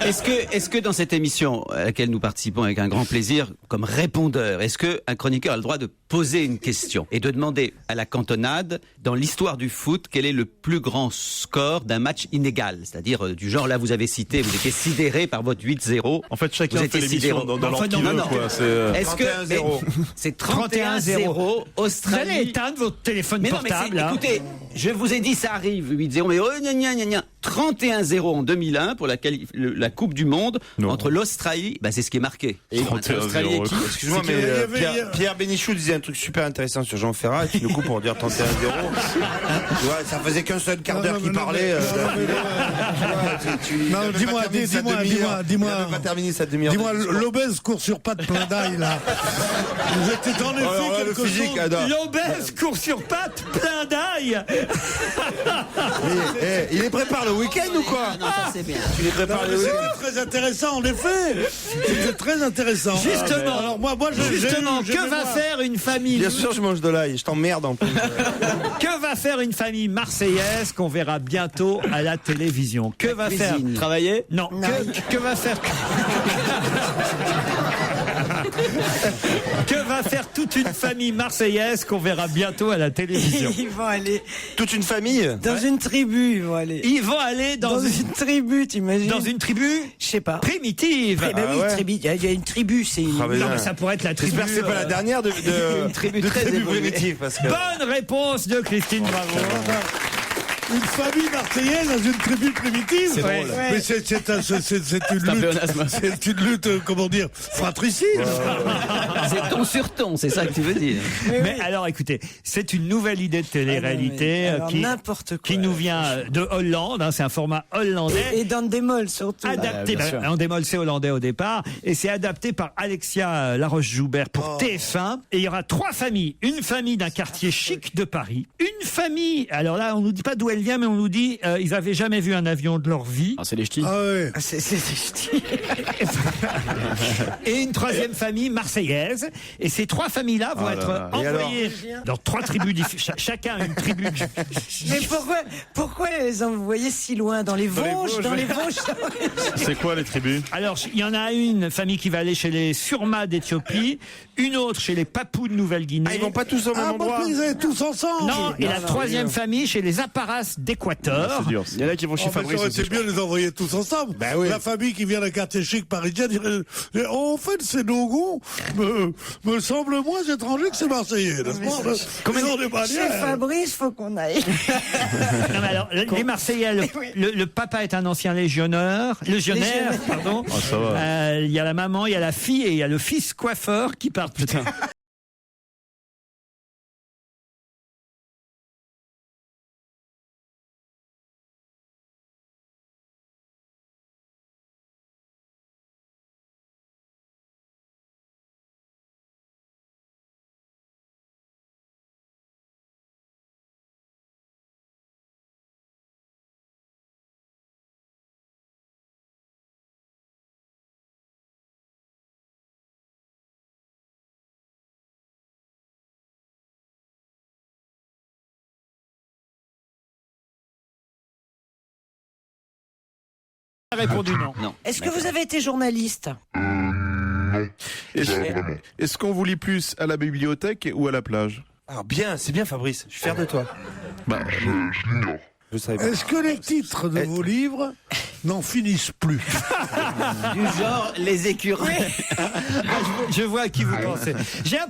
[SPEAKER 6] Est-ce que dans cette émission à laquelle nous participons avec un grand plaisir, comme répondeur, est-ce que un chroniqueur a le droit de poser une question et de demander à la cantonade, dans l'histoire du foot, quel est le plus grand score d'un match inégal? C'est-à-dire du genre, là, vous avez cité, vous étiez sidéré par votre 8-0.
[SPEAKER 8] En fait, chacun fait l'émission dans leur petit veut, quoi.
[SPEAKER 6] Est-ce que c'est 31-0 Australie?
[SPEAKER 3] Vous allez éteindre votre téléphone portable.
[SPEAKER 6] Non, écoutez, je vous ai dit ça arrive 8-0, mais 31-0 en 2001 pour la Coupe du Monde entre l'Australie, c'est ce qui est marqué.
[SPEAKER 12] L'Australie et qui? Excuse-moi, mais Pierre Bénichou disait un truc super intéressant sur Jean Ferrat, et tu nous coupes pour dire 31-0. Tu vois, ça faisait qu'un seul quart d'heure qu'il parlait.
[SPEAKER 7] Non, dis-moi, l'obèse court sur pattes plein d'ail, là. C'était en effet quelque chose.
[SPEAKER 3] L'obèse court sur pattes plein d'ail.
[SPEAKER 12] Il les prépare le week-end ou quoi?
[SPEAKER 6] Non, ça c'est bien.
[SPEAKER 12] Tu les prépares le week-end?
[SPEAKER 7] C'était très intéressant, en effet. C'était très intéressant.
[SPEAKER 3] Justement,
[SPEAKER 7] alors
[SPEAKER 3] que va faire une famille?
[SPEAKER 12] Bien sûr, je mange de l'ail. Je t'emmerde en plus.
[SPEAKER 3] Que va faire une famille marseillaise qu'on verra bientôt à la télévision? Que va faire?
[SPEAKER 6] Travailler?
[SPEAKER 3] Non. Que va faire? Que va faire toute une famille marseillaise qu'on verra bientôt à la télévision?
[SPEAKER 5] Ils vont aller
[SPEAKER 12] Toute une famille?
[SPEAKER 5] dans une tribu, ils vont aller.
[SPEAKER 3] Ils vont aller dans
[SPEAKER 5] une tribu, t'imagines?
[SPEAKER 3] Dans une tribu?
[SPEAKER 5] Je sais pas.
[SPEAKER 3] Primitive.
[SPEAKER 5] Tribu. Il y a une tribu, c'est une...
[SPEAKER 3] Non, mais ça pourrait être la tribu.
[SPEAKER 12] J'espère que c'est pas la dernière de
[SPEAKER 6] tribu très
[SPEAKER 12] primitive. Parce que...
[SPEAKER 3] Bonne réponse de Christine Bravo.
[SPEAKER 7] Une famille marseillaise dans une tribu primitive.
[SPEAKER 12] C'est drôle.
[SPEAKER 7] Mais c'est une lutte, comment dire, fratricide.
[SPEAKER 6] C'est ton sur ton, c'est ça que tu veux dire.
[SPEAKER 3] Mais alors, écoutez, c'est une nouvelle idée de télé-réalité qui nous vient de Hollande. C'est un format hollandais.
[SPEAKER 5] Et d'Endemol surtout.
[SPEAKER 3] Adapté, Endemol c'est hollandais au départ, et c'est adapté par Alexia Laroche-Joubert pour TF1. Et il y aura 3 familles. Une famille d'un quartier chic de Paris. Une famille, alors là, on nous dit pas d'où elle vient, mais on nous dit ils n'avaient jamais vu un avion de leur vie.
[SPEAKER 6] C'est les ch'tis.
[SPEAKER 7] Ah ouais.
[SPEAKER 5] C'est les ch'tis.
[SPEAKER 3] Et une 3e famille marseillaise. Et ces 3 familles-là vont être envoyées dans 3 tribus différentes. Chacun une tribu.
[SPEAKER 5] Mais pourquoi les envoyer si loin? Dans les Vosges? Dans les Vosges.
[SPEAKER 8] C'est quoi les tribus?
[SPEAKER 3] Alors, il y en a une famille qui va aller chez les Surma d'Éthiopie, une autre chez les Papous de Nouvelle-Guinée.
[SPEAKER 12] Ils vont pas tous au même endroit?
[SPEAKER 7] Ils allaient tous ensemble.
[SPEAKER 3] Non, et la 3e famille chez les Aparas d'Équateur.
[SPEAKER 8] C'est dur. Il y en a qui vont chez Fabrice.
[SPEAKER 7] Ça aurait été bien de les envoyer tous ensemble. La famille qui vient d'un quartier chic parisien dirait en fait, c'est nos goûts. Me semble moins étranger que c'est marseillais.
[SPEAKER 5] Chez Fabrice, faut qu'on aille.
[SPEAKER 3] Non, mais alors, les Marseillais, le papa est un ancien légionnaire, pardon.
[SPEAKER 8] Ça va.
[SPEAKER 3] Il y a la maman, il y a la fille et il y a le fils coiffeur qui part. Putain.
[SPEAKER 6] Répondu non.
[SPEAKER 5] Est-ce que vous avez été journaliste?
[SPEAKER 8] Est-ce qu'on vous lit plus à la bibliothèque ou à la plage?
[SPEAKER 12] Alors bien, c'est bien Fabrice, je suis fier de toi.
[SPEAKER 7] Je l'ignore. Est-ce que les titres de vos livres n'en finissent plus?
[SPEAKER 6] Du genre les écureuils.
[SPEAKER 3] Je vois à qui vous pensez. J'ai un...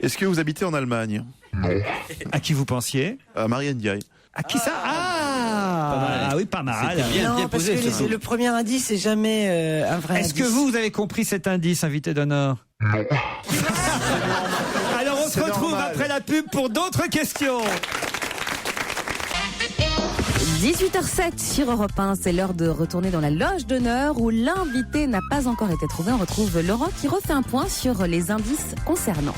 [SPEAKER 8] Est-ce que vous habitez en Allemagne?
[SPEAKER 7] Non.
[SPEAKER 3] À qui vous pensiez?
[SPEAKER 8] À Marianne Diaye.
[SPEAKER 3] À qui ça? Ah oui, pas mal.
[SPEAKER 5] Non, parce que le premier indice, c'est jamais un vrai indice.
[SPEAKER 3] Est-ce que vous avez compris cet indice, invité d'honneur?
[SPEAKER 7] Non.
[SPEAKER 3] Alors on se retrouve après la pub pour d'autres questions.
[SPEAKER 1] 18h07 sur Europe 1, c'est l'heure de retourner dans la loge d'honneur où l'invité n'a pas encore été trouvé. On retrouve Laurent qui refait un point sur les indices concernant.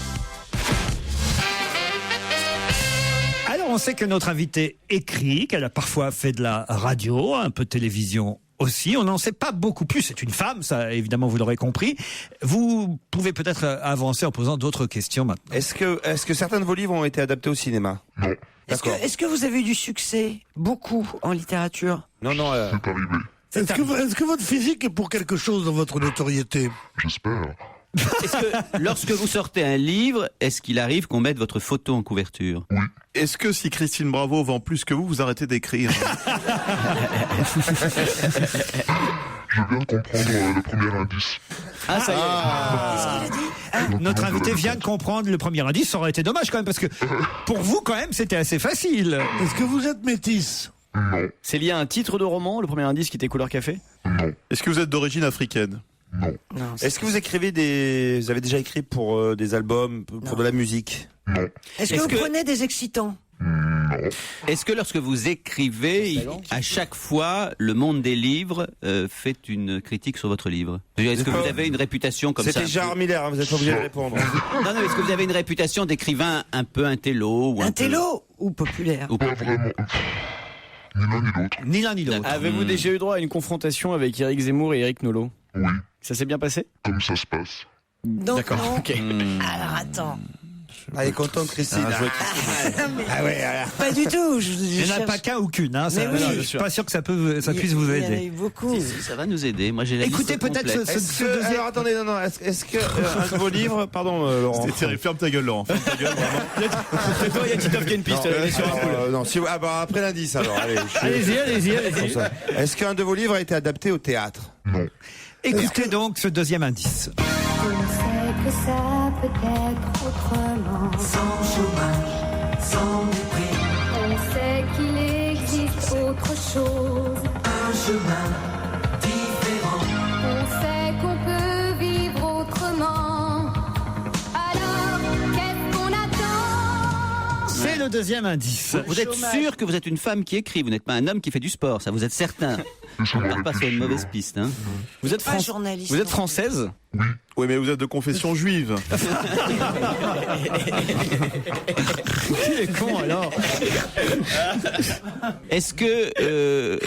[SPEAKER 3] Alors on sait que notre invité écrit, qu'elle a parfois fait de la radio, un peu de télévision aussi. On n'en sait pas beaucoup plus. C'est une femme, ça évidemment vous l'aurez compris. Vous pouvez peut-être avancer en posant d'autres questions maintenant.
[SPEAKER 12] Est-ce que certains de vos livres ont été adaptés au cinéma?
[SPEAKER 7] Non.
[SPEAKER 5] Est-ce que vous avez eu du succès, beaucoup, en littérature?
[SPEAKER 12] Non.
[SPEAKER 7] C'est arrivé. Est-ce que votre physique est pour quelque chose dans votre notoriété? J'espère.
[SPEAKER 6] Est-ce que lorsque vous sortez un livre, est-ce qu'il arrive qu'on mette votre photo en couverture?
[SPEAKER 8] Oui. Est-ce que si Christine Bravo vend plus que vous arrêtez d'écrire?
[SPEAKER 7] Je viens de comprendre le premier indice.
[SPEAKER 3] Ah, ça y est.
[SPEAKER 5] Qu'est-ce qu'il a dit?
[SPEAKER 3] Notre invité vient de comprendre le premier indice. Ça aurait été dommage quand même, parce que pour vous, quand même, c'était assez facile.
[SPEAKER 7] Est-ce que vous êtes métisse?
[SPEAKER 4] Non. C'est lié à un titre de roman, le premier indice qui était couleur café?
[SPEAKER 7] Non.
[SPEAKER 8] Est-ce que vous êtes d'origine africaine?
[SPEAKER 7] Non.
[SPEAKER 12] Est-ce que vous vous avez déjà écrit pour des albums, pour de la musique?
[SPEAKER 7] Non.
[SPEAKER 5] Est-ce que vous prenez des excitants?
[SPEAKER 7] Non.
[SPEAKER 6] Est-ce que lorsque vous écrivez, à chaque fois, le monde des livres fait une critique sur votre livre? Est-ce que vous avez une réputation comme ça?
[SPEAKER 12] C'était Gérard Miller, vous n'êtes pas obligé de répondre.
[SPEAKER 6] Non, est-ce que vous avez une réputation d'écrivain un peu intello ou
[SPEAKER 5] intello ou populaire?
[SPEAKER 7] Pas vraiment. Ni l'un ni l'autre.
[SPEAKER 3] Ni l'un ni l'autre.
[SPEAKER 4] Avez-vous déjà eu droit à une confrontation avec Éric Zemmour et Éric Nolot?
[SPEAKER 7] Oui.
[SPEAKER 4] Ça s'est bien passé?
[SPEAKER 7] Comme ça se passe.
[SPEAKER 5] D'accord.
[SPEAKER 4] Ok.
[SPEAKER 5] Alors attends.
[SPEAKER 12] Elle est contente, Christine.
[SPEAKER 5] Pas du tout.
[SPEAKER 3] Il n'y en a pas qu'un ou qu'une. Hein,
[SPEAKER 5] Mais oui.
[SPEAKER 3] Je suis pas sûr que ça puisse vous
[SPEAKER 5] Il y en a
[SPEAKER 3] aider.
[SPEAKER 5] eu beaucoup.
[SPEAKER 6] Si, ça va nous aider. Moi, j'ai la
[SPEAKER 3] Écoutez,
[SPEAKER 6] liste
[SPEAKER 3] peut-être
[SPEAKER 6] complète.
[SPEAKER 3] ce deuxième...
[SPEAKER 12] Alors attendez, non. Est-ce que un de vos livres, pardon, Laurent.
[SPEAKER 8] C'était terrible. Ferme ta gueule, Laurent. Ferme ta gueule, vraiment.
[SPEAKER 4] C'est toi, il y a Titoff qui a une piste.
[SPEAKER 12] Non, après l'indice alors.
[SPEAKER 3] Allez-y.
[SPEAKER 12] Est-ce qu'un de vos livres a été adapté au théâtre?
[SPEAKER 7] Non.
[SPEAKER 3] Écoutez donc ce deuxième indice.
[SPEAKER 15] On sait que ça peut être autrement. Sans chômage, sans mépris. On sait qu'il existe autre chose. Un chemin différent. On sait qu'on peut vivre autrement. Alors, qu'est-ce qu'on attend?
[SPEAKER 3] C'est le deuxième indice.
[SPEAKER 6] Vous êtes sûr que vous êtes une femme qui écrit, vous n'êtes pas un homme qui fait du sport, ça vous êtes certain. On ne part pas sur une mauvaise piste. Hein.
[SPEAKER 4] Vous êtes
[SPEAKER 5] journaliste.
[SPEAKER 4] Vous êtes française?
[SPEAKER 8] Oui, mais vous êtes de confession juive.
[SPEAKER 3] Qui est con alors?
[SPEAKER 6] Est-ce que...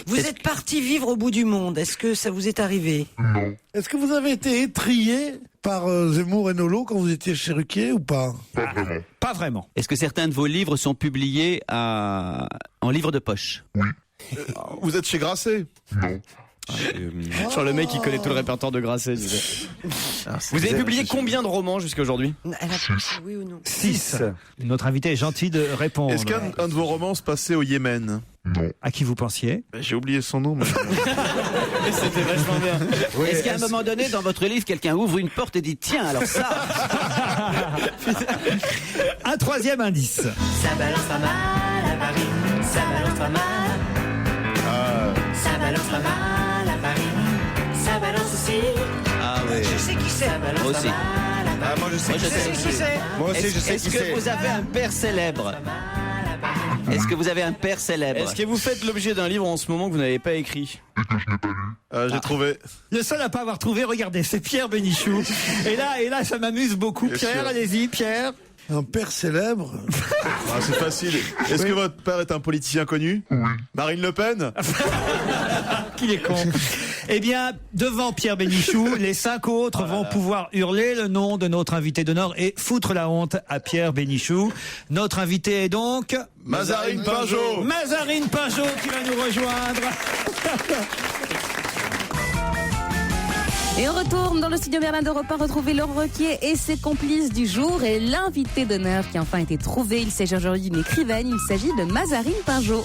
[SPEAKER 5] Vous êtes parti vivre au bout du monde. Est-ce que ça vous est arrivé?
[SPEAKER 7] Non. Est-ce que vous avez été étrillé par Zemmour et Nolot quand vous étiez chez Ruquier ou pas? Pas vraiment.
[SPEAKER 3] Pas vraiment.
[SPEAKER 6] Est-ce que certains de vos livres sont publiés en livre de poche?
[SPEAKER 7] Oui.
[SPEAKER 8] Vous êtes chez Grasset?
[SPEAKER 7] Non.
[SPEAKER 4] Genre le mec qui connaît tout le répertoire de Grasset. Vous avez publié combien de romans jusqu'à aujourd'hui?
[SPEAKER 5] Oui ou non?
[SPEAKER 3] 6. Notre invité est gentil de répondre.
[SPEAKER 8] Est-ce qu'un de vos romans se passait au Yémen?
[SPEAKER 7] Non.
[SPEAKER 3] À qui vous pensiez?
[SPEAKER 8] J'ai oublié son nom. Mais...
[SPEAKER 4] C'était vachement bien.
[SPEAKER 6] Est-ce qu'à un moment donné, dans votre livre, quelqu'un ouvre une porte et dit tiens, alors ça...
[SPEAKER 3] Un troisième indice.
[SPEAKER 15] Ça balance pas mal à Paris. Ça balance pas mal. Ça balance pas mal à Paris. Ça ça balance aussi.
[SPEAKER 6] Ah oui.
[SPEAKER 5] Je sais qui c'est.
[SPEAKER 6] Moi aussi.
[SPEAKER 12] Ah, moi je sais qui c'est. Moi aussi je sais qui c'est.
[SPEAKER 6] Est-ce que vous avez un père célèbre? Est-ce que vous avez un père célèbre?
[SPEAKER 4] Est-ce que vous faites l'objet d'un livre en ce moment que vous n'avez pas écrit?
[SPEAKER 8] J'ai trouvé.
[SPEAKER 3] Le seul à pas avoir trouvé, regardez, c'est Pierre Bénichou. Et là, ça m'amuse beaucoup.
[SPEAKER 8] Bien
[SPEAKER 3] Pierre,
[SPEAKER 8] sûr.
[SPEAKER 3] allez-y, Pierre.
[SPEAKER 7] Un père célèbre.
[SPEAKER 8] C'est facile. Est-ce que votre père est un politicien connu? Oui. Marine Le Pen?
[SPEAKER 3] Qu'il est con. Eh bien, devant Pierre Bénichou, les 5 autres vont pouvoir hurler le nom de notre invité d'honneur et foutre la honte à Pierre Bénichou. Notre invité est donc...
[SPEAKER 8] Mazarine Pinjot.
[SPEAKER 3] Mazarine Pinjot qui va nous rejoindre.
[SPEAKER 1] Et on retourne dans le studio Berlin d'Europe 1 retrouver Laurent Ruquier et ses complices du jour et l'invité d'honneur qui a enfin été trouvé. Il s'agit aujourd'hui d'une écrivaine, il s'agit de Mazarine Pinjot.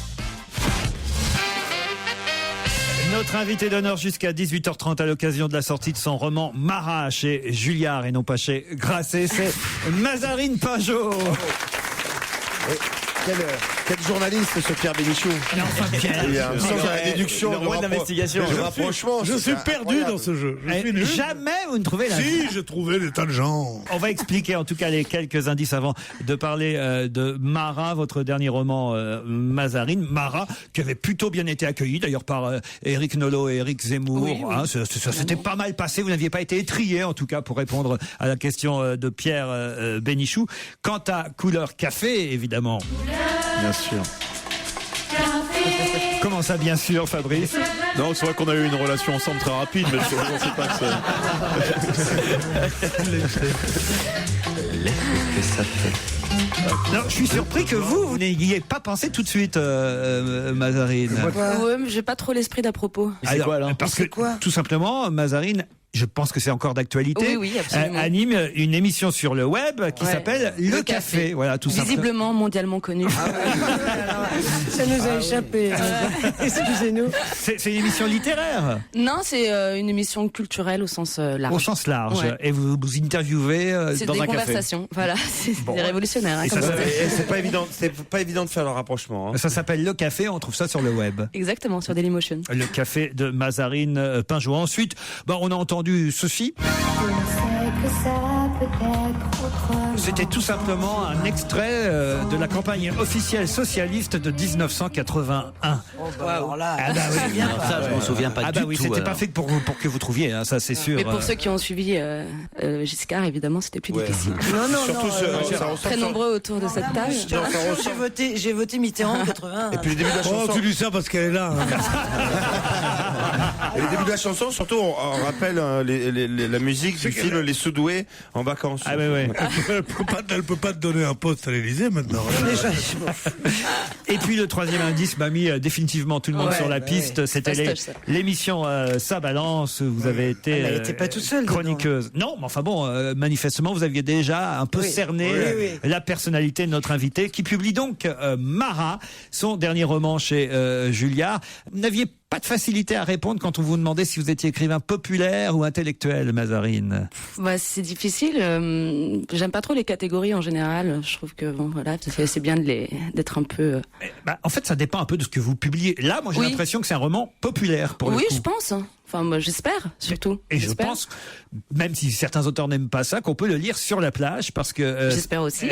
[SPEAKER 3] Notre invité d'honneur jusqu'à 18h30 à l'occasion de la sortie de son roman Marat chez Julliard et non pas chez Grasset, c'est Mazarine Pinjot.
[SPEAKER 12] Quel journaliste ce Pierre Bénichou?
[SPEAKER 3] Pierre.
[SPEAKER 12] Il y a la déduction,
[SPEAKER 4] le roi de l'investigation.
[SPEAKER 12] Le rapprochement.
[SPEAKER 7] Je suis perdu dans ce jeu. Je suis nul.
[SPEAKER 3] Jamais vous ne trouvez la...
[SPEAKER 7] Si, j'ai trouvé des tas de gens.
[SPEAKER 3] On va expliquer en tout cas les quelques indices avant de parler de Marat, votre dernier roman Mazarine. Marat, qui avait plutôt bien été accueilli d'ailleurs par Éric Nolot et Éric Zemmour.
[SPEAKER 1] Oui, oui.
[SPEAKER 3] Hein, ça s'était pas mal passé, vous n'aviez pas été étrié en tout cas pour répondre à la question de Pierre Bénichou. Quant à Couleur Café, évidemment.
[SPEAKER 8] Bien sûr.
[SPEAKER 3] Comment ça, bien sûr, Fabrice?
[SPEAKER 8] Non, c'est vrai qu'on a eu une relation ensemble très rapide, mais je ne sais pas que
[SPEAKER 3] Non, je suis surpris que vous n'ayez pas pensé tout de suite, Mazarine.
[SPEAKER 16] Ouais, mais j'ai pas trop l'esprit d'à propos.
[SPEAKER 3] Parce que, tout simplement, Mazarine, je pense que c'est encore d'actualité,
[SPEAKER 16] oui, absolument.
[SPEAKER 3] anime une émission sur le web qui s'appelle Le Café. Voilà, tout simplement.
[SPEAKER 16] Visiblement mondialement connu.
[SPEAKER 5] Ça nous a échappé. Excusez-nous.
[SPEAKER 3] C'est une émission littéraire.
[SPEAKER 16] Non, c'est une émission culturelle au sens large.
[SPEAKER 3] Au sens large.
[SPEAKER 16] Ouais.
[SPEAKER 3] Et vous interviewez
[SPEAKER 16] C'est
[SPEAKER 3] dans
[SPEAKER 16] des
[SPEAKER 3] un café.
[SPEAKER 16] conversations. Voilà, c'est des révolutionnaires.
[SPEAKER 12] Et c'est pas évident. C'est pas évident de faire le rapprochement.
[SPEAKER 3] Ça s'appelle Le Café. On trouve ça sur le web.
[SPEAKER 16] Exactement, sur Dailymotion.
[SPEAKER 3] Le Café de Mazarine Pinjot. Ensuite, on a entendu ceci. C'était tout simplement un extrait de la campagne officielle socialiste de 1981.
[SPEAKER 5] Alors là,
[SPEAKER 3] Ah bah oui.
[SPEAKER 6] Non, ça, je m'en souviens pas du
[SPEAKER 3] oui,
[SPEAKER 6] tout.
[SPEAKER 3] c'était
[SPEAKER 6] alors.
[SPEAKER 3] pas fait pour que vous trouviez, hein, ça c'est sûr.
[SPEAKER 16] Mais pour ceux qui ont suivi Giscard, évidemment, c'était plus difficile.
[SPEAKER 5] Non.
[SPEAKER 16] Très nombreux autour de cette table.
[SPEAKER 5] J'ai voté Mitterrand en 81.
[SPEAKER 12] Et puis le début de la chanson.
[SPEAKER 7] Oh, tu dis ça parce qu'elle est là.
[SPEAKER 12] Et le début de la chanson, surtout, on rappelle la musique du film Les Soudoués en vacances.
[SPEAKER 3] Ah ouais.
[SPEAKER 7] Elle peut pas te donner un poste à l'Élysée maintenant.
[SPEAKER 3] Et puis le troisième indice m'a mis définitivement tout le monde sur la piste. C'était l'émission Ça Balance. Vous avez été
[SPEAKER 5] Elle n'était pas toute seule.
[SPEAKER 3] chroniqueuse. Non, mais enfin bon, manifestement, vous aviez déjà un peu cerné la personnalité de notre invité, qui publie donc Marat, son dernier roman chez Julliard. Vous n'aviez pas de facilité à répondre quand on vous demandait si vous étiez écrivain populaire ou intellectuel, Mazarine.
[SPEAKER 16] C'est difficile. J'aime pas trop les catégories en général. Je trouve que c'est bien d'être un peu.
[SPEAKER 3] En fait, ça dépend un peu de ce que vous publiez. Là, moi, j'ai l'impression que c'est un roman populaire pour le coup.
[SPEAKER 16] Oui, je pense. Enfin, moi, j'espère, surtout.
[SPEAKER 3] Et je pense, même si certains auteurs n'aiment pas ça, qu'on peut le lire sur la plage, parce que...
[SPEAKER 16] j'espère aussi.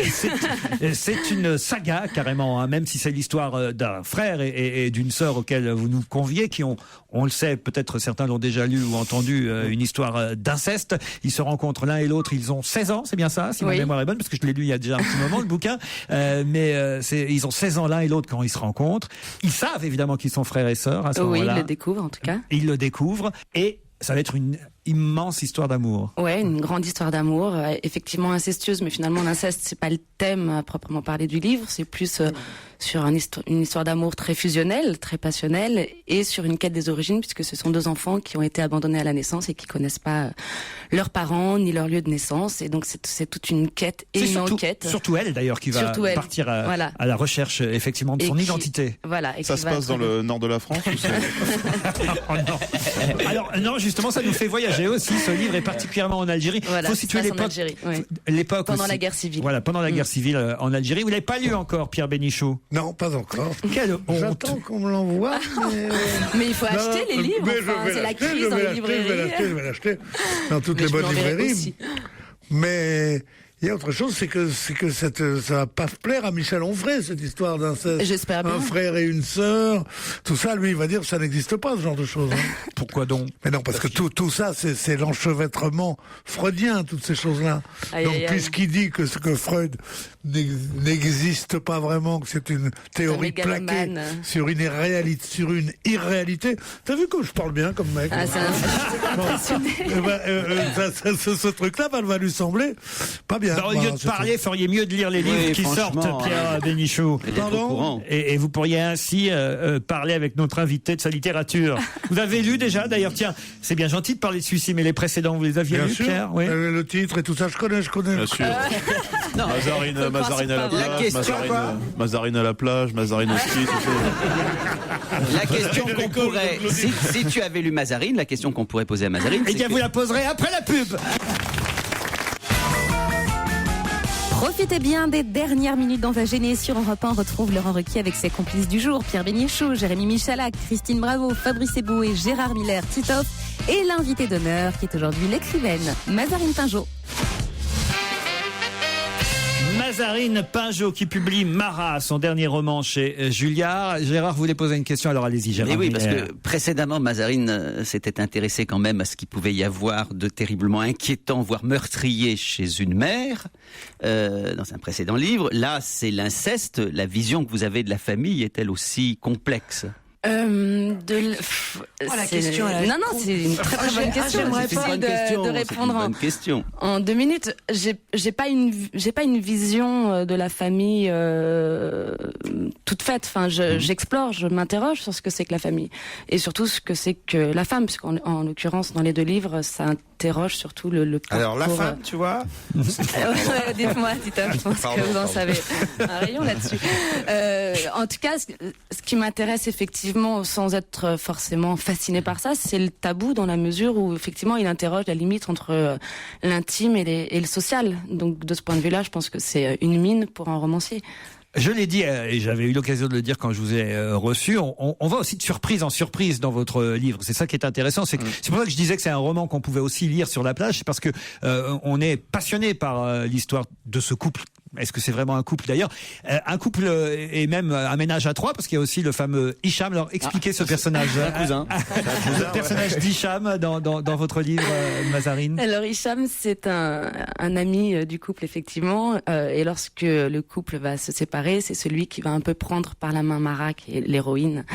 [SPEAKER 3] C'est une saga, carrément, hein, même si c'est l'histoire d'un frère et d'une sœur auquel vous nous conviez, qui ont, on le sait, peut-être certains l'ont déjà lu ou entendu, une histoire d'inceste. Ils se rencontrent l'un et l'autre, ils ont 16 ans, c'est bien ça, si ma mémoire est bonne, parce que je l'ai lu il y a déjà un petit moment, le bouquin. Ils ont 16 ans l'un et l'autre quand ils se rencontrent. Ils savent évidemment qu'ils sont frères et sœurs à ce moment-là.
[SPEAKER 16] Oui, ils le découvrent en tout cas.
[SPEAKER 3] Ils le découvrent. Et ça va être une immense histoire d'amour.
[SPEAKER 16] Ouais, une grande histoire d'amour, effectivement incestueuse, mais finalement l'inceste c'est pas le thème à proprement parler du livre, c'est plus sur une histoire d'amour très fusionnelle, très passionnelle, et sur une quête des origines, puisque ce sont deux enfants qui ont été abandonnés à la naissance et qui connaissent pas leurs parents ni leur lieu de naissance, et donc c'est toute une quête et une enquête.
[SPEAKER 3] Surtout elle d'ailleurs qui va partir à la recherche effectivement de son identité.
[SPEAKER 16] Voilà.
[SPEAKER 8] Ça se passe dans le nord de la France ou
[SPEAKER 3] Oh non. Alors non, justement ça nous fait voyager aussi. Ce livre est particulièrement en Algérie.
[SPEAKER 16] Voilà,
[SPEAKER 3] faut situer
[SPEAKER 16] l'époque
[SPEAKER 3] l'époque
[SPEAKER 16] pendant
[SPEAKER 3] aussi.
[SPEAKER 16] la guerre civile.
[SPEAKER 3] Voilà, pendant la guerre civile en Algérie. Vous l'avez pas lu encore, Pierre Bénichou?
[SPEAKER 7] Non, pas encore.
[SPEAKER 3] Quelle honte.
[SPEAKER 7] J'attends qu'on me l'envoie.
[SPEAKER 16] Mais il faut acheter les livres. Enfin, c'est la crise dans les librairies.
[SPEAKER 7] Je vais l'acheter dans toutes les bonnes librairies.
[SPEAKER 16] Aussi.
[SPEAKER 7] Mais il y a autre chose, c'est que ça va pas plaire à Michel Onfray, cette histoire d'inceste.
[SPEAKER 16] J'espère bien.
[SPEAKER 7] Un frère et une sœur, tout ça, lui, il va dire que ça n'existe pas, ce genre de choses. Hein.
[SPEAKER 3] Pourquoi donc?
[SPEAKER 7] Mais non, parce que tout ça, c'est l'enchevêtrement freudien, toutes ces choses-là. Donc, puisqu'il dit que ce que Freud n'existe pas vraiment, que c'est une théorie plaquée sur une irréalité. T'as vu que je parle bien comme mec?
[SPEAKER 16] Ah,
[SPEAKER 7] ce truc-là va lui sembler pas bien.
[SPEAKER 3] Au lieu de parler, feriez mieux de lire les livres qui sortent, Pierre Bénichou.
[SPEAKER 7] Pardon.
[SPEAKER 3] Et vous pourriez ainsi parler avec notre invité de sa littérature. Vous avez lu déjà, d'ailleurs, tiens, c'est bien gentil de parler de celui-ci, mais les précédents, vous les aviez lus, Pierre? Oui.
[SPEAKER 7] Le titre et tout ça, je connais.
[SPEAKER 8] Bien sûr. Mazarine à la plage, Mazarine à la plage, Mazarine au ski, tout ça.
[SPEAKER 6] La question qu'on pourrait, si tu avais lu Mazarine, la question qu'on pourrait poser à Mazarine,
[SPEAKER 3] eh bien, vous la poserez après la pub.
[SPEAKER 1] Profitez bien des dernières minutes d'On va gêner sur Europe 1. On retrouve Laurent Ruquier avec ses complices du jour, Pierre Bénichou, Jérémy Michalak, Christine Bravo, Fabrice Eboué, Gérard Miller, Titoff et l'invité d'honneur qui est aujourd'hui l'écrivaine Mazarine Pinjot.
[SPEAKER 3] Mazarine Pinjot qui publie Marat, son dernier roman chez Julliard. Gérard voulait poser une question, alors allez-y Gérard.
[SPEAKER 6] Mais oui, parce que précédemment Mazarine s'était intéressé quand même à ce qu'il pouvait y avoir de terriblement inquiétant, voire meurtrier chez une mère, dans un précédent livre. Là, c'est l'inceste. La vision que vous avez de la famille est-elle aussi complexe?
[SPEAKER 5] La question.
[SPEAKER 16] Non, c'est une très bonne question.
[SPEAKER 6] J'aimerais pas
[SPEAKER 16] de répondre en 2 minutes. J'ai pas une vision de la famille toute faite. Enfin, j'explore, je m'interroge sur ce que c'est que la famille et surtout ce que c'est que la femme, puisqu'en l'occurrence dans les 2 livres, ça interroge surtout le parcours.
[SPEAKER 12] Alors la femme, tu vois.
[SPEAKER 16] Dites-moi, Tita, je pense que vous en savez un rayon là-dessus. En tout cas, ce qui m'intéresse effectivement, sans être forcément fasciné par ça, c'est le tabou dans la mesure où effectivement il interroge la limite entre l'intime et le social. Donc de ce point de vue-là, je pense que c'est une mine pour un romancier.
[SPEAKER 3] Je l'ai dit, et j'avais eu l'occasion de le dire quand je vous ai reçu, on va aussi de surprise en surprise dans votre livre. C'est ça qui est intéressant. C'est pour ça que je disais que c'est un roman qu'on pouvait aussi lire sur la plage. C'est parce que on est passionné par l'histoire de ce couple. Est-ce que c'est vraiment un couple d'ailleurs? Un couple et même un ménage à 3, parce qu'il y a aussi le fameux Hicham. Alors expliquez ce personnage.
[SPEAKER 4] Un cousin.
[SPEAKER 3] Le personnage d'Hicham dans votre livre, Mazarine.
[SPEAKER 16] Alors Hicham, c'est un ami du couple effectivement. Et lorsque le couple va se séparer, c'est celui qui va un peu prendre par la main Mara, qui est l'héroïne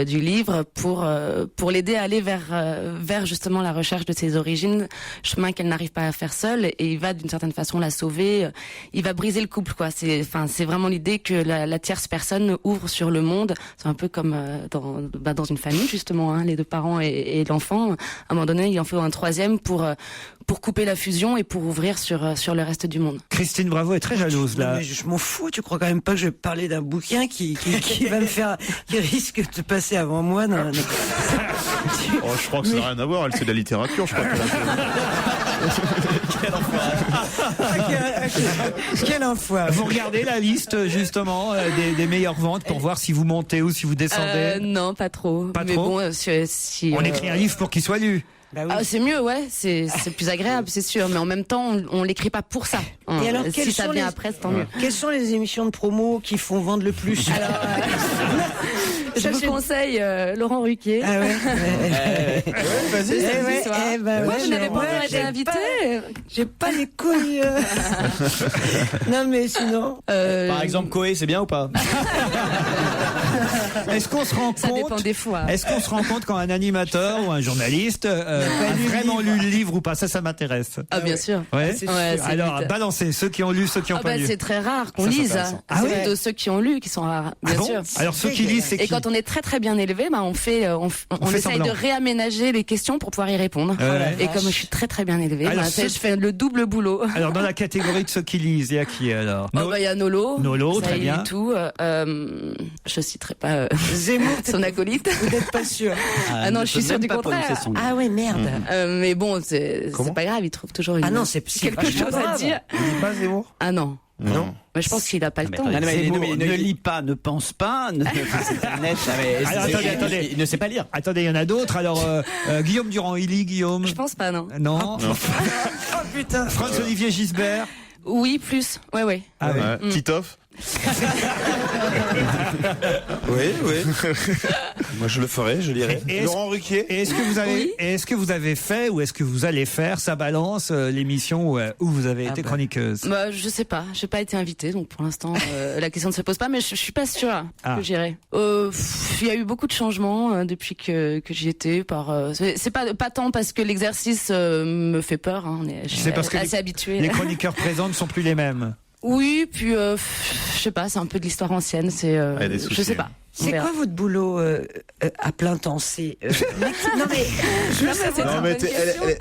[SPEAKER 16] du livre, pour l'aider à aller vers justement la recherche de ses origines, chemin qu'elle n'arrive pas à faire seule. Et il va d'une certaine façon la sauver. Il va briser le couple, quoi. C'est vraiment l'idée que la tierce personne ouvre sur le monde. C'est un peu comme dans une famille justement, hein, les 2 parents et l'enfant. À un moment donné, il en faut un 3e pour couper la fusion et pour ouvrir sur le reste du monde.
[SPEAKER 3] Christine Bravo est très jalouse là.
[SPEAKER 5] Mais je m'en fous. Tu crois quand même pas que je vais parler d'un bouquin qui va me faire, qui risque de passer avant moi. Non.
[SPEAKER 8] Je crois que ça n'a rien à voir. Elle, c'est de la littérature. Je crois
[SPEAKER 5] Quel enfoiré.
[SPEAKER 3] Vous regardez la liste justement des meilleures ventes pour voir si vous montez ou si vous descendez?
[SPEAKER 16] Non, pas trop.
[SPEAKER 3] Pas
[SPEAKER 16] mais
[SPEAKER 3] trop.
[SPEAKER 16] Bon, si
[SPEAKER 3] on écrit un livre pour qu'il soit lu.
[SPEAKER 5] Bah oui.
[SPEAKER 16] C'est mieux, ouais, c'est plus agréable, c'est sûr, mais en même temps, on l'écrit pas pour ça.
[SPEAKER 5] Et alors,
[SPEAKER 16] si ça vient après, c'est tant mieux.
[SPEAKER 5] Quelles sont les émissions de promo qui font vendre le plus?
[SPEAKER 16] Alors, je vous conseille Laurent Ruquier.
[SPEAKER 5] Ah ouais.
[SPEAKER 16] Vas-y, vous n'avez pas encore été invité.
[SPEAKER 5] J'ai pas les couilles. Non, mais sinon.
[SPEAKER 4] Par exemple, Coé, c'est bien ou pas?
[SPEAKER 3] Est-ce qu'on se rend compte?
[SPEAKER 16] Ça dépend des fois.
[SPEAKER 3] Est-ce qu'on se rend compte quand un animateur ou un journaliste a vraiment lu le livre ou pas? Ça m'intéresse.
[SPEAKER 16] Ah, bien sûr.
[SPEAKER 3] Ouais. Alors, balancez ceux qui ont lu, ceux qui ont pas lu.
[SPEAKER 16] C'est très rare qu'on lise.
[SPEAKER 3] Ah
[SPEAKER 16] c'est plutôt ceux qui ont lu qui sont rares, bien sûr.
[SPEAKER 3] Alors ceux qui lisent, c'est qui?
[SPEAKER 16] Et quand on est très très bien élevé, on essaye de réaménager les questions pour pouvoir y répondre. Et comme je suis très très bien élevé, je fais le double boulot.
[SPEAKER 3] Alors dans la catégorie de ceux qui lisent, il y a qui alors?
[SPEAKER 16] Il y a Nolo.
[SPEAKER 3] Nolo, très bien.
[SPEAKER 16] Tout. Je citerai pas
[SPEAKER 5] Zemmour,
[SPEAKER 16] son acolyte.
[SPEAKER 5] Vous n'êtes pas sûr?
[SPEAKER 16] Ah non, je suis sûre du contraire.
[SPEAKER 5] Ah ouais, merde.
[SPEAKER 16] Mais bon, c'est pas grave, il trouve toujours quelque chose à dire.
[SPEAKER 12] Il dit pas Zemmour?
[SPEAKER 16] Ah non.
[SPEAKER 12] Non.
[SPEAKER 16] Mais je pense qu'il n'a pas le temps.
[SPEAKER 6] Ne lis pas, ne pense pas. C'est net.
[SPEAKER 3] Alors, attendez.
[SPEAKER 4] Il ne sait pas lire.
[SPEAKER 3] Attendez, il y en a d'autres. Alors, Guillaume Durand, il lit, Guillaume?
[SPEAKER 16] Je pense pas, non.
[SPEAKER 3] Non.
[SPEAKER 5] Oh putain.
[SPEAKER 3] François-Olivier Gisbert?
[SPEAKER 16] Oui, plus. Ouais.
[SPEAKER 3] Ah oui.
[SPEAKER 8] Titoff?
[SPEAKER 12] Oui. Moi, je le ferai, je lirai. Laurent Ruquier.
[SPEAKER 3] Et est-ce que vous avez fait ou est-ce que vous allez faire Ça balance, l'émission où vous avez été chroniqueuse?
[SPEAKER 16] Bah, je sais pas. J'ai pas été invitée, donc pour l'instant, la question ne se pose pas. Mais je suis pas sûre que j'irai. Il y a eu beaucoup de changements depuis que j'y étais. C'est pas tant parce que l'exercice me fait peur. Hein. Je suis assez habituée.
[SPEAKER 3] Les chroniqueurs présents ne sont plus les mêmes.
[SPEAKER 16] Oui, puis je sais pas, c'est un peu de l'histoire ancienne. Je sais pas.
[SPEAKER 5] C'est quoi votre boulot à plein temps? C'est non mais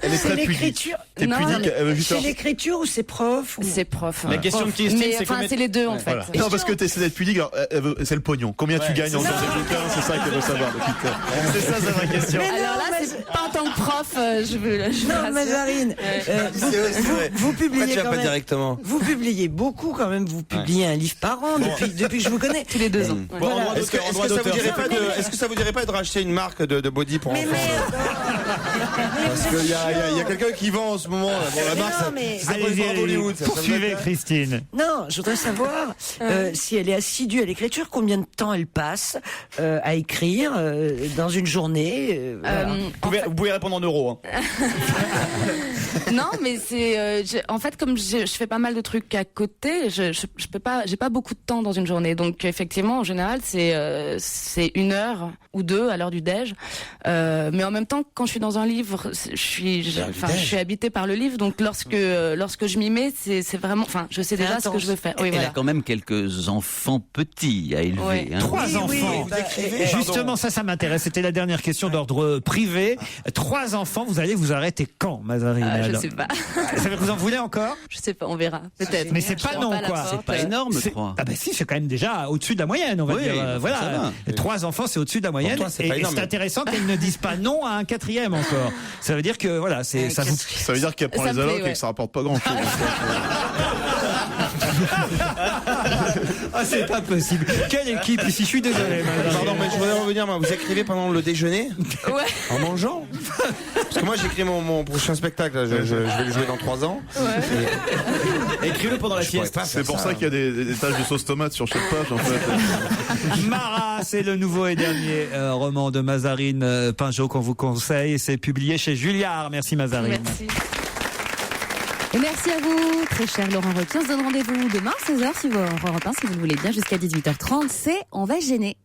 [SPEAKER 8] elle est très pudique.
[SPEAKER 5] T'es pudique. C'est l'écriture ou c'est prof?
[SPEAKER 16] C'est prof.
[SPEAKER 4] La question de Christine,
[SPEAKER 16] c'est les deux en fait.
[SPEAKER 8] Voilà. Non, parce que t'essaies d'être pudique, c'est le pognon. Combien tu gagnes en faisant des bouquins? C'est ça qu'elle veut savoir.
[SPEAKER 4] C'est ça sa vraie question.
[SPEAKER 16] Alors là, c'est pas en tant que prof, je veux.
[SPEAKER 5] Non, Mazarine, vous publiez quand même directement. Vous publiez beaucoup quand même. Vous publiez un livre par an depuis que je vous connais.
[SPEAKER 16] Tous les 2 ans.
[SPEAKER 12] Est-ce que ça vous dirait pas de racheter une marque de body pour enfants? Parce qu'il y a quelqu'un qui vend en ce moment. La marque, ça s'appelle Hollywood.
[SPEAKER 3] Poursuivez, Christine.
[SPEAKER 5] Non, je voudrais savoir si elle est assidue à l'écriture, combien de temps elle passe à écrire dans une journée.
[SPEAKER 4] Vous pouvez répondre en euros. Hein.
[SPEAKER 16] Non, mais en fait, comme je fais pas mal de trucs à côté, je peux pas, j'ai pas beaucoup de temps dans une journée. Donc effectivement, en général, c'est 1 heure ou 2 à l'heure du déj. Mais en même temps, quand je suis dans un livre, je suis habitée par le livre. Donc lorsque je m'y mets, c'est vraiment, je sais déjà ce que je veux faire. Oui,
[SPEAKER 6] Elle a quand même quelques enfants petits à élever.
[SPEAKER 16] Oui.
[SPEAKER 6] Hein.
[SPEAKER 3] 3 enfants. Justement, ça m'intéresse. C'était la dernière question d'ordre privé. 3 enfants, vous allez vous arrêter quand, Mazarine?
[SPEAKER 16] Je sais pas.
[SPEAKER 3] Vous en voulez encore?
[SPEAKER 16] Je sais pas, on verra. Peut-être.
[SPEAKER 3] Mais c'est pas non, quoi.
[SPEAKER 6] C'est pas énorme, 3.
[SPEAKER 3] Ah bah si, c'est quand même déjà au-dessus de la moyenne, on va dire. Voilà. 3 enfants, c'est au-dessus de la moyenne.
[SPEAKER 12] Toi,
[SPEAKER 3] et c'est intéressant qu'elles ne disent pas non à un 4e encore. Ça veut dire que voilà, ça
[SPEAKER 8] veut dire qu'elle prend les allocs et que ça rapporte pas grand-chose.
[SPEAKER 3] Ah, c'est pas possible. Quelle équipe ici? Je suis désolé.
[SPEAKER 12] Pardon, mais je voudrais revenir. Vous écrivez pendant le déjeuner?
[SPEAKER 16] Ouais.
[SPEAKER 12] En mangeant? Parce que moi, j'écris mon prochain spectacle. Je vais le jouer dans 3 ans.
[SPEAKER 4] Ouais. Écris-le pendant la sieste.
[SPEAKER 8] C'est pour ça qu'il y a des taches de sauce tomate sur chaque page, en fait.
[SPEAKER 3] Mara, c'est le nouveau et dernier roman de Mazarine Pinjot qu'on vous conseille. C'est publié chez Julliard. Merci, Mazarine.
[SPEAKER 16] Merci.
[SPEAKER 1] Et merci à vous, très cher Laurent Ruquier. On se donne rendez-vous demain, 16h, sur Europe 1, si vous le voulez bien, jusqu'à 18h30. C'est On va gêner.